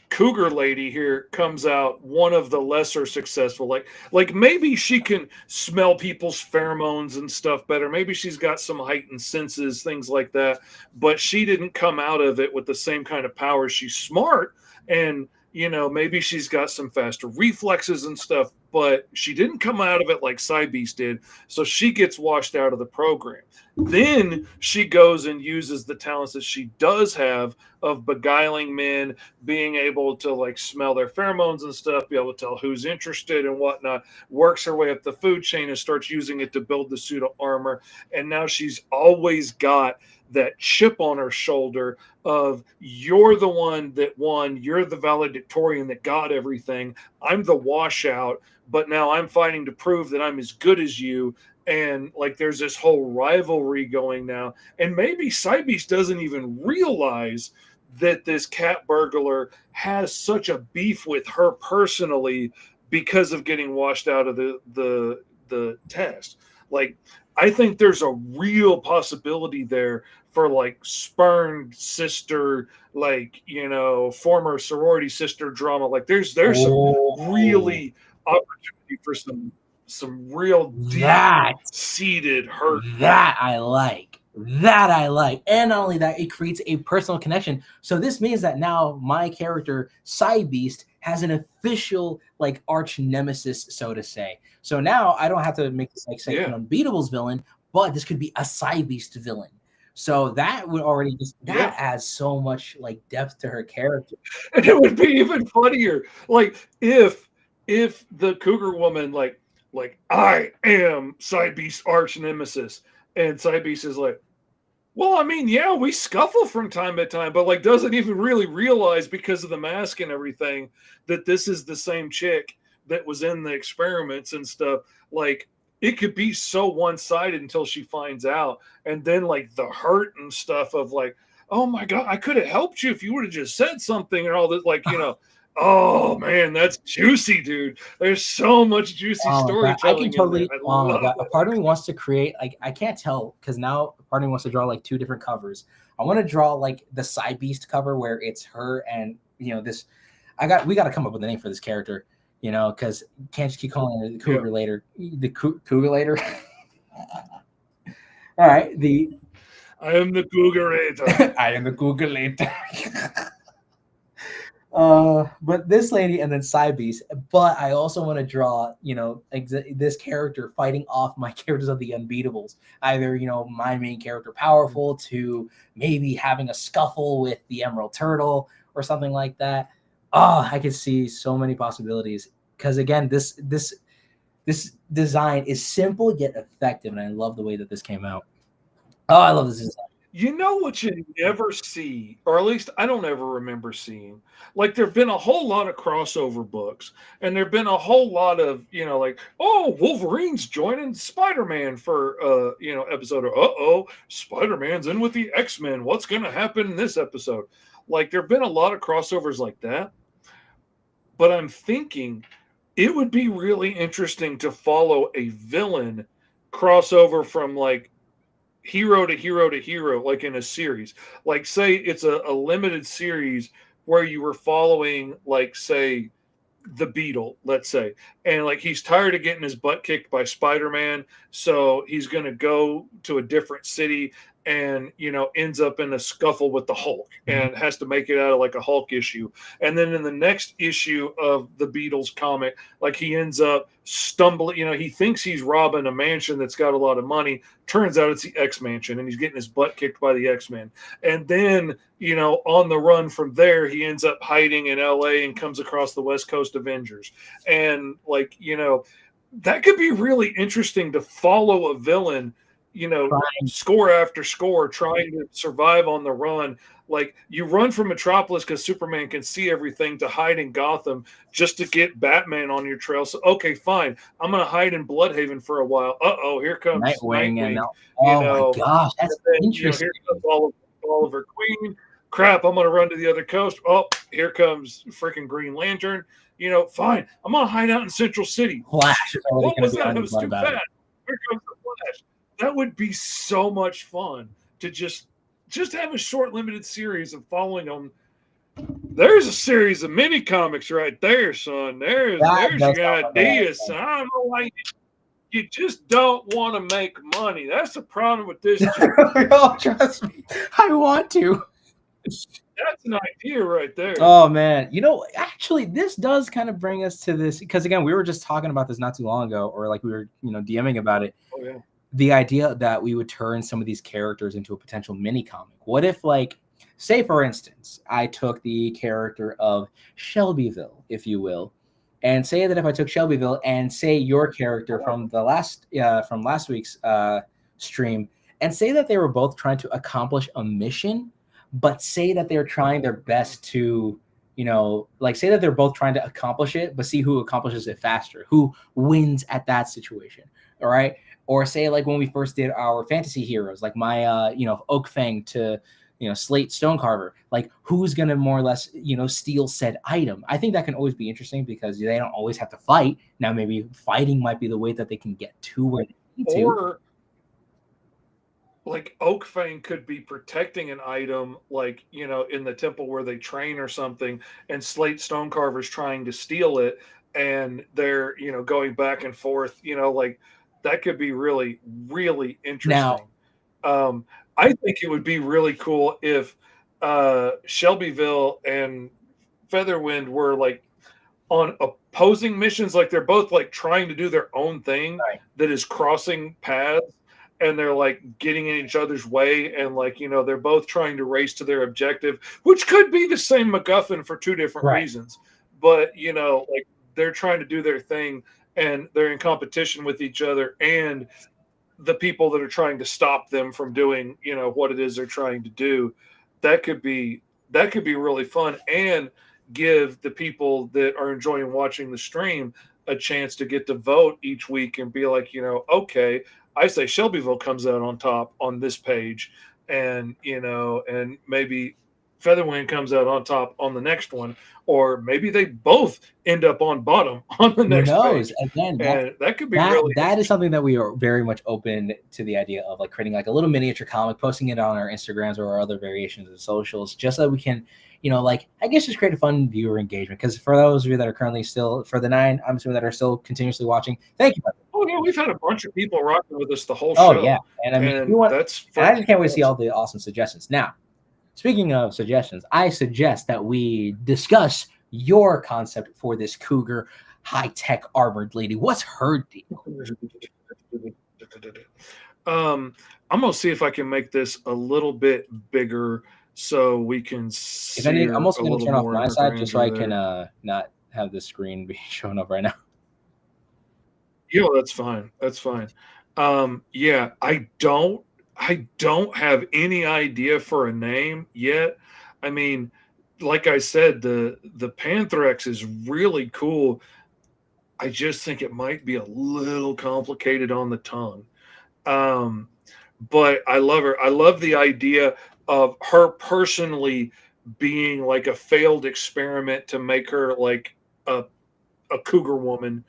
cougar lady here comes out one of the lesser successful. Like maybe she can smell people's pheromones and stuff better. Maybe she's got some heightened senses, things like that. But she didn't come out of it with the same kind of power. She's smart, and maybe she's got some faster reflexes and stuff. but she didn't come out of it like Cybeast did, so she gets washed out of the program. Then she goes and uses the talents that she does have of beguiling men, being able to like smell their pheromones and stuff, be able to tell who's interested and whatnot, works her way up the food chain and starts using it to build the suit of armor. And now she's always got that chip on her shoulder of, you're the one that won, you're the valedictorian that got everything, I'm the washout, but now I'm fighting to prove that I'm as good as you. And like there's this whole rivalry going now, and maybe Cybeast doesn't even realize that this cat burglar has such a beef with her personally because of getting washed out of the test. Like, I think there's a real possibility there for like spurned sister, like, you know, former sorority sister drama. Like there's some really opportunity for some real deep seated hurt. That I like. And not only that, it creates a personal connection. So this means that now my character Cybeast has an official like arch nemesis, so to say. So now I don't have to make this like say an Unbeatables villain, but this could be a Cybeast villain. So that would already just adds so much like depth to her character. And it would be even funnier, like if the Cougar woman like I am Cybeast's arch nemesis, and Cybeast is like, well, I mean, yeah, we scuffle from time to time, but like doesn't even really realize because of the mask and everything that this is the same chick that was in the experiments and stuff. Like it could be so one-sided until she finds out, and then like the hurt and stuff of like, oh my God, I could have helped you if you would have just said something and all that, like, you know. Oh man, that's juicy, dude. There's so much juicy storytelling. I can totally. A part of me wants to create like, I can't tell because now a part of me wants to draw like two different covers. I want to draw like the Cybeast cover where it's her and, you know, this. We got to come up with a name for this character, you know, because can't just keep calling her the Cougar later. The Cougar later. All right. I am the Cougar-ator. I am the Cougar later. But this lady and then Cybeast. But I also want to draw, you know, this character fighting off my characters of the Unbeatables. Either, you know, my main character powerful to maybe having a scuffle with the Emerald Turtle or something like that. Oh, I can see so many possibilities. Because again, this design is simple yet effective, and I love the way that this came out. Oh, I love this design. You know what you never see, or at least I don't ever remember seeing? Like, there have been a whole lot of crossover books, and there have been a whole lot of, you know, like, oh, Wolverine's joining Spider-Man for, you know, episode, or, Spider-Man's in with the X-Men. What's going to happen in this episode? Like, there have been a lot of crossovers like that. But I'm thinking it would be really interesting to follow a villain crossover from, like, hero to hero to hero, like in a series. Like, say it's a limited series where you were following, like, say, the Beetle, let's say, and like he's tired of getting his butt kicked by Spider-Man, so he's going to go to a different city and, you know, ends up in a scuffle with the Hulk and has to make it out of like a Hulk issue. And then in the next issue of the Beatles comic, like he ends up stumbling, you know, he thinks he's robbing a mansion that's got a lot of money. Turns out it's the X Mansion, and he's getting his butt kicked by the X-Men. And then, you know, on the run from there, he ends up hiding in LA and comes across the West Coast Avengers. And like, you know, that could be really interesting to follow a villain, you know, score after score, trying to survive on the run. Like, you run from Metropolis because Superman can see everything to hide in Gotham just to get Batman on your trail. So, okay, fine. I'm going to hide in Bloodhaven for a while. Here comes Nightwing. And my gosh, that's interesting. Here comes Oliver Queen. Crap, I'm going to run to the other coast. Oh, here comes freaking Green Lantern. You know, fine. I'm going to hide out in Central City. Flash. What was that? It was too fast. Here comes the Flash. That would be so much fun to just have a short limited series of following them. There's a series of mini comics right there, son. There's your idea, son. I don't know why you just don't want to make money. That's the problem with this. Oh, trust me, I want to. That's an idea right there. Oh man, actually, this does kind of bring us to this, because again, we were just talking about this not too long ago, or like we were, DMing about it. Oh yeah. The idea that we would turn some of these characters into a potential mini comic. What if, like, say for instance, I took the character of Shelbyville, if you will, and say that if I took Shelbyville and say your character from last week's stream, and say that they were both trying to accomplish a mission, but say that they're trying their best to, like, say that they're both trying to accomplish it, but see who accomplishes it faster, who wins at that situation. All right. Or say, like, when we first did our fantasy heroes, like my, Oak Fang to, Slate Stonecarver, like, who's going to more or less, steal said item. I think that can always be interesting because they don't always have to fight. Now, maybe fighting might be the way that they can get to where they need to. Or, like, Oak Fang could be protecting an item, like, in the temple where they train or something, and Slate Stonecarver's trying to steal it, and they're, going back and forth, like, that could be really, really interesting. Now, I think it would be really cool if Shelbyville and Featherwind were, like, on opposing missions, like they're both, like, trying to do their own thing that is crossing paths, and they're, like, getting in each other's way, and, like, they're both trying to race to their objective, which could be the same MacGuffin for two different reasons. But, like, they're trying to do their thing, and they're in competition with each other and the people that are trying to stop them from doing, what it is they're trying to do. That could be really fun, and give the people that are enjoying watching the stream a chance to get to vote each week and be like, okay, I say Shelbyville comes out on top on this page, and, and maybe Featherwind comes out on top on the next one, or maybe they both end up on bottom on the next page. Again, that could be really. That is something that we are very much open to, the idea of, like, creating, like, a little miniature comic, posting it on our Instagrams or our other variations of socials, just so that we can, like, I guess just create a fun viewer engagement. Because for those of you that are currently still, for the 9, I'm assuming, that are still continuously watching, thank you. Oh yeah, we've had a bunch of people rocking with us the whole show. Oh yeah, and I mean, that's fun. And I just can't wait to see all the awesome suggestions. Now, speaking of suggestions, I suggest that we discuss your concept for this cougar high-tech armored lady. What's her deal? I'm gonna see if I can make this a little bit bigger so we can see. I'm also gonna turn off my side just so I can not have the screen be showing up right now. Yeah, that's fine. That's fine. Yeah, I don't have any idea for a name yet. I mean, like I said, the Panthrex is really cool. I just think it might be a little complicated on the tongue. But I love her. I love the idea of her personally being like a failed experiment to make her like a cougar woman.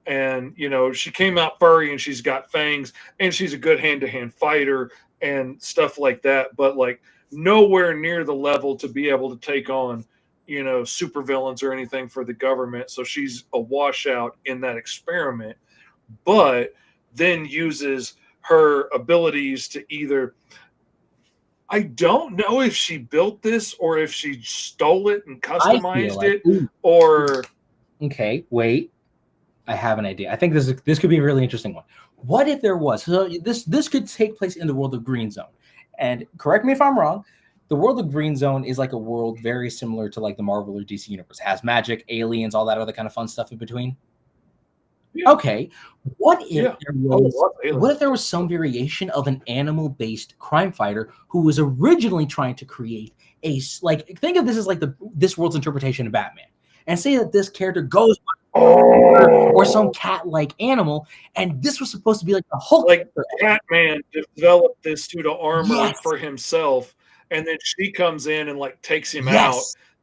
And, she came out furry and she's got fangs and she's a good hand-to-hand fighter and stuff like that. But, like, nowhere near the level to be able to take on, supervillains or anything for the government. So she's a washout in that experiment, but then uses her abilities to either, I don't know if she built this or if she stole it and customized it or. Okay, wait. I have an idea. I think this could be a really interesting one. What if there was, so this could take place in the world of Green Zone, and correct me if I'm wrong, the world of Green Zone is like a world very similar to like the Marvel or DC universe. It has magic, aliens, all that other kind of fun stuff in between. Yeah. Okay, what if there was some variation of an animal-based crime fighter who was originally trying to create think of this as like this world's interpretation of Batman, and say that this character goes or some cat-like animal, and this was supposed to be like the Hulk. Like Catman developed this suit of armor for himself, and then she comes in and like takes him out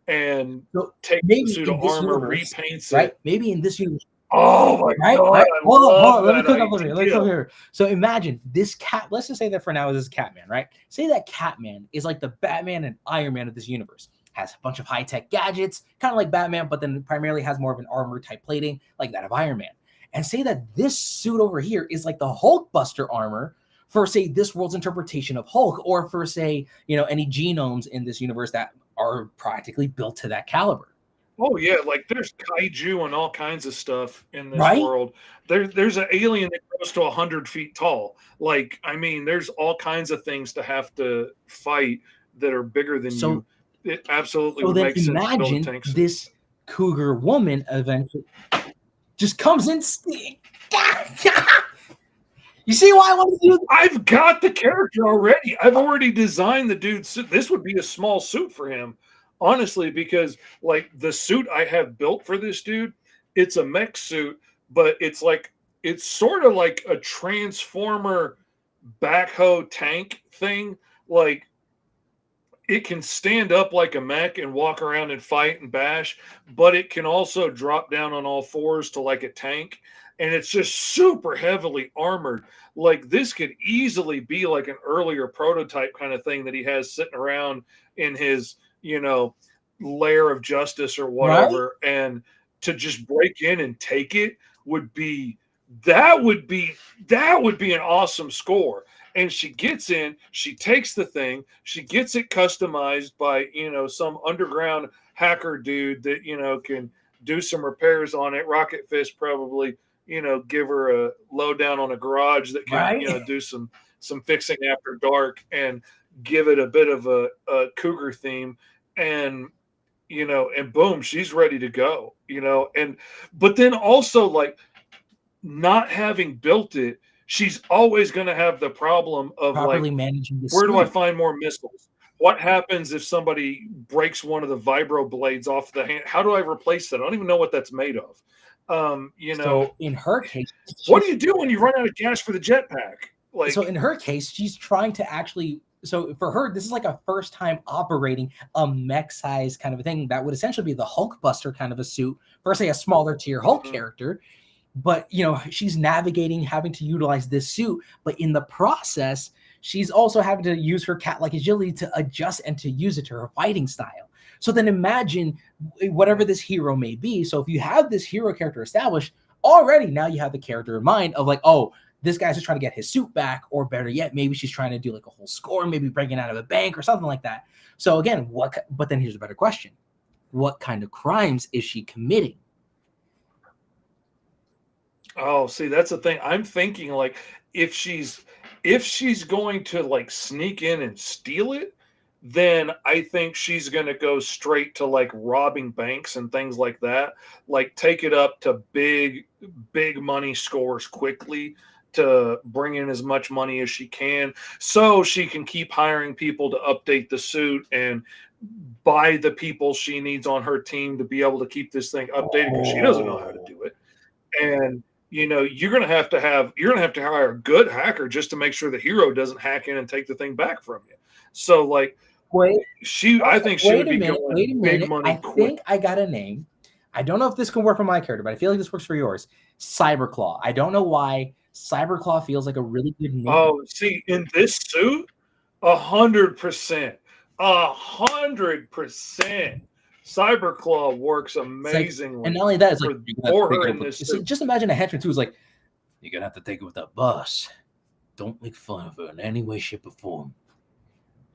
and takes the suit of armor, repaints it. Maybe in this universe. Oh my god! Hold on. Let me click up here. So imagine this cat. Let's just say that for now is Catman, right? Say that Catman is like the Batman and Iron Man of this universe. Has a bunch of high-tech gadgets, kind of like Batman, but then primarily has more of an armor-type plating like that of Iron Man. And say that this suit over here is like the Hulkbuster armor for, say, this world's interpretation of Hulk, or for, say, any genomes in this universe that are practically built to that caliber. Oh yeah, like there's kaiju and all kinds of stuff in this Right? world. There's an alien that grows to 100 feet tall. Like, I mean, there's all kinds of things to have to fight that are bigger than you. It absolutely would make sense to build a imagine tank suit. this cougar woman eventually just comes in. You see why I want to do? I've got the character already. I've already designed the dude's suit. This would be a small suit for him, honestly, because like the suit I have built for this dude, it's a mech suit, but it's sort of like a transformer backhoe tank thing. Like it can stand up like a mech and walk around and fight and bash, but it can also drop down on all fours to like a tank. And it's just super heavily armored. Like this could easily be like an earlier prototype kind of thing that he has sitting around in his, lair of justice or whatever. Right? And to just break in and take it would be an awesome score. And she gets in, she takes the thing, she gets it customized by, some underground hacker dude that, can do some repairs on it. Rocket Fist probably, give her a lowdown on a garage that can, right? Do some fixing after dark and give it a bit of a cougar theme. And, and boom, she's ready to go, but then also like not having built it, she's always going to have the problem of properly managing the where suit. do I find more missiles? What happens if somebody breaks one of the vibro blades off the hand? How do I replace that? I don't even know what that's made of. So in her case, what do you do when you run out of gas for the jetpack? Like, so in her case, she's trying to actually. So for her, this is like a first time operating a mech size kind of a thing that would essentially be the Hulkbuster kind of a suit for, say, a smaller tier Hulk character. But, she's navigating, having to utilize this suit. But in the process, she's also having to use her cat-like agility to adjust and to use it to her fighting style. So then imagine whatever this hero may be. So if you have this hero character established, already now you have the character in mind of like, oh, this guy's just trying to get his suit back, or better yet, maybe she's trying to do like a whole score, maybe breaking out of a bank or something like that. So again, but then here's a better question. What kind of crimes is she committing? Oh, see, that's the thing. I'm thinking like if she's going to like sneak in and steal it, then I think she's going to go straight to like robbing banks and things like that. Like take it up to big money scores quickly to bring in as much money as she can so she can keep hiring people to update the suit and buy the people she needs on her team to be able to keep this thing updated because she doesn't know how to do it. And you're going to have to hire a good hacker just to make sure the hero doesn't hack in and take the thing back from you. So like, I think she would be going big money. I think I got a name. I don't know if this can work for my character, but I feel like this works for yours. Cyberclaw. I don't know why Cyberclaw feels like a really good name. Oh, see, in this suit, 100%, 100%. Cyberclaw works amazingly. Like, and not only that, it's like for her in this so just imagine a henchman too is like, you're gonna have to take it with that boss. Don't make fun of her in any way, shape, or form.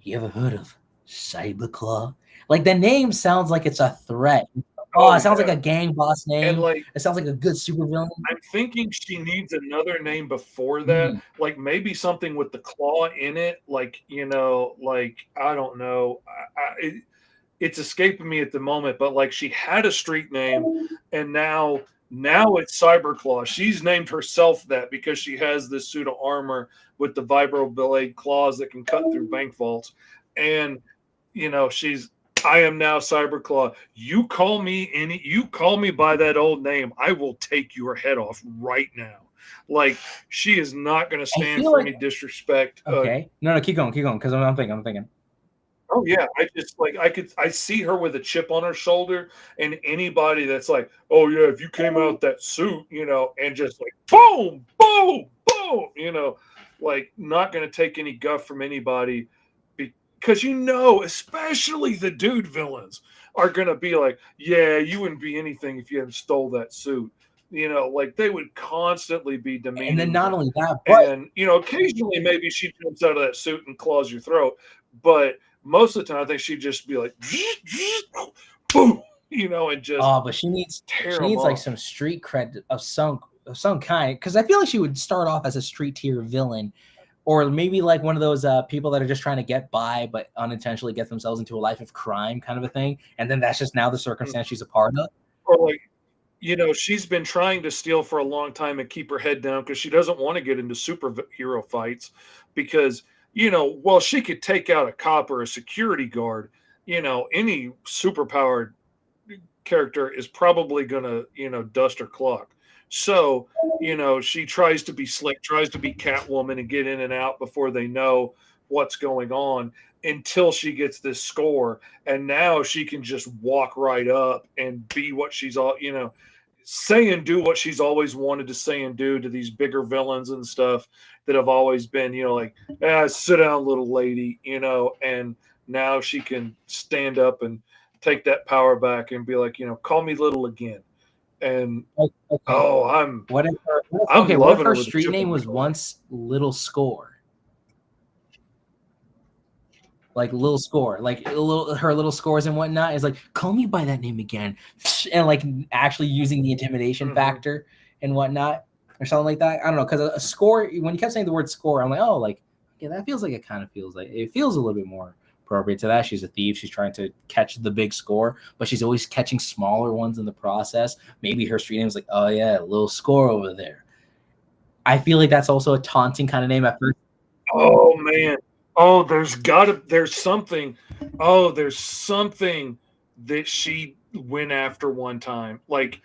You ever heard of Cyberclaw? Like the name sounds like it's a threat. It sounds like a gang boss name. And like it sounds like a good supervillain. I'm thinking she needs another name before that, like maybe something with the claw in it. Like like I don't know. It's escaping me at the moment, but like she had a street name, and now it's Cyberclaw. She's named herself that because she has this suit of armor with the vibro blade claws that can cut through bank vaults, and I am now Cyberclaw. You call me by that old name, I will take your head off right now. Like she is not going to stand for any disrespect. Okay, no, keep going, because I'm thinking. Oh yeah, I see her with a chip on her shoulder, and anybody that's like, oh yeah, if you came out that suit, and just like boom, boom, boom, like not going to take any guff from anybody, because especially the dude villains are going to be like, yeah, you wouldn't be anything if you hadn't stole that suit. Like they would constantly be demeaning. And then not only that, but occasionally maybe she jumps out of that suit and claws your throat, but most of the time I think she'd just be like, boom, you know, and just but she needs them like up. some street cred of some kind, because I feel like she would start off as a street tier villain, or maybe like one of those people that are just trying to get by but unintentionally get themselves into a life of crime kind of a thing, and then that's just now the circumstance she's a part of. Or like, you know, she's been trying to steal for a long time and keep her head down because she doesn't want to get into superhero fights because, you know, while she could take out a cop or a security guard, you know, any superpowered character is probably going to, you know, dust her clock. So, you know, she tries to be slick, tries to be Catwoman and get in and out before they know what's going on until she gets this score. And now she can just walk right up and be what she's all, you know, say and do what she's always wanted to say and do to these bigger villains and stuff that have always been, you know, like, sit down, little lady, you know, and now she can stand up and take that power back and be like, you know, call me little again. And Okay. I'm what if loving her her street name was once Little Score? Like Little Score, like her little scores and whatnot is like, call me by that name again, and like actually using the intimidation factor and whatnot or something like that. I don't know, because a score, when you kept saying the word score, I'm like, oh, like, yeah, that feels like it kind of feels like it feels a little bit more appropriate to that. She's a thief. She's trying to catch the big score, but she's always catching smaller ones in the process. Maybe her street name is like, oh yeah, Little Score over there. I feel like that's also a taunting kind of name at first. Oh man. Oh, there's something. Oh, there's something that she went after one time. Like,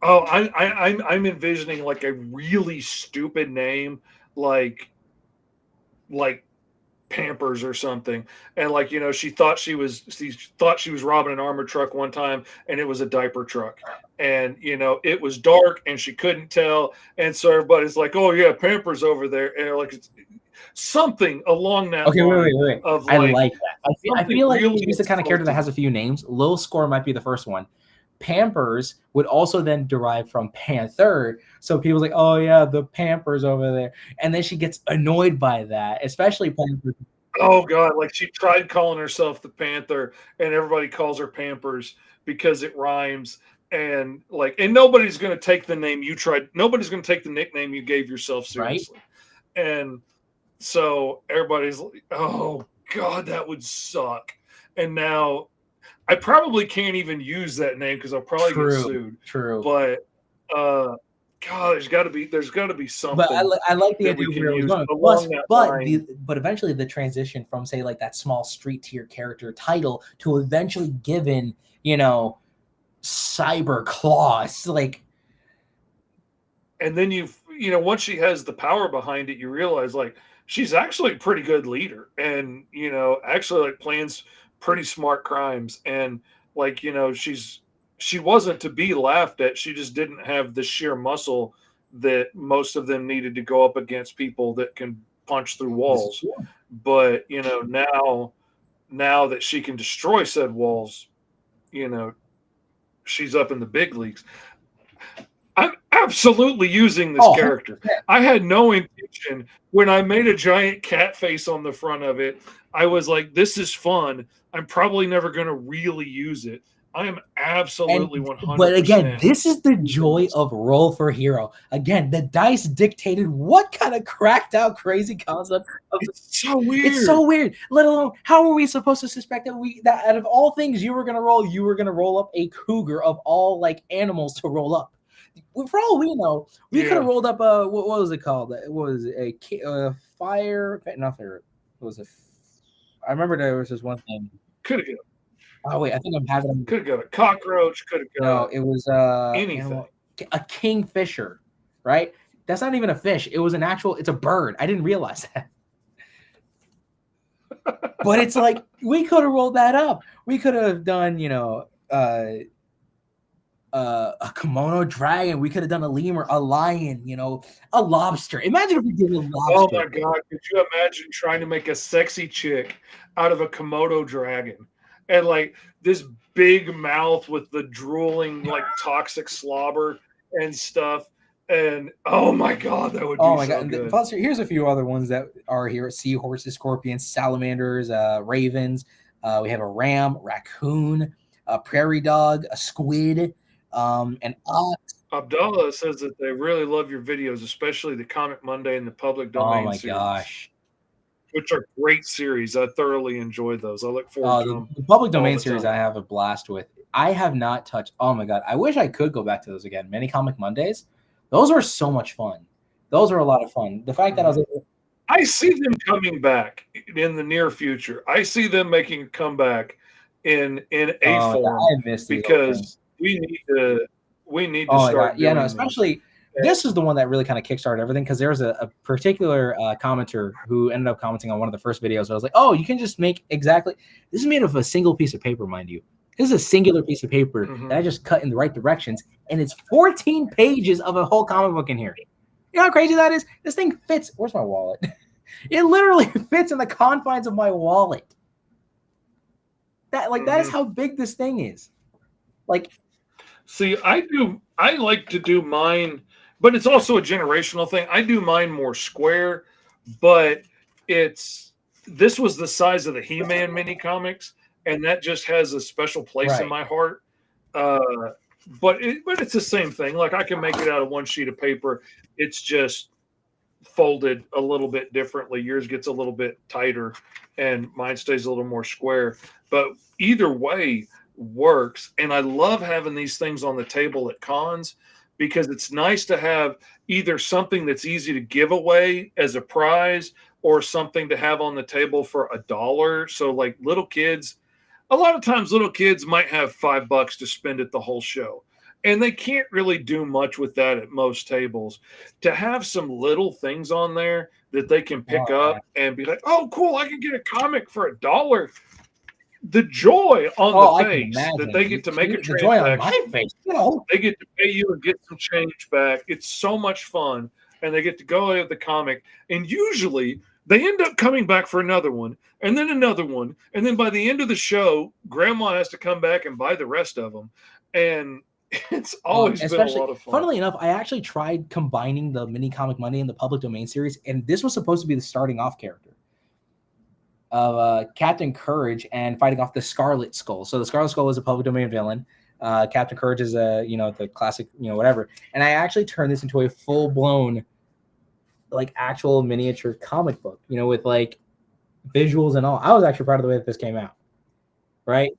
oh, I'm envisioning like a really stupid name, like Pampers or something, and like, you know, she thought she was robbing an armored truck one time, and it was a diaper truck, and you know it was dark and she couldn't tell, and so everybody's like, oh yeah, Pampers over there, and like it's something along that line. Wait. Of I like, like that. I feel like really she's the kind of character that has a few names. Little Score might be the first one. Pampers would also then derive from Panther. So people's like, oh yeah, the Pampers over there. And then she gets annoyed by that, especially Pampers. Oh god, like she tried calling herself the Panther and everybody calls her Pampers because it rhymes, and like, and nobody's going to take the name you tried, nobody's going to take the nickname you gave yourself seriously. Right? And so everybody's like, oh god, that would suck. And now I probably can't even use that name because I'll probably get sued. True. But God, there's got to be something. But I like the idea where it was going. Plus, but eventually the transition from, say, like that small street tier character title to eventually given, you know, cyber claws, like. And then you know, once she has the power behind it, you realize like she's actually a pretty good leader, and you know, actually like plans pretty smart crimes, and like, you know, she wasn't to be laughed at. She just didn't have the sheer muscle that most of them needed to go up against people that can punch through walls. But you know, now that she can destroy said walls, you know, she's up in the big leagues. I'm absolutely using this character. I had no intention when I made a giant cat face on the front of it. I was like, this is fun. I'm probably never going to really use it. I am absolutely 100%. But again, this is the joy of Roll for Hero. Again, the dice dictated what kind of cracked out crazy concept. It's so weird. It's so weird. Let alone, how are we supposed to suspect that out of all things you were going to roll up a cougar of all like animals to roll up? For all we know, we could have rolled up a what was it called? What was it? A fire? Not fire. What was it? I remember there was this one thing. Could have got. Oh wait, I think I'm having. Could have got a cockroach. Could have got. No, it was anything. A kingfisher, right? That's not even a fish. It was an actual. It's a bird. I didn't realize that. But it's like we could have rolled that up. We could have done, you know, a kimono dragon. We could have done a lemur, a lion, you know, a lobster. Imagine if we did a lobster. Oh my god! Could you imagine trying to make a sexy chick out of a Komodo dragon, and like this big mouth with the drooling like toxic slobber and stuff, And oh my god, that would be so good. Plus, here's a few other ones that are here: seahorses, scorpions, salamanders, ravens. We have a ram, raccoon, a prairie dog, a squid, an ox. Abdallah says that they really love your videos, especially the Comic Monday and the Public Domain series. Gosh, which are great series. I thoroughly enjoy those. I look forward to them. The Public Domain series I have a blast with. I have not touched. Oh my god, I wish I could go back to those again. Mini Comic Mondays. Those were so much fun. Those were a lot of fun. The fact that I see them coming back in the near future. I see them making a comeback in a form because we need to start. Yeah, no, especially this is the one that really kind of kickstarted everything because there was a particular commenter who ended up commenting on one of the first videos. I was like, oh, you can just make exactly. This is made of a single piece of paper, mind you. This is a singular piece of paper that I just cut in the right directions, and it's 14 pages of a whole comic book in here. You know how crazy that is? This thing fits. Where's my wallet? It literally fits in the confines of my wallet. That is how big this thing is. Like, see, I like to do mine, but it's also a generational thing. I do mine more square, but this was the size of the He-Man mini comics. And that just has a special place in my heart. But it's the same thing. Like I can make it out of one sheet of paper. It's just folded a little bit differently. Yours gets a little bit tighter and mine stays a little more square. But either way works. And I love having these things on the table at cons because it's nice to have either something that's easy to give away as a prize or something to have on the table for $1. So like little kids, a lot of times little kids might have $5 to spend at the whole show. And they can't really do much with that at most tables. To have some little things on there that they can pick up and be like, oh, cool, I can get a comic for $1. The joy on the face that they get to make a transaction. They get to pay you and get some change back. It's so much fun. And they get to go at the comic. And usually they end up coming back for another one and then another one. And then by the end of the show, grandma has to come back and buy the rest of them. And it's always been a lot of fun. Funnily enough, I actually tried combining the Mini Comic Monday and the Public Domain series. And this was supposed to be the starting off character of Captain Courage and fighting off the Scarlet Skull. So the Scarlet Skull is a Public Domain villain. Captain Courage is the classic, whatever. And I actually turned this into a full-blown like actual miniature comic book, with like visuals and all. I was actually proud of the way that this came out. Right.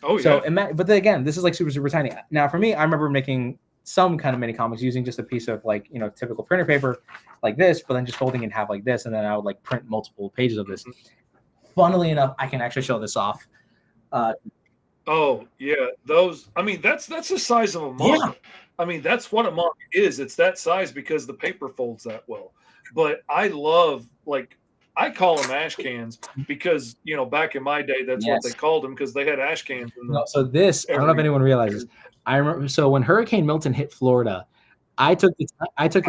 Oh, so, yeah. But then again, this is like super, super tiny. Now for me, I remember making some kind of mini comics using just a piece of like, typical printer paper like this, but then just folding in half like this. And then I would like print multiple pages of this. Funnily enough, I can actually show this off. Oh yeah. Those, that's the size of a manga. Yeah. That's what a manga is. It's that size because the paper folds that well. But I love, I call them ash cans because, back in my day, that's what they called them because they had ash cans. So this, I don't know if anyone realizes. I remember, so when Hurricane Milton hit Florida, I took the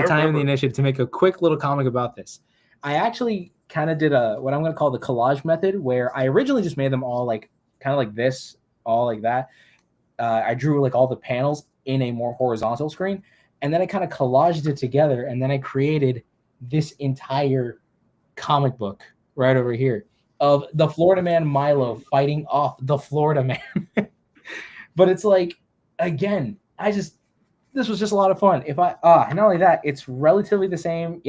time and the initiative to make a quick little comic about this. I actually kind of did what I'm going to call the collage method, where I originally just made them all like kind of like this, all like that. I drew like all the panels in a more horizontal screen, and then I kind of collaged it together, and then I created this entire comic book right over here of the Florida Man Milo fighting off the Florida Man. But it's like, again, this was just a lot of fun. Not only that, it's relatively the same,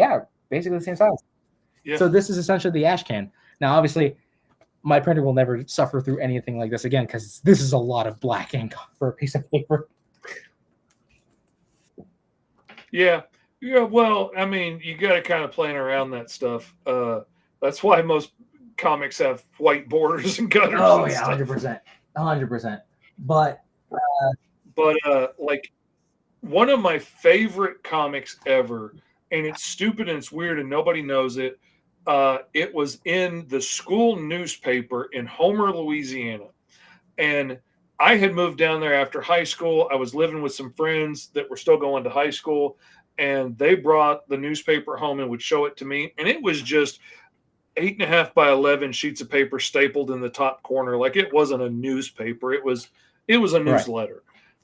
basically the same size. Yeah. So this is essentially the ash can. Now, obviously, my printer will never suffer through anything like this again because this is a lot of black ink for a piece of paper. Yeah. Yeah, well, you got to kind of playing around that stuff. That's why most comics have white borders and gutters. Oh, yeah, 100%. 100%. But like one of my favorite comics ever, and it's stupid and it's weird and nobody knows it. It was in the school newspaper in Homer, Louisiana. And I had moved down there after high school. I was living with some friends that were still going to high school. And they brought the newspaper home and would show it to me. And it was just 8.5 by 11 sheets of paper stapled in the top corner. Like it wasn't a newspaper. It was a newsletter.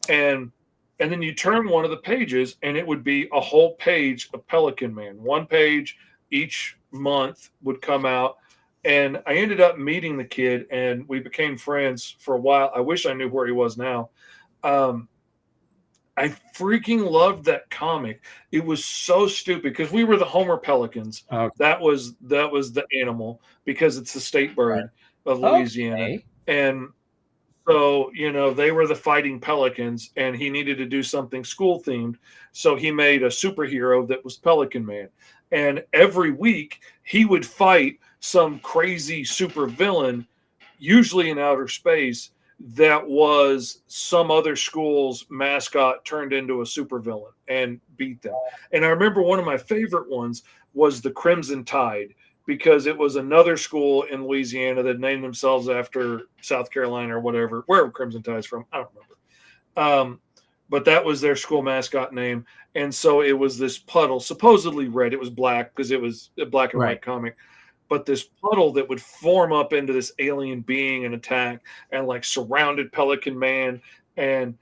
Right. And and then you turn one of the pages, and it would be a whole page of Pelican Man. One page each month would come out, and I ended up meeting the kid, and we became friends for a while. I wish I knew where he was now. I freaking loved that comic. It was so stupid because we were the Homer Pelicans. Okay. That was the animal because it's the state bird of Louisiana. Okay. And so, they were the Fighting Pelicans, and he needed to do something school themed. So he made a superhero that was Pelican Man. And every week he would fight some crazy super villain, usually in outer space, that was some other school's mascot turned into a supervillain and beat them. And I remember one of my favorite ones was the Crimson Tide, because it was another school in Louisiana that named themselves after South Carolina or whatever, wherever Crimson Tide's from. I don't remember. But that was their school mascot name. And so it was this puddle, supposedly red. It was black because it was a black and white comic. But this puddle that would form up into this alien being and attack and like surrounded Pelican Man. And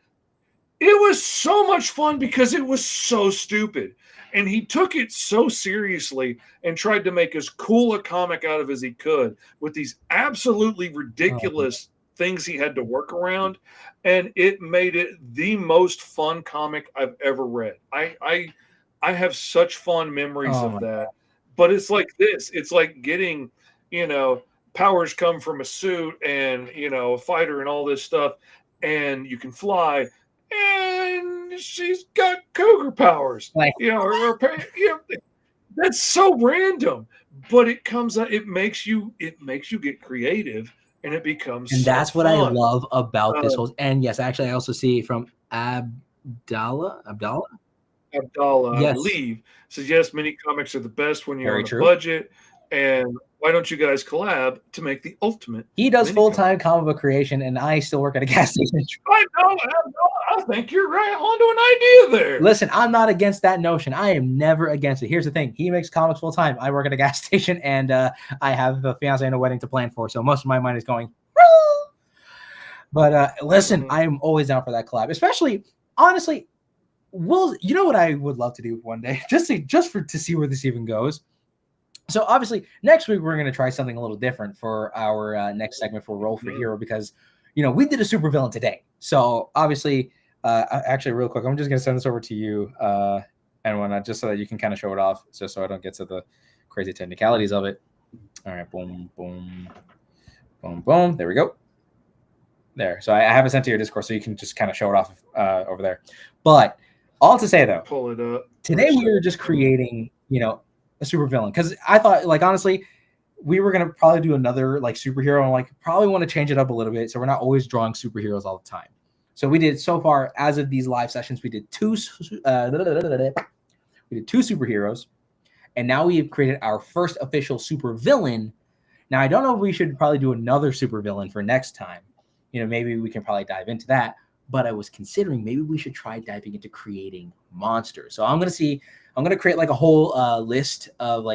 it was so much fun because it was so stupid. And he took it so seriously and tried to make as cool a comic out of as he could with these absolutely ridiculous things he had to work around. And it made it the most fun comic I've ever read. I have such fond memories of that. But it's like this. It's like getting, powers come from a suit and, a fighter and all this stuff. And you can fly. And she's got cougar powers. That's so random. But it comes out. It makes you get creative. And it becomes And that's what fun. I love about this whole. And yes, actually, I also see from Abdallah, yes. I believe, says, yes, mini comics are the best when you're on a budget. And why don't you guys collab to make the ultimate? He does full-time comic book creation, and I still work at a gas station. I know. I think you're right onto an idea there. Listen, I'm not against that notion. I am never against it. Here's the thing. He makes comics full-time. I work at a gas station, and I have a fiance and a wedding to plan for, so most of my mind is going, woo! But listen, I am always down for that collab, especially, honestly, you know what I would love to do one day, to see where this even goes. So obviously next week we're going to try something a little different for our next segment for Roll for Hero, because we did a supervillain today. So obviously, actually real quick, I'm just going to send this over to you, and whatnot, just so that you can kind of show it off, just so I don't get to the crazy technicalities of it. All right, boom, boom, boom, boom. There we go. There. So I have it sent to your Discord, so you can just kind of show it off over there. But all to say, though, pull it up. Today we were just creating, a super villain, because I thought, honestly, we were gonna probably do another superhero, and probably want to change it up a little bit, so we're not always drawing superheroes all the time. So we did, so far as of these live sessions, we did two superheroes, and now we have created our first official super villain. Now I don't know if we should probably do another super villain for next time. Maybe we can probably dive into that. But I was considering maybe we should try diving into creating monsters. So I'm going to create a whole list of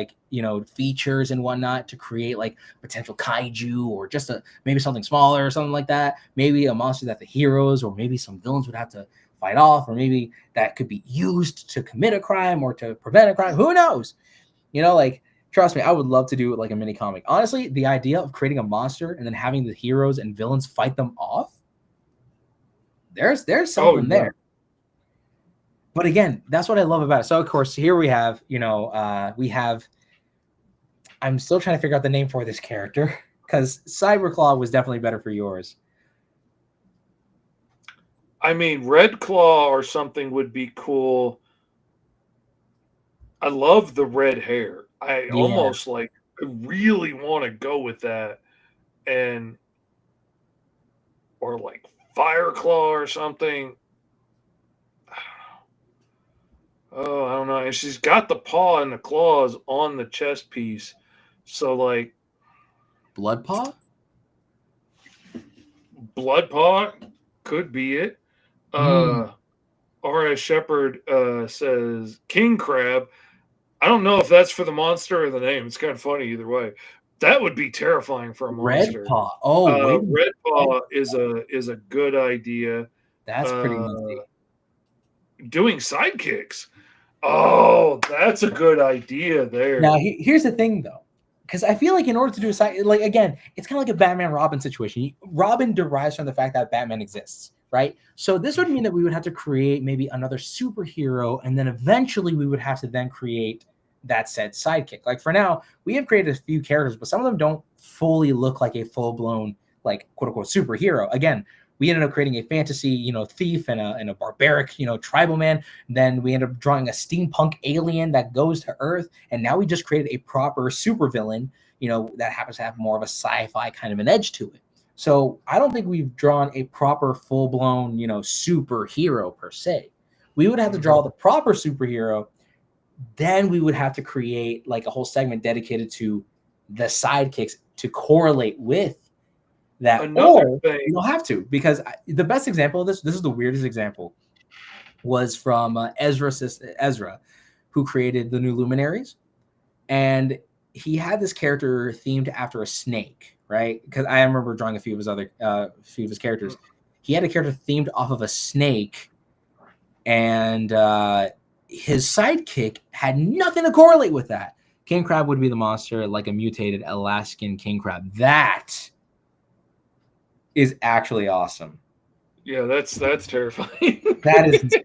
features and whatnot to create potential kaiju, or just maybe something smaller or something like that. Maybe a monster that the heroes or maybe some villains would have to fight off, or maybe that could be used to commit a crime or to prevent a crime. Who knows? Trust me, I would love to do a mini comic. Honestly, the idea of creating a monster and then having the heroes and villains fight them off, there's something there. But again, that's what I love about it. So of course, here we have, I'm still trying to figure out the name for this character, because Cyberclaw was definitely better for yours. I mean, Red Claw or something would be cool. I love the red hair. I almost really want to go with that, or Fireclaw or something. I don't know. And she's got the paw and the claws on the chest piece. So Bloodpaw? Bloodpaw could be it. R.S. Shepard says King Crab. I don't know if that's for the monster or the name. It's kind of funny either way. That would be terrifying for a monster. Red Paw. Oh, Red Paw is a good idea. That's pretty easy. doing sidekicks. Oh, that's a good idea there. Now, here's the thing, though, because I feel like in order to do a side, like again, it's kind of like a Batman Robin situation. Robin derives from the fact that Batman exists, right? So this would mean that we would have to create maybe another superhero, and then eventually we would have to then create that said sidekick. Like for now, we have created a few characters, but some of them don't fully look like a full-blown, like quote unquote superhero. Again, we ended up creating a fantasy, thief and a barbaric, tribal man. Then we ended up drawing a steampunk alien that goes to Earth. And now we just created a proper supervillain, that happens to have more of a sci-fi kind of an edge to it. So I don't think we've drawn a proper full-blown, superhero per se. We would have to draw the proper superhero. Then we would have to create like a whole segment dedicated to the sidekicks to correlate with that. Another thing, you don't have to, because the best example of this is the weirdest example, was from Ezra, who created the New Luminaries, and he had this character themed after a snake, right? Because I remember drawing a few of his characters. He had a character themed off of a snake, and his sidekick had nothing to correlate with that. King Crab would be the monster, like a mutated Alaskan king crab. That is actually awesome. Yeah, that's terrifying. That is insane.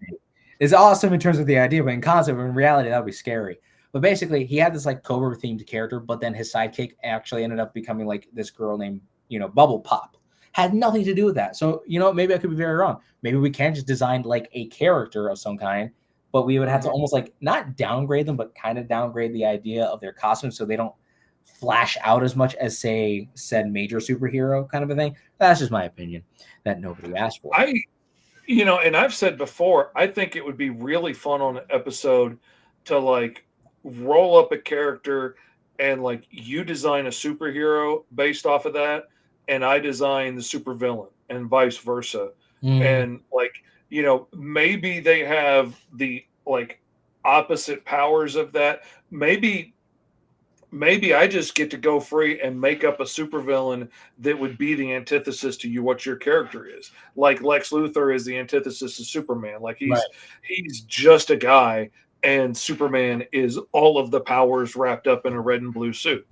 It's awesome in terms of the idea, but in concept, in reality, that would be scary. But basically, he had this like Cobra themed character, but then his sidekick actually ended up becoming like this girl named, Bubble Pop. Had nothing to do with that. So, maybe I could be very wrong. Maybe we can just design like a character of some kind, but we would have to almost like not downgrade them, but kind of downgrade the idea of their costumes so they don't flash out as much as, say, said major superhero kind of a thing. That's just my opinion that nobody asked for. And I've said before, I think it would be really fun on an episode to like roll up a character and like you design a superhero based off of that, and I design the supervillain and vice versa. And like, maybe they have the like opposite powers of that. Maybe I just get to go free and make up a supervillain that would be the antithesis to what your character is. Like Lex Luthor is the antithesis of Superman. Like he's just a guy, and Superman is all of the powers wrapped up in a red and blue suit.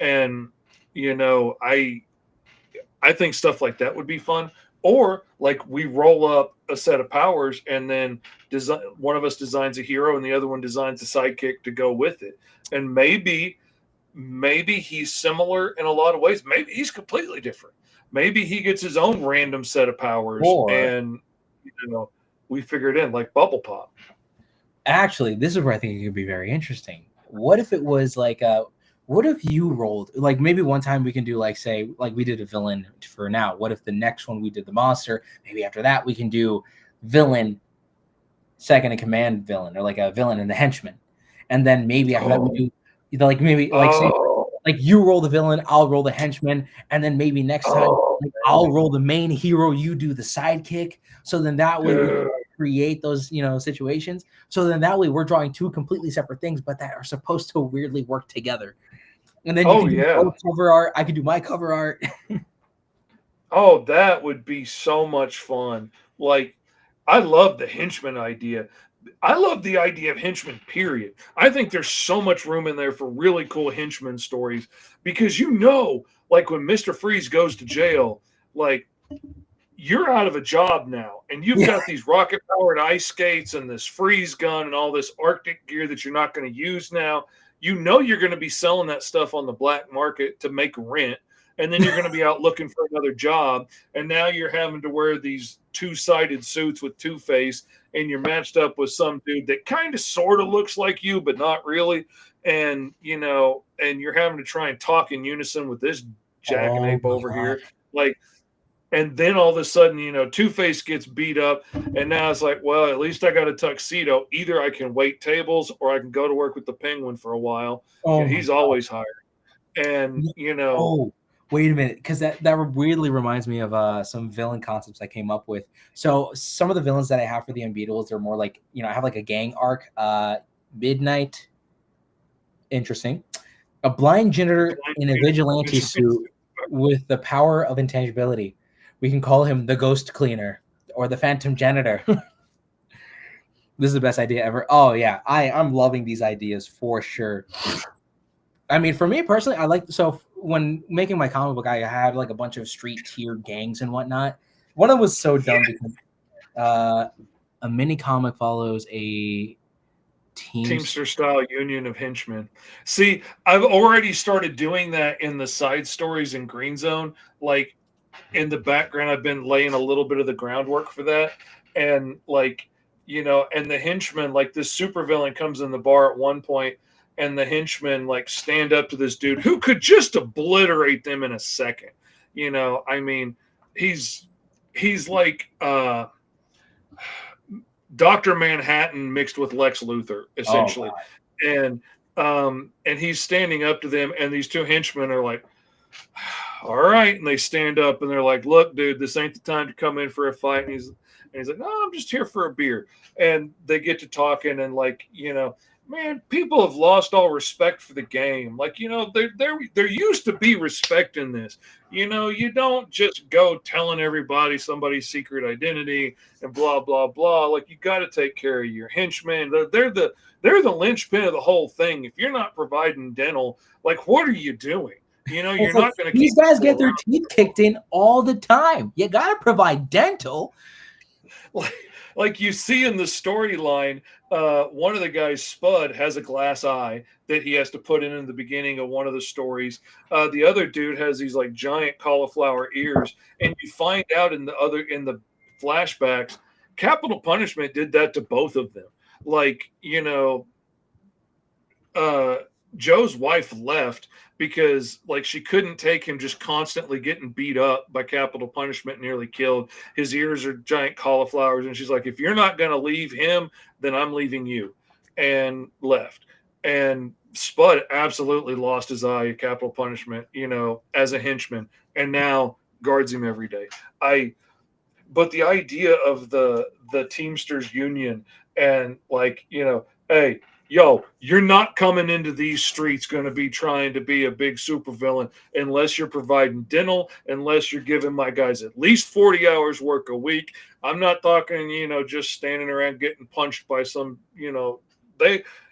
And I think stuff like that would be fun. Or like we roll up a set of powers, and then one of us designs a hero and the other one designs a sidekick to go with it. And maybe he's similar in a lot of ways. Maybe he's completely different. Maybe he gets his own random set of powers, and we figure it in like Bubble Pop. Actually, this is where I think it could be very interesting. What if it was like what if you rolled, like maybe one time we can do like, say, like we did a villain for now. What if the next one we did the monster? Maybe after that we can do villain, second in command villain, or like a villain and the henchman. And then maybe after that we do like maybe like say, like you roll the villain, I'll roll the henchman, and then maybe next time like, I'll roll the main hero, you do the sidekick. So then that way we create those situations. So then that way we're drawing two completely separate things, but that are supposed to weirdly work together. And then you can do your cover art. I could do my cover art. Oh, that would be so much fun. Like, I love the henchman idea. I love the idea of henchmen, period. I think there's so much room in there for really cool henchman stories because like when Mr. Freeze goes to jail, like you're out of a job now and you've got these rocket-powered ice skates and this freeze gun and all this Arctic gear that you're not going to use now. You're going to be selling that stuff on the black market to make rent, and then you're going to be out looking for another job, and now you're having to wear these two-sided suits with Two-Face, and you're matched up with some dude that kind of sort of looks like you, but not really, and and you're having to try and talk in unison with this jackanape over here, like. And then all of a sudden, Two-Face gets beat up, and now it's like, well, at least I got a tuxedo. Either I can wait tables or I can go to work with the Penguin for a while. He's always hired. And, Oh, wait a minute, because that weirdly reminds me of some villain concepts I came up with. So some of the villains that I have for the Unbeatables, they're more like, I have like a gang arc. Midnight, interesting. A blind janitor in a vigilante suit with the power of intangibility. We can call him the Ghost Cleaner or the Phantom Janitor. This is the best idea ever. Oh yeah, I'm loving these ideas for sure. I mean, for me personally, I like so when making my comic book, I had like a bunch of street tier gangs and whatnot. One of them was so dumb because a mini comic follows a Teamster style union of henchmen. See, I've already started doing that in the side stories in Green Zone. Like in the background, I've been laying a little bit of the groundwork for that. And like, you know, and the henchmen, like this supervillain comes in the bar at one point, and the henchmen like stand up to this dude who could just obliterate them in a second. You know, I mean, he's like Dr. Manhattan mixed with Lex Luthor, essentially. Oh, and he's standing up to them, and these two henchmen are like, all right. And they stand up and they're like, look, dude, this ain't the time to come in for a fight. And he's like, no, I'm just here for a beer. And they get to talking, and like, you know, man, people have lost all respect for the game. Like, you know, there used to be respect in this. You know, you don't just go telling everybody somebody's secret identity and blah, blah, blah. Like, you got to take care of your henchmen. They're the linchpin of the whole thing. If you're not providing dental, like, what are you doing? You know, you're not going to. These guys get their teeth kicked in all the time. You got to provide dental. Like you see in the storyline, one of the guys, Spud, has a glass eye that he has to put in the beginning of one of the stories. The other dude has these like giant cauliflower ears, and you find out in the flashbacks, Capital Punishment did that to both of them. Like, you know, Joe's wife left because like she couldn't take him just constantly getting beat up by Capital Punishment, nearly killed. His ears are giant cauliflowers, and she's like, if you're not going to leave him, then I'm leaving you, and left. And Spud absolutely lost his eye at Capital Punishment, you know, as a henchman, and now guards him every day. But the idea of the Teamsters Union, and like, you know, hey, yo, you're not coming into these streets going to be trying to be a big supervillain unless you're providing dental, unless you're giving my guys at least 40 hours work a week. I'm not talking, you know, just standing around getting punched by some, you know,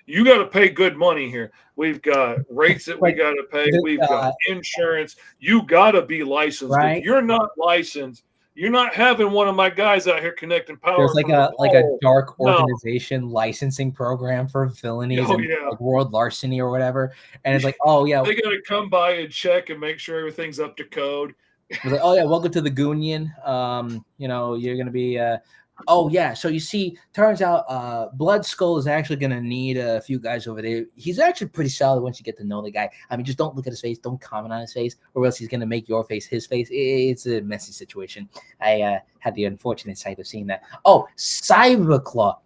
you got to pay good money here. We've got rates that we got to pay. We've got insurance. You got to be licensed. Right? If you're not licensed, you're not having one of my guys out here connecting power. There's like a dark organization licensing program for villainies and like world larceny or whatever. And it's like, oh yeah, they got to come by and check and make sure everything's up to code. It's like, oh yeah, welcome to the Goonion. You know, you're gonna be oh yeah, so you see, turns out Blood Skull is actually gonna need a few guys over there. He's actually pretty solid once you get to know the guy. I mean, just don't look at his face, don't comment on his face, or else he's gonna make your face his face. It's a messy situation. I had the unfortunate sight of seeing that. Oh, Cyberclaw.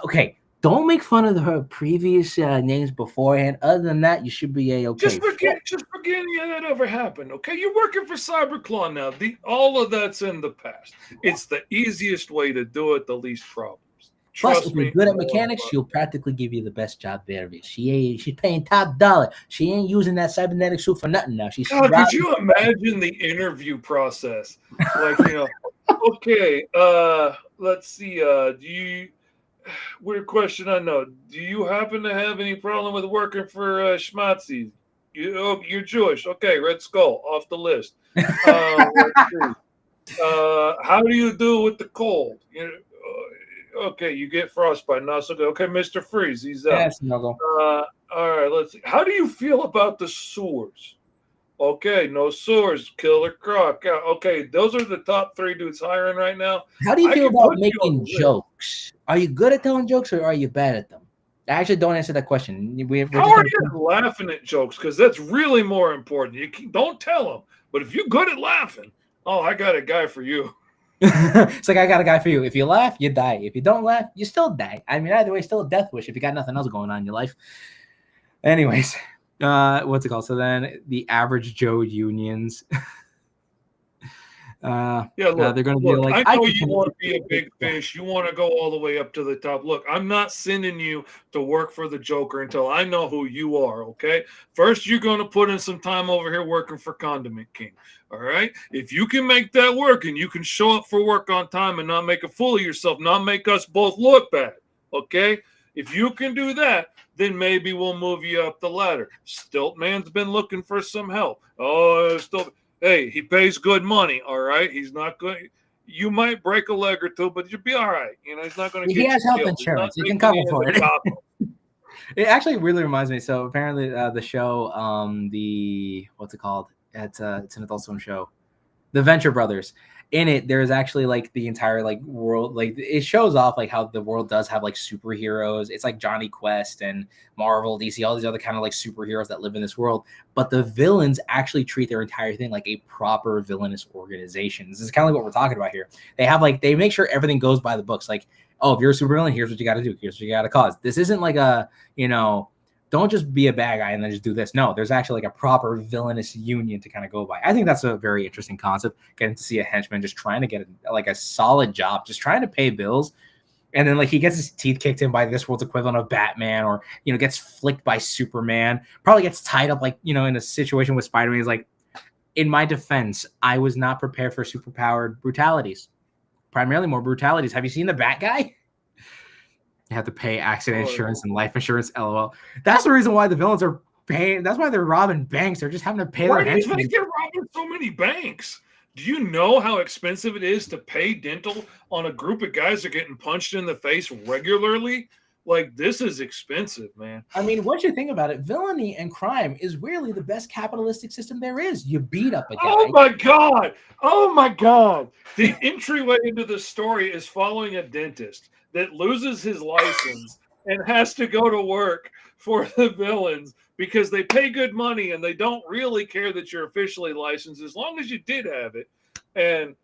Okay, don't make fun of her previous names beforehand. Other than that, you should be a-okay. Just forget any of that ever happened, okay? You're working for Cyberclaw now. All of that's in the past. It's the easiest way to do it, the least problems. Plus, if you're good at mechanics, she'll practically give you the best job there is. She's paying top dollar. She ain't using that cybernetic suit for nothing now. Could you imagine the interview process? Like, you know, okay, let's see, weird question, I know. Do you happen to have any problem with working for Schmatzy? You're Jewish. Okay, Red Skull, off the list. How do you do with the cold? Okay, you get frostbite. Not so good. Okay, Mr. Freeze, he's out. Yes, Snuggle. All right, let's see. How do you feel about the sewers? Okay, no sewers. Killer Croc. Okay, those are the top 3 dudes hiring right now. How do you feel about making jokes? Are you good at telling jokes, or are you bad at them? I actually don't answer that question. How are you laughing at jokes? Because that's really more important. Don't tell them. But if you're good at laughing, oh, I got a guy for you. It's like, I got a guy for you. If you laugh, you die. If you don't laugh, you still die. I mean, either way, still a death wish if you got nothing else going on in your life. Anyways, what's it called? So then the average Joe unions. Look, they're going to be like, I know you want to be a big fish. You want to go all the way up to the top. Look, I'm not sending you to work for the Joker until I know who you are, okay? First, you're going to put in some time over here working for Condiment King, all right? If you can make that work and you can show up for work on time and not make a fool of yourself, not make us both look bad, Okay, if you can do that, then maybe we'll move you up the ladder. Stiltman's been looking for some help. Oh, hey, he pays good money. All right, he's not going. You might break a leg or two, but you'll be all right. You know, he's not going to get you killed. He has health insurance. He can cover for it. It actually really reminds me. So apparently, the show, what's it called? It's an Adult Swim show, The Venture Brothers. In it, there's actually like the entire like world. Like it shows off like how the world does have like superheroes. It's like Johnny Quest and Marvel, DC, all these other kind of like superheroes that live in this world. But the villains actually treat their entire thing like a proper villainous organization. This is kind of like what we're talking about here. They make sure everything goes by the books. Like, oh, if you're a supervillain, here's what you got to do. Here's what you got to cause. This isn't like a, don't just be a bad guy and then just do this. No, there's actually like a proper villainous union to kind of go by. I think that's a very interesting concept. Getting to see a henchman just trying to get like a solid job, just trying to pay bills. And then like he gets his teeth kicked in by this world's equivalent of Batman, or, gets flicked by Superman, probably gets tied up like, in a situation with Spider-Man. He's like, in my defense, I was not prepared for superpowered brutalities, primarily more brutalities. Have you seen the Bat Guy? You have to pay accident insurance and life insurance. LOL. That's the reason why the villains are paying. That's why they're robbing banks. They're just having to pay their henchmen. Why do you think they're robbing so many banks? Do you know how expensive it is to pay dental on a group of guys that are getting punched in the face regularly? Like, this is expensive, man. I mean, once you think about it, villainy and crime is really the best capitalistic system there is. You beat up a guy. Oh my God. Oh my God. The entryway into the story is following a dentist that loses his license and has to go to work for the villains because they pay good money and they don't really care that you're officially licensed as long as you did have it. And,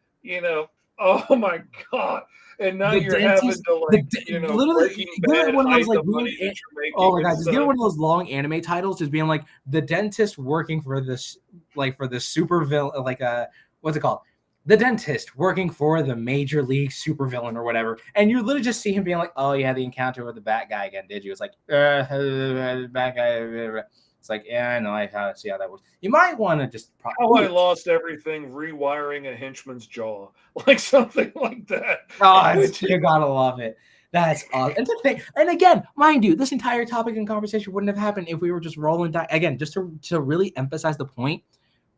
oh my God. And now you're having to literally get one of those like weird, oh my God, just get one of those long anime titles, just being like the dentist working for this, like for the super villain, like what's it called? The dentist working for the major league supervillain or whatever, and you literally just see him being like, "Oh, you had the encounter with the Bat Guy again, did you?" It's like, Bat Guy. It's like, yeah, I know. I see how that works. You might want to just. I lost everything rewiring a henchman's jaw, like something like that. Oh, you gotta love it. That's awesome. And the thing, and again, mind you, this entire topic and conversation wouldn't have happened if we were just rolling dice. Again, just to really emphasize the point.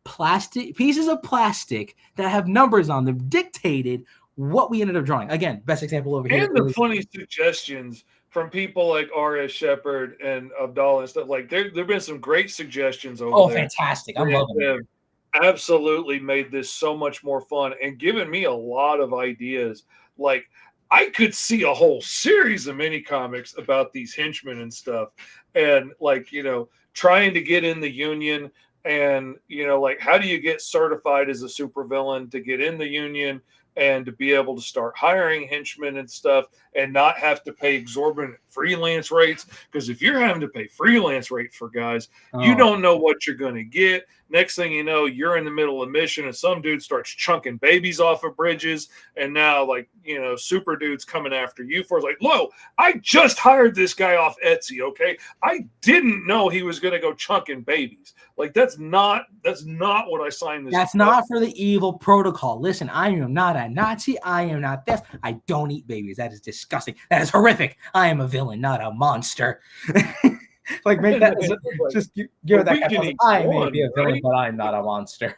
Pieces of plastic that have numbers on them dictated what we ended up drawing. Again, best example over here. And the funny suggestions from people like R.S. Shepard and Abdallah and stuff. Like there've been some great suggestions over there. Oh, fantastic. I'm loving it. Absolutely made this so much more fun and given me a lot of ideas. Like I could see a whole series of mini comics about these henchmen and stuff. And like, trying to get in the Union. And, like, how do you get certified as a supervillain to get in the Union and to be able to start hiring henchmen and stuff and not have to pay exorbitant freelance rates? Because if you're having to pay freelance rate for guys, you don't know what you're going to get. Next thing you know, you're in the middle of mission and some dude starts chunking babies off of bridges. And now, like, super dude's coming after you for it's like, whoa, I just hired this guy off Etsy, okay? I didn't know he was going to go chunking babies. Like, that's not what I signed this. That's not for the evil protocol. Listen, I am not a Nazi. I am not this. I don't eat babies. That is disgusting. That is horrific. I am a villain, not a monster. Like, make that just give it that kind of, I may be a villain, right? But I'm not a monster.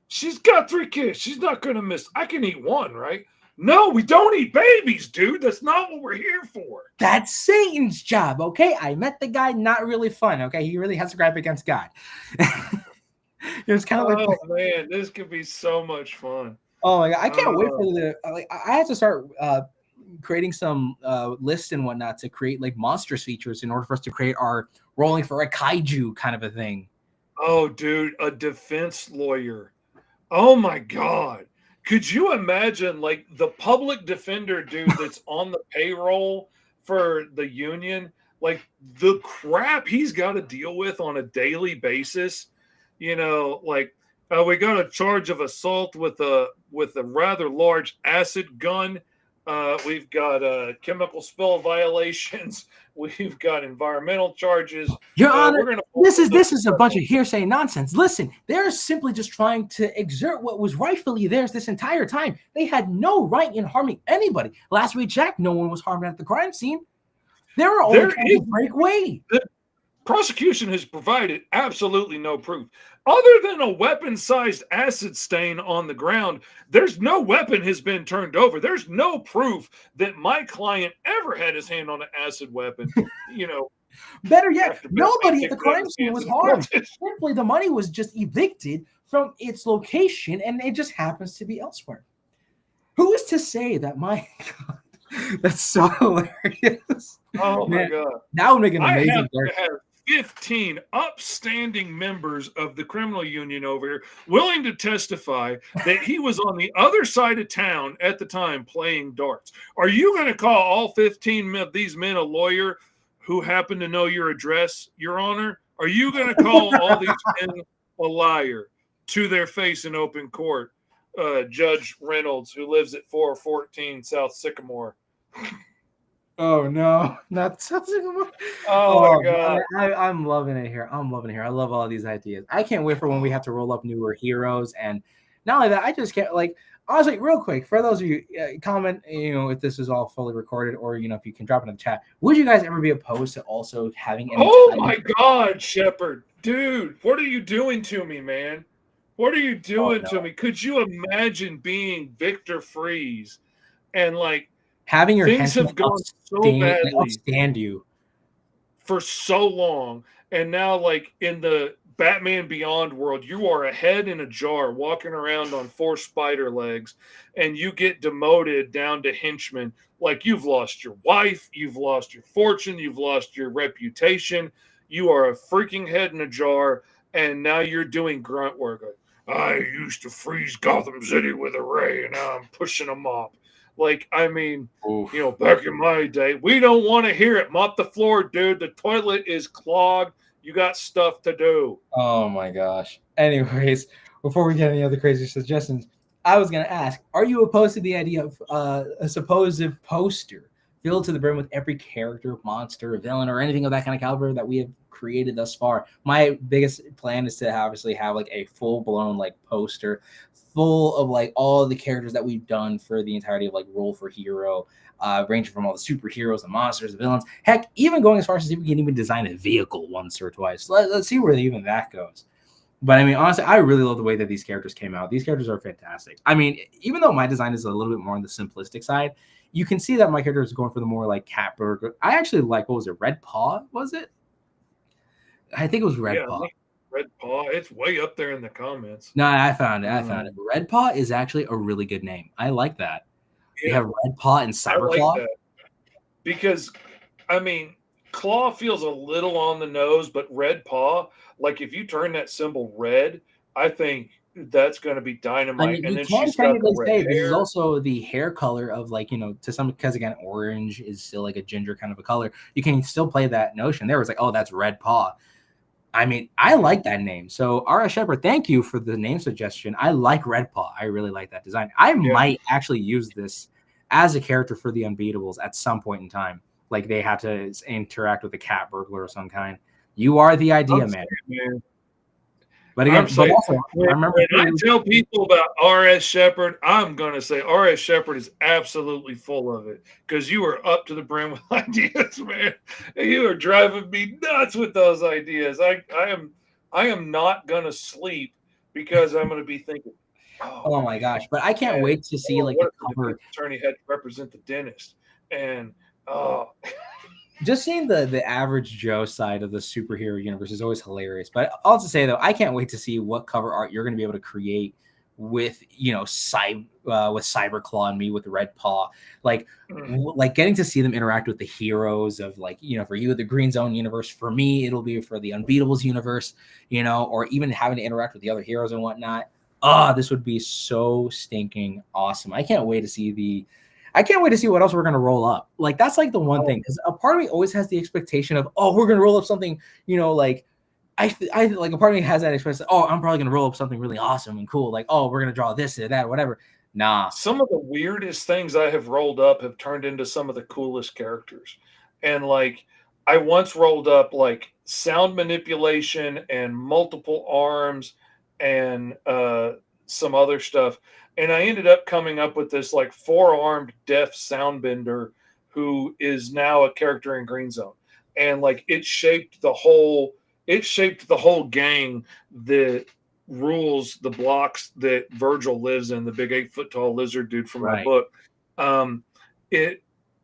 She's got 3 kids. She's not gonna miss. I can eat one, right? No, we don't eat babies, dude. That's not what we're here for. That's Satan's job, okay? I met the guy, not really fun, okay? He really has to gripe against God. It was kind of like, oh man, this could be so much fun. Oh my God, I can't wait for the I have to start creating some lists and whatnot to create like monsters features in order for us to create our rolling for a kaiju kind of a thing. Oh, dude, a defense lawyer. Oh my God. Could you imagine like the public defender dude that's on the payroll for the union, like the crap he's got to deal with on a daily basis? Like we got a charge of assault with a rather large acid gun. We've got chemical spill violations. We've got environmental charges. Your Honor, this is a bunch of hearsay nonsense. Listen, they're simply just trying to exert what was rightfully theirs this entire time. They had no right in harming anybody. Last we checked, no one was harmed at the crime scene. They were all trying to break weight. The prosecution has provided absolutely no proof. Other than a weapon-sized acid stain on the ground, there's no weapon has been turned over. There's no proof that my client ever had his hand on an acid weapon. You know, better yet, nobody at the crime scene was harmed. Simply, the money was just evicted from its location, and it just happens to be elsewhere. Who is to say that my God, that's so hilarious. Oh my God. That would make an amazing I have 15 upstanding members of the criminal union over here willing to testify that he was on the other side of town at the time playing darts. Are you going to call all 15 of these men a lawyer who happen to know your address, Your Honor? Are you going to call all these men a liar to their face in open court? Judge Reynolds, who lives at 414 South Sycamore. Oh no, not something. Oh my God. I'm loving it here. I'm loving it here. I love all of these ideas. I can't wait for when we have to roll up newer heroes. And not only that, I just can't, like, honestly, real quick, for those of you, comment, you know, if this is all fully recorded, or, you know, if you can drop it in the chat. Would you guys ever be opposed to also having an my God, Shepard. Dude, what are you doing to me, man? What are you doing to me? Could you imagine being Victor Freeze and, like, having your things have gone so badly, upstand you for so long, and now, like, in the Batman Beyond world, you are a head in a jar walking around on 4 spider legs, and you get demoted down to henchman. Like, you've lost your wife, you've lost your fortune, you've lost your reputation, you are a freaking head in a jar, and now you're doing grunt work. I used to freeze Gotham City with a ray, and now I'm pushing a mop. Like, I mean, you know, back in my day, we don't want to hear it. Mop the floor, dude. The toilet is clogged. You got stuff to do. Oh my gosh. Anyways, before we get any other crazy suggestions, I was going to ask, are you opposed to the idea of a supposed poster filled to the brim with every character, monster, villain, or anything of that kind of caliber that we have created thus far? My biggest plan is to obviously have like a full-blown like poster full of like all the characters that we've done for the entirety of like Roll for Hero, ranging from all the superheroes, the monsters, the villains. Heck, even going as far as to see if we can even design a vehicle once or twice. Let's see where even that goes. But I mean, honestly, I really love the way that these characters came out. These characters are fantastic. I mean, even though my design is a little bit more on the simplistic side, you can see that my character is going for the more like cat burger. I actually like, what was it? Red Paw, was it? I think it was Red Paw. Red Paw. It's way up there in the comments. No, I found it. Red Paw is actually a really good name. I like that. Yeah. You have Red Paw and Cyberclaw. Like because, I mean, Claw feels a little on the nose, but Red Paw, like if you turn that symbol red, I think that's going to be dynamite. I mean, and then she's got the red hair. This is also the hair color of, like, you know, to some, because again, orange is still like a ginger kind of a color. You can still play that notion. There was like, oh, that's Red Paw. I mean, I like that name. So, R.S. Shepard, thank you for the name suggestion. I like Red Paw. I really like that design. I might actually use this as a character for the Unbeatables at some point in time. Like, they have to interact with a cat burglar of some kind. You are the idea, man. But again, when I tell people about R.S. Shepard, I'm going to say R.S. Shepard is absolutely full of it, because you are up to the brim with ideas, man. You are driving me nuts with those ideas. I am not going to sleep because I'm going to be thinking, oh my gosh. But I can't wait to see like the cover. The attorney had to represent the dentist. And just seeing the average Joe side of the superhero universe is always hilarious. But I'll just say, though, I can't wait to see what cover art you're going to be able to create with, you know, with Cyberclaw and me with Red Paw. Like getting to see them interact with the heroes of, like, you know, for you, the Green Zone universe. For me, it'll be for the Unbeatables universe, you know, or even having to interact with the other heroes and whatnot. This would be so stinking awesome. I can't wait to see what else we're going to roll up. Like, that's like the one thing, because a part of me always has the expectation of, we're going to roll up something, you know, like I like a part of me has that expectation. I'm probably going to roll up something really awesome and cool. Like, we're going to draw this or that or whatever. Nah. Some of the weirdest things I have rolled up have turned into some of the coolest characters. And like, I once rolled up like sound manipulation and multiple arms and some other stuff. And I ended up coming up with this like 4-armed deaf soundbender who is now a character in Green Zone, and like it shaped the whole gang that rules the blocks that Virgil lives in, the big 8-foot tall lizard dude from my book. It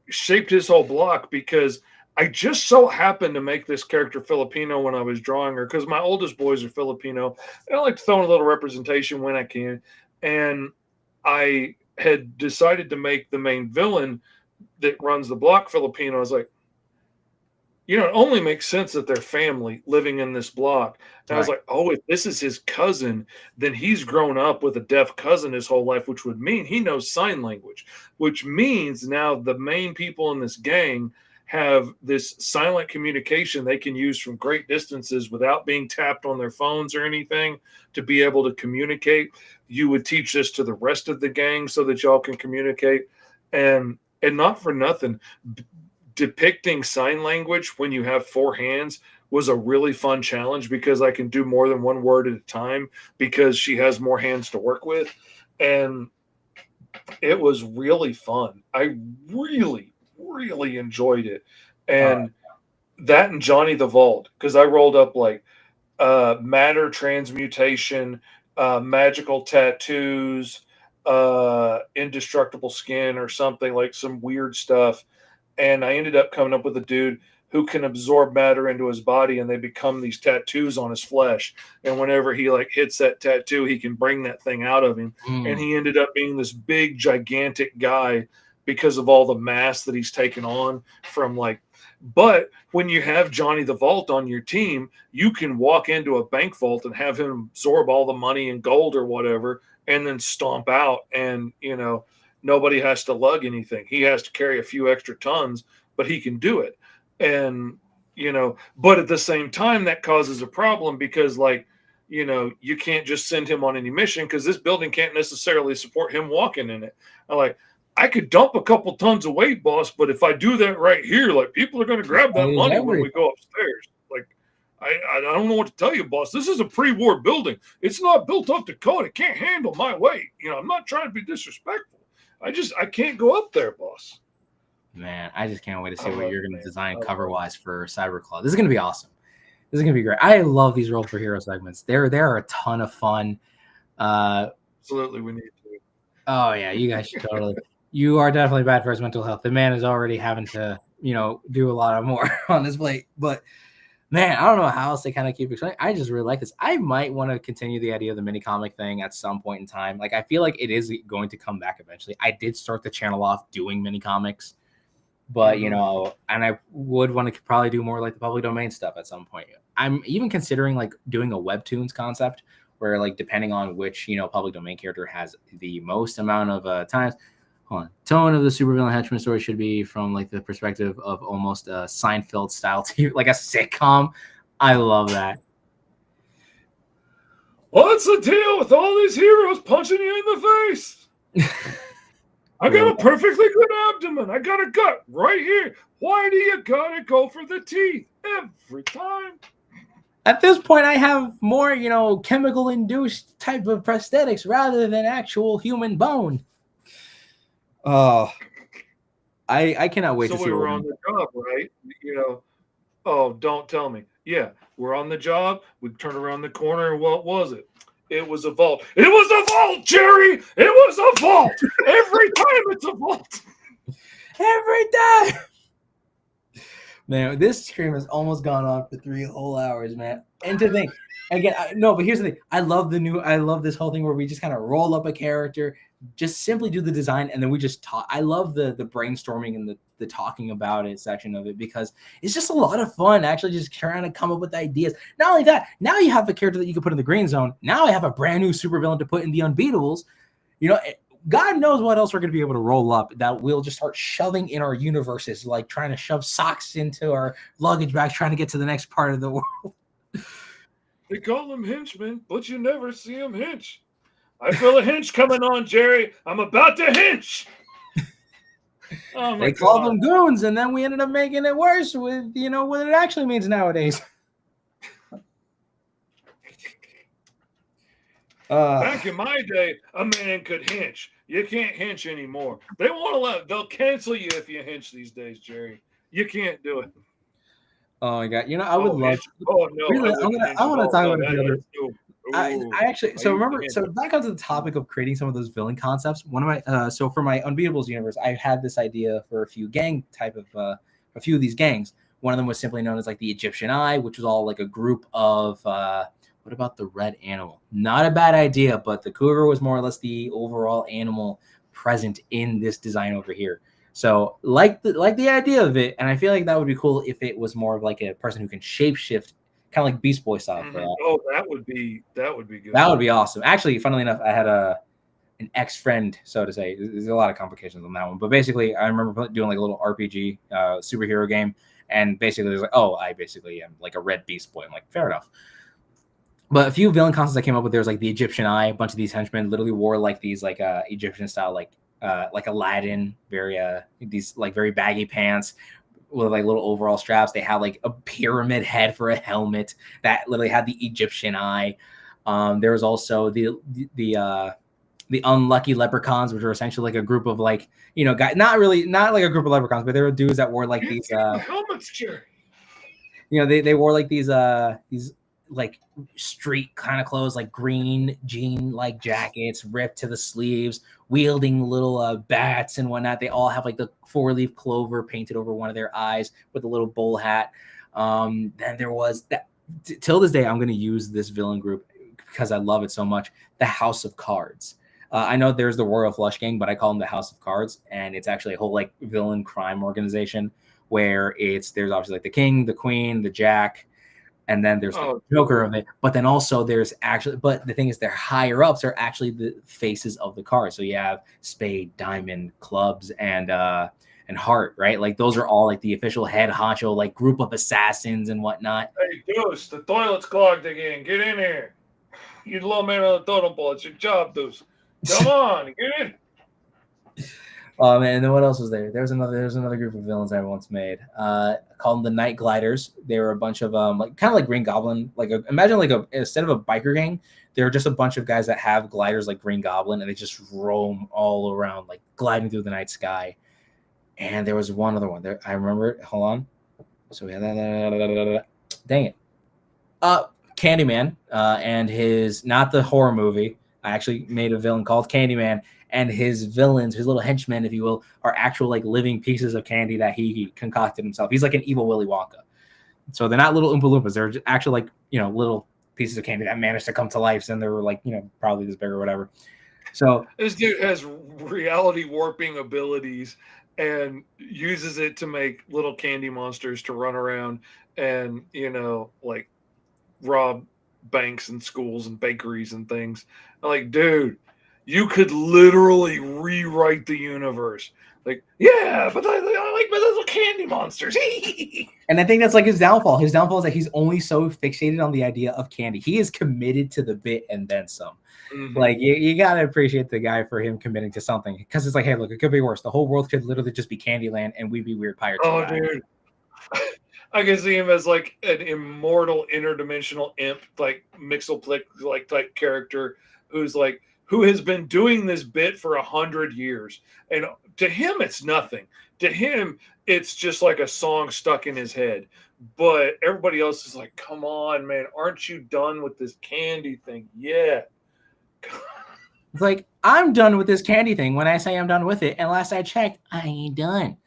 shaped his whole block because I just so happened to make this character Filipino when I was drawing her, because my oldest boys are Filipino. I like to throw in a little representation when I can. And I had decided to make the main villain that runs the block Filipino. I was like, you know, it only makes sense that they're family living in this block. And I was like, oh, if this is his cousin, then he's grown up with a deaf cousin his whole life, which would mean he knows sign language, which means now the main people in this gang have this silent communication they can use from great distances without being tapped on their phones or anything to be able to communicate. You would teach this to the rest of the gang so that y'all can communicate. And not for nothing, depicting sign language when you have 4 hands was a really fun challenge, because I can do more than one word at a time because she has more hands to work with. And it was really fun. I really enjoyed it. And that and Johnny the Vault, because I rolled up like matter transmutation, magical tattoos, indestructible skin or something, like some weird stuff. And I ended up coming up with a dude who can absorb matter into his body, and they become these tattoos on his flesh. And whenever he like hits that tattoo, he can bring that thing out of him. And he ended up being this big, gigantic guy because of all the mass that he's taken on from like. But when you have Johnny the Vault on your team, you can walk into a bank vault and have him absorb all the money and gold or whatever, and then stomp out. And, you know, nobody has to lug anything. He has to carry a few extra tons, but he can do it. And, you know, but at the same time, that causes a problem because, like, you know, you can't just send him on any mission because this building can't necessarily support him walking in it. I could dump a couple tons of weight, boss, but if I do that right here, like, people are going to grab that money when we go upstairs. Like, I don't know what to tell you, boss. This is a pre-war building. It's not built up to code. It can't handle my weight. You know, I'm not trying to be disrespectful. I can't go up there, boss. Man, I just can't wait to see what you're going to design cover-wise for Cyberclaw. This is going to be awesome. This is going to be great. I love these Roll for Hero segments. They're a ton of fun. Absolutely, we need to. Oh, yeah, you guys should totally. You are definitely bad for his mental health. The man is already having to, you know, do a lot of more on his plate. But, man, I don't know how else to kind of keep explaining. I just really like this. I might want to continue the idea of the mini comic thing at some point in time. Like, I feel like it is going to come back eventually. I did start the channel off doing mini comics, but, you know, and I would want to probably do more like the public domain stuff at some point. I'm even considering like doing a webtoons concept where, like, depending on which, you know, public domain character has the most amount of times. Hold on. Tone of the supervillain henchman story should be from like the perspective of almost a Seinfeld style TV, like a sitcom. I love that. What's the deal with all these heroes punching you in the face? I got a perfectly good abdomen. I got a gut right here. Why do you gotta go for the teeth every time? At this point, I have more, you know, chemical induced type of prosthetics rather than actual human bone. Oh, I cannot wait to see. So we were on the job, right? You know, oh, don't tell me. Yeah, we're on the job. We turned around the corner, and what was it? It was a vault. It was a vault, Jerry. It was a vault. Every time it's a vault. Every time. Man, this stream has almost gone on for 3 whole hours, man. And to think, again, but here's the thing. I love this whole thing where we just kind of roll up a character, just simply do the design, and then we just talk. I love the brainstorming and the talking about it section of it, because it's just a lot of fun actually just trying to come up with ideas. Not only that, now you have a character that you can put in the Green Zone. Now I have a brand new supervillain to put in the Unbeatables. You know, God knows what else we're going to be able to roll up that we'll just start shoving in our universes, like trying to shove socks into our luggage bags, trying to get to the next part of the world. They call them henchmen, but you never see them hinch. I feel a hinch coming on, Jerry. I'm about to hinch. Oh, they call them goons, and then we ended up making it worse with, you know, what it actually means nowadays. Back in my day, a man could hinch. You can't hinge anymore. They won't allow. They'll cancel you if you hinge these days, Jerry. You can't do it. Oh my god! I would love. Oh no, really, I want to talk about the other. I actually so back onto the topic of creating some of those villain concepts. One of my so for my Unbeatables universe, I had this idea for a few a few of these gangs. One of them was simply known as like the Egyptian Eye, which was all like a group of what about the red animal? Not a bad idea, but the cougar was more or less the overall animal present in this design over here. So like the idea of it, and I feel like that would be cool if it was more of like a person who can shapeshift, kind of like Beast Boy style. Mm-hmm. Oh, that would be good. That would be awesome. Actually, funnily enough, I had an ex-friend, so to say. There's a lot of complications on that one, but basically, I remember doing like a little RPG superhero game, and basically, there's like, oh, I basically am like a red Beast Boy. I'm like, fair enough. But a few villain concepts I came up with, there was like the Egyptian Eye. A bunch of these henchmen literally wore like these like Egyptian style like Aladdin, very these like very baggy pants with like little overall straps. They had like a pyramid head for a helmet that literally had the Egyptian eye. There was also the unlucky leprechauns, which were essentially like a group of like guys, not like a group of leprechauns, but there were dudes that wore like these helmets, Jerry. They wore like these like street kind of clothes, like green jean like jackets ripped to the sleeves, wielding little bats and whatnot. They all have like the 4-leaf clover painted over one of their eyes with a little bull hat. Then there was that till this day I'm going to use this villain group because I love it so much, the House of Cards. I know there's the Royal Flush Gang, but I call them the House of Cards, and it's actually a whole like villain crime organization where there's obviously like the king, the queen, the jack, and then there's the Joker of it. But then also there's actually, but the thing is, their higher ups are actually the faces of the cards. So you have spade, diamond, clubs, and heart, right? Like those are all like the official head honcho, like group of assassins and whatnot. Hey, Deuce, the toilet's clogged again. Get in here. You low man on the totem pole. It's your job, Deuce. Come on, get in. And then what else was there? There's another group of villains I once made. Called them the Night Gliders. They were a bunch of like kind of like Green Goblin. Imagine instead of a biker gang, they're just a bunch of guys that have gliders like Green Goblin, and they just roam all around, like gliding through the night sky. And there was one other one there. I remember it. Hold on. So we had that. Dang it. Candyman and his, not the horror movie. I actually made a villain called Candyman, and his villains, his little henchmen, if you will, are actual like living pieces of candy that he concocted himself. He's like an evil Willy Wonka. So they're not little Oompa Loompas. They're just actual like, little pieces of candy that managed to come to life. And they were like, probably this big or whatever. So this dude has reality warping abilities and uses it to make little candy monsters to run around and, like rob banks and schools and bakeries and things. Like, dude, you could literally rewrite the universe. Like, yeah, but I like my little candy monsters. And I think that's like his downfall. His downfall is that he's only so fixated on the idea of candy. He is committed to the bit and then some. Mm-hmm. Like, you got to appreciate the guy for him committing to something. Because it's like, hey, look, it could be worse. The whole world could literally just be Candyland and we'd be weird pirates. Oh, dude. I can see him as like an immortal interdimensional imp, like Mixelplick like type character who has been doing this bit for 100 years. And to him, it's nothing. To him, it's just like a song stuck in his head. But everybody else is like, come on, man, aren't you done with this candy thing yet? It's like, I'm done with this candy thing when I say I'm done with it. And last I checked, I ain't done.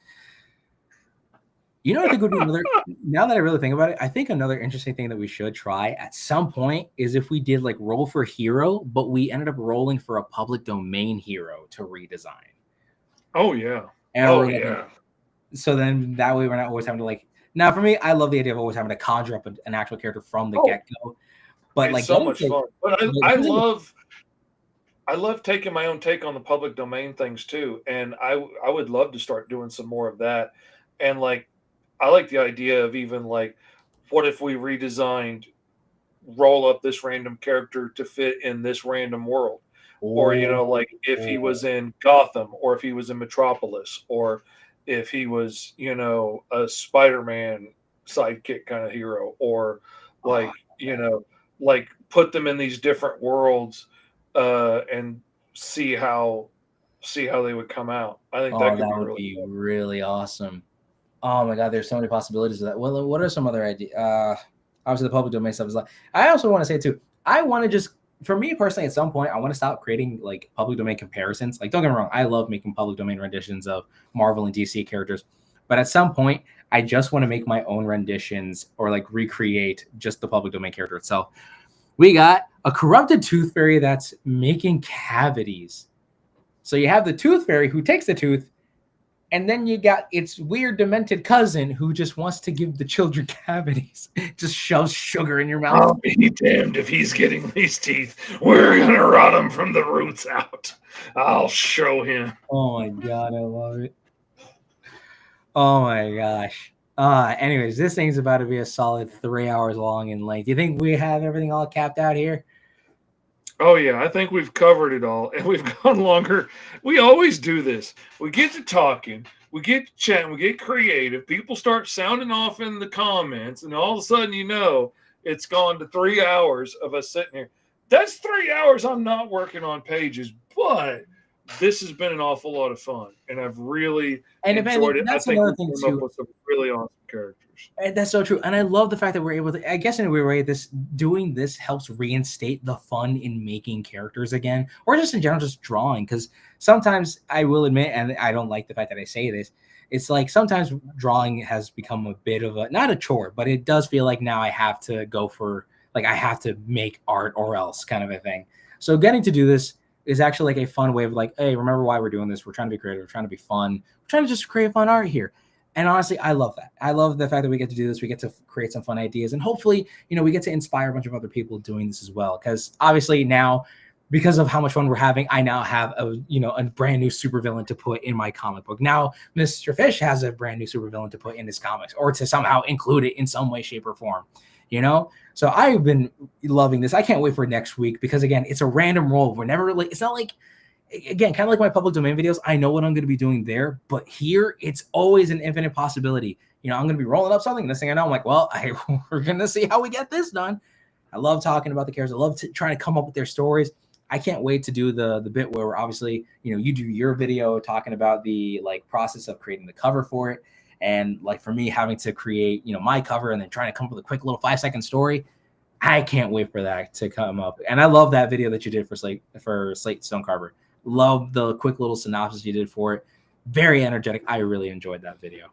You know what I think would be another, now that I really think about it, I think another interesting thing that we should try at some point is if we did like roll for hero, but we ended up rolling for a public domain hero to redesign. Oh, yeah. And so then that way we're not always having to like, now for me, I love the idea of always having to conjure up an actual character from the get-go. But it's like so much fun. But I love taking my own take on the public domain things too. And I would love to start doing some more of that. And like, I like the idea of even like, what if we redesigned, roll up this random character to fit in this random world? Or, like if he was in Gotham, or if he was in Metropolis, or if he was, a Spider-Man sidekick kind of hero, or like, like put them in these different worlds and see how see how they would come out. I think Oh, that could that be would really be cool. really awesome. Oh my God, there's so many possibilities of that. Well, what are some other ideas? Obviously, the public domain stuff is like. I also want to say too. I want to just, for me personally, at some point, I want to stop creating like public domain comparisons. Like, don't get me wrong, I love making public domain renditions of Marvel and DC characters, but at some point, I just want to make my own renditions or like recreate just the public domain character itself. We got a corrupted tooth fairy that's making cavities. So you have the tooth fairy who takes the tooth, and then you got its weird demented cousin who just wants to give the children cavities. Just shoves sugar in your mouth. I'll be damned if he's getting these teeth. We're gonna rot him from the roots out. I'll show him. Oh my God, I love it. Oh my gosh. Anyways, this thing's about to be a solid 3 hours long in length. You think we have everything all capped out here? Oh yeah, I think we've covered it all, and we've gone longer. We always do this. We get to talking, we get to chatting, we get creative. People start sounding off in the comments, and all of a sudden, you know, it's gone to 3 hours of us sitting here. That's 3 hours I'm not working on pages, but this has been an awful lot of fun, and I've really enjoyed it. I think we came up with some really awesome characters. And that's so true. And I love the fact that we're able to, I guess in a weird way, doing this helps reinstate the fun in making characters again, or just in general, just drawing. Because sometimes I will admit, and I don't like the fact that I say this, it's like sometimes drawing has become a bit of a, not a chore, but it does feel like now I have to go for, like I have to make art or else kind of a thing. So getting to do this is actually like a fun way of like, hey, remember why we're doing this? We're trying to be creative. We're trying to be fun. We're trying to just create fun art here. And honestly, I love that. I love the fact that we get to do this. We get to create some fun ideas, and hopefully, you know, we get to inspire a bunch of other people doing this as well. Because obviously now, because of how much fun we're having, I now have a brand new supervillain to put in my comic book. Now, Mr. Fish has a brand new supervillain to put in his comics, or to somehow include it in some way, shape, or form. You know, so I've been loving this. I can't wait for next week because again, it's a random roll. We're never really. It's not like. Again, kind of like my public domain videos, I know what I'm going to be doing there, but here it's always an infinite possibility. You know, I'm going to be rolling up something. This thing I know, I'm like, well, we're going to see how we get this done. I love talking about the characters. I love trying to come up with their stories. I can't wait to do the bit where we're obviously, you know, you do your video talking about the like process of creating the cover for it. And like for me having to create, you know, my cover and then trying to come up with a quick little 5-second story. I can't wait for that to come up. And I love that video that you did for SLATE Stonecarver. Love the quick little synopsis you did for it. Very energetic. I really enjoyed that video.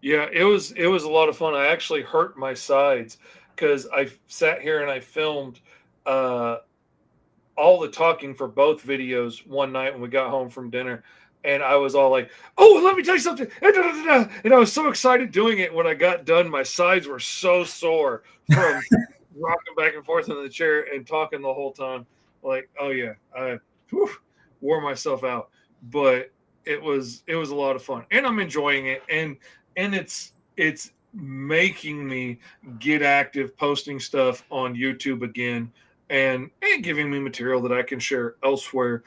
Yeah, it was a lot of fun. I actually hurt my sides because I sat here and I filmed all the talking for both videos one night when we got home from dinner. And I was all like, oh, let me tell you something. And I was so excited doing it. When I got done, my sides were so sore from rocking back and forth in the chair and talking the whole time. Like, oh yeah, I wore myself out. But it was a lot of fun. And I'm enjoying it. And it's making me get active, posting stuff on YouTube again and giving me material that I can share elsewhere.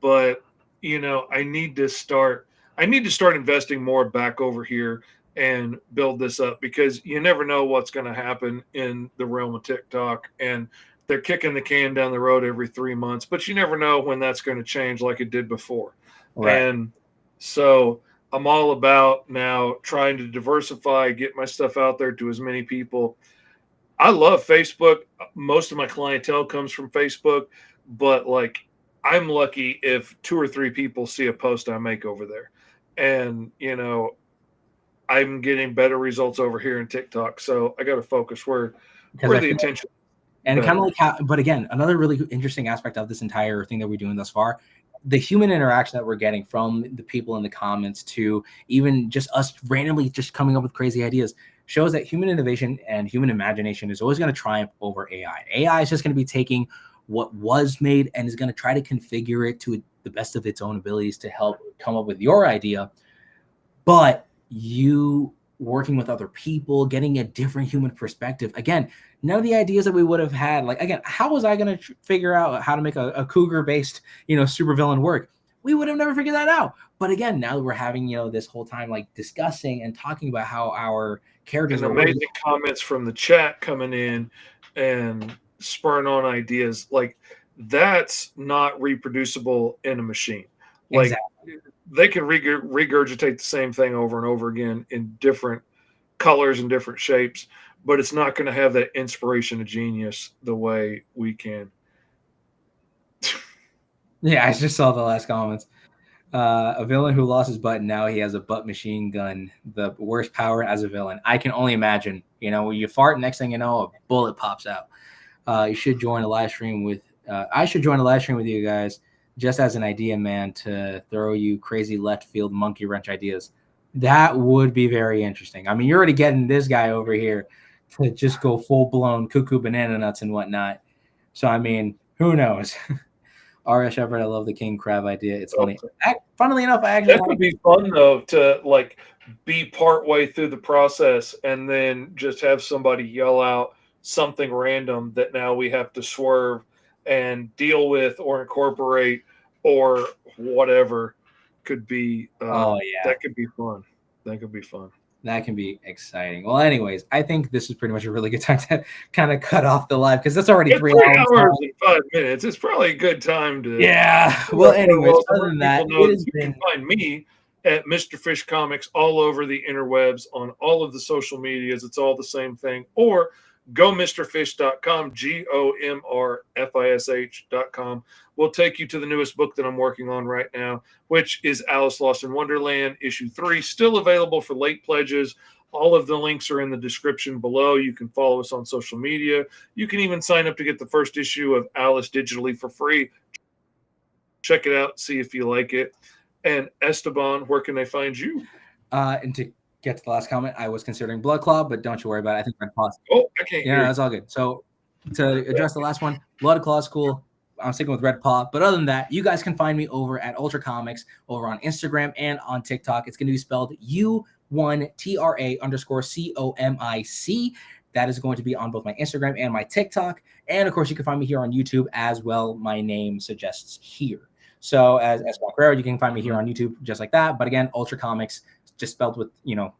But you know, I need to start investing more back over here and build this up because you never know what's going to happen in the realm of TikTok, and they're kicking the can down the road every 3 months, but you never know when that's going to change like it did before. Right. And so I'm all about now trying to diversify, get my stuff out there to as many people. I love Facebook. Most of my clientele comes from Facebook, but like, I'm lucky if 2 or 3 people see a post I make over there. And, you know, I'm getting better results over here in TikTok. So I got to focus where the attention. And kind of like how, but again, another really interesting aspect of this entire thing that we're doing thus far, the human interaction that we're getting from the people in the comments to even just us randomly just coming up with crazy ideas shows that human innovation and human imagination is always going to triumph over AI. AI is just going to be taking what was made and is going to try to configure it to the best of its own abilities to help come up with your idea. But you working with other people, getting a different human perspective. Again, none of the ideas that we would have had, like, again, how was I going to figure out how to make a cougar-based, you know, supervillain work? We would have never figured that out. But again, now that we're having, you know, this whole time, like, discussing and talking about how our characters are amazing comments from the chat coming in and spurring on ideas. Like that's not reproducible in a machine. Like Exactly. they can regurgitate the same thing over and over again in different colors and different shapes, but it's not going to have that inspiration of genius the way we can. Yeah, I just saw the last comments. A villain who lost his butt, now he has a butt machine gun. The worst power as a villain. I can only imagine. You know, when you fart, next thing you know, a bullet pops out. You should join a live stream with. I should join a live stream with you guys, just as an idea, man, to throw you crazy left field monkey wrench ideas. That would be very interesting. I mean, you're already getting this guy over here to just go full blown cuckoo banana nuts and whatnot. So I mean, who knows? R.S. Shepard, I love the king crab idea. It's funny. Funnily enough, I actually that would be fun though to like be part way through the process and then just have somebody yell out something random that now we have to swerve and deal with or incorporate or whatever. Could be. That could be fun. That could be fun. That can be exciting. Well, anyways, I think this is pretty much a really good time to kind of cut off the live because that's already 3 hours and 5 minutes. It's probably a good time to. Yeah. Well, anyways, other than that, you can find me at Mr. Fish Comics all over the interwebs on all of the social medias. It's all the same thing. Or go mrfish.com, GOMRFISH.com. We'll take you to the newest book that I'm working on right now, which is Alice Lost in Wonderland, issue 3, still available for late pledges. All of the links are in the description below. You can follow us on social media. You can even sign up to get the first issue of Alice digitally for free. Check it out, see if you like it. And Esteban, where can they find you? And to get to the last comment, I was considering Blood Claw, but don't you worry about it. I think Red Claw. Oh, I can't hear. Yeah, that's all good. So to address the last one, Blood Claw is cool. I'm sticking with Red Paw. But other than that, you guys can find me over at Ultra Comics over on Instagram and on TikTok. It's going to be spelled U1TRA_COMIC. That is going to be on both my Instagram and my TikTok. And of course, you can find me here on YouTube as well. My name suggests here. So as Esteban Guerrero, you can find me here on YouTube just like that. But again, Ultra Comics, just spelled with,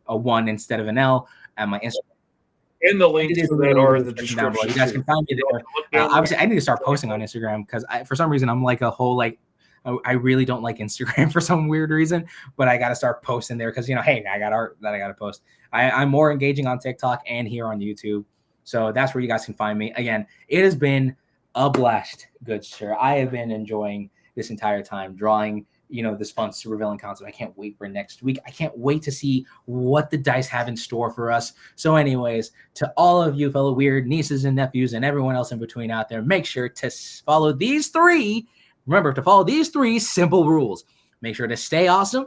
a 1 instead of an L, at my Instagram. And the links to that are in the description. You guys can find me there. Obviously, I need to start posting on Instagram because for some reason I'm like a whole I really don't like Instagram for some weird reason, but I got to start posting there because hey, I got art that I got to post. I'm more engaging on TikTok and here on YouTube, so that's where you guys can find me. Again, it has been a blast, good sir. I have been enjoying this entire time drawing. This fun super villain concept. I can't wait for next week. I can't wait to see what the dice have in store for us. So anyways, to all of you fellow weird nieces and nephews and everyone else in between out there, make sure to follow these 3. Remember to follow these 3 simple rules. Make sure to stay awesome,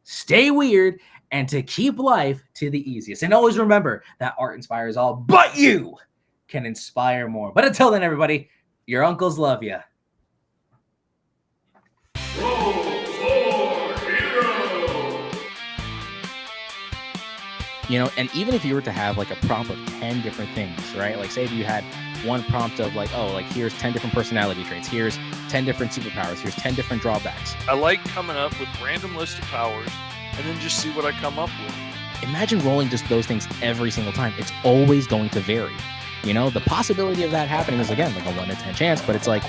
stay weird, and to keep life to the easiest. And always remember that art inspires all, but you can inspire more. But until then, everybody, your uncles love you. And even if you were to have like a prompt of 10 different things, right? Like say if you had one prompt of here's 10 different personality traits, here's 10 different superpowers, here's 10 different drawbacks. I like coming up with random list of powers and then just see what I come up with. Imagine rolling just those things every single time. It's always going to vary. The possibility of that happening is again like a 1 in 10 chance, but it's like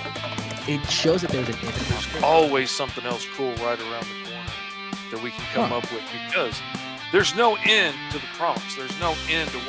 it shows that there's an infinite possibility. Always something else cool right around the corner that we can come up with because there's no end to the prompts. There's no end to what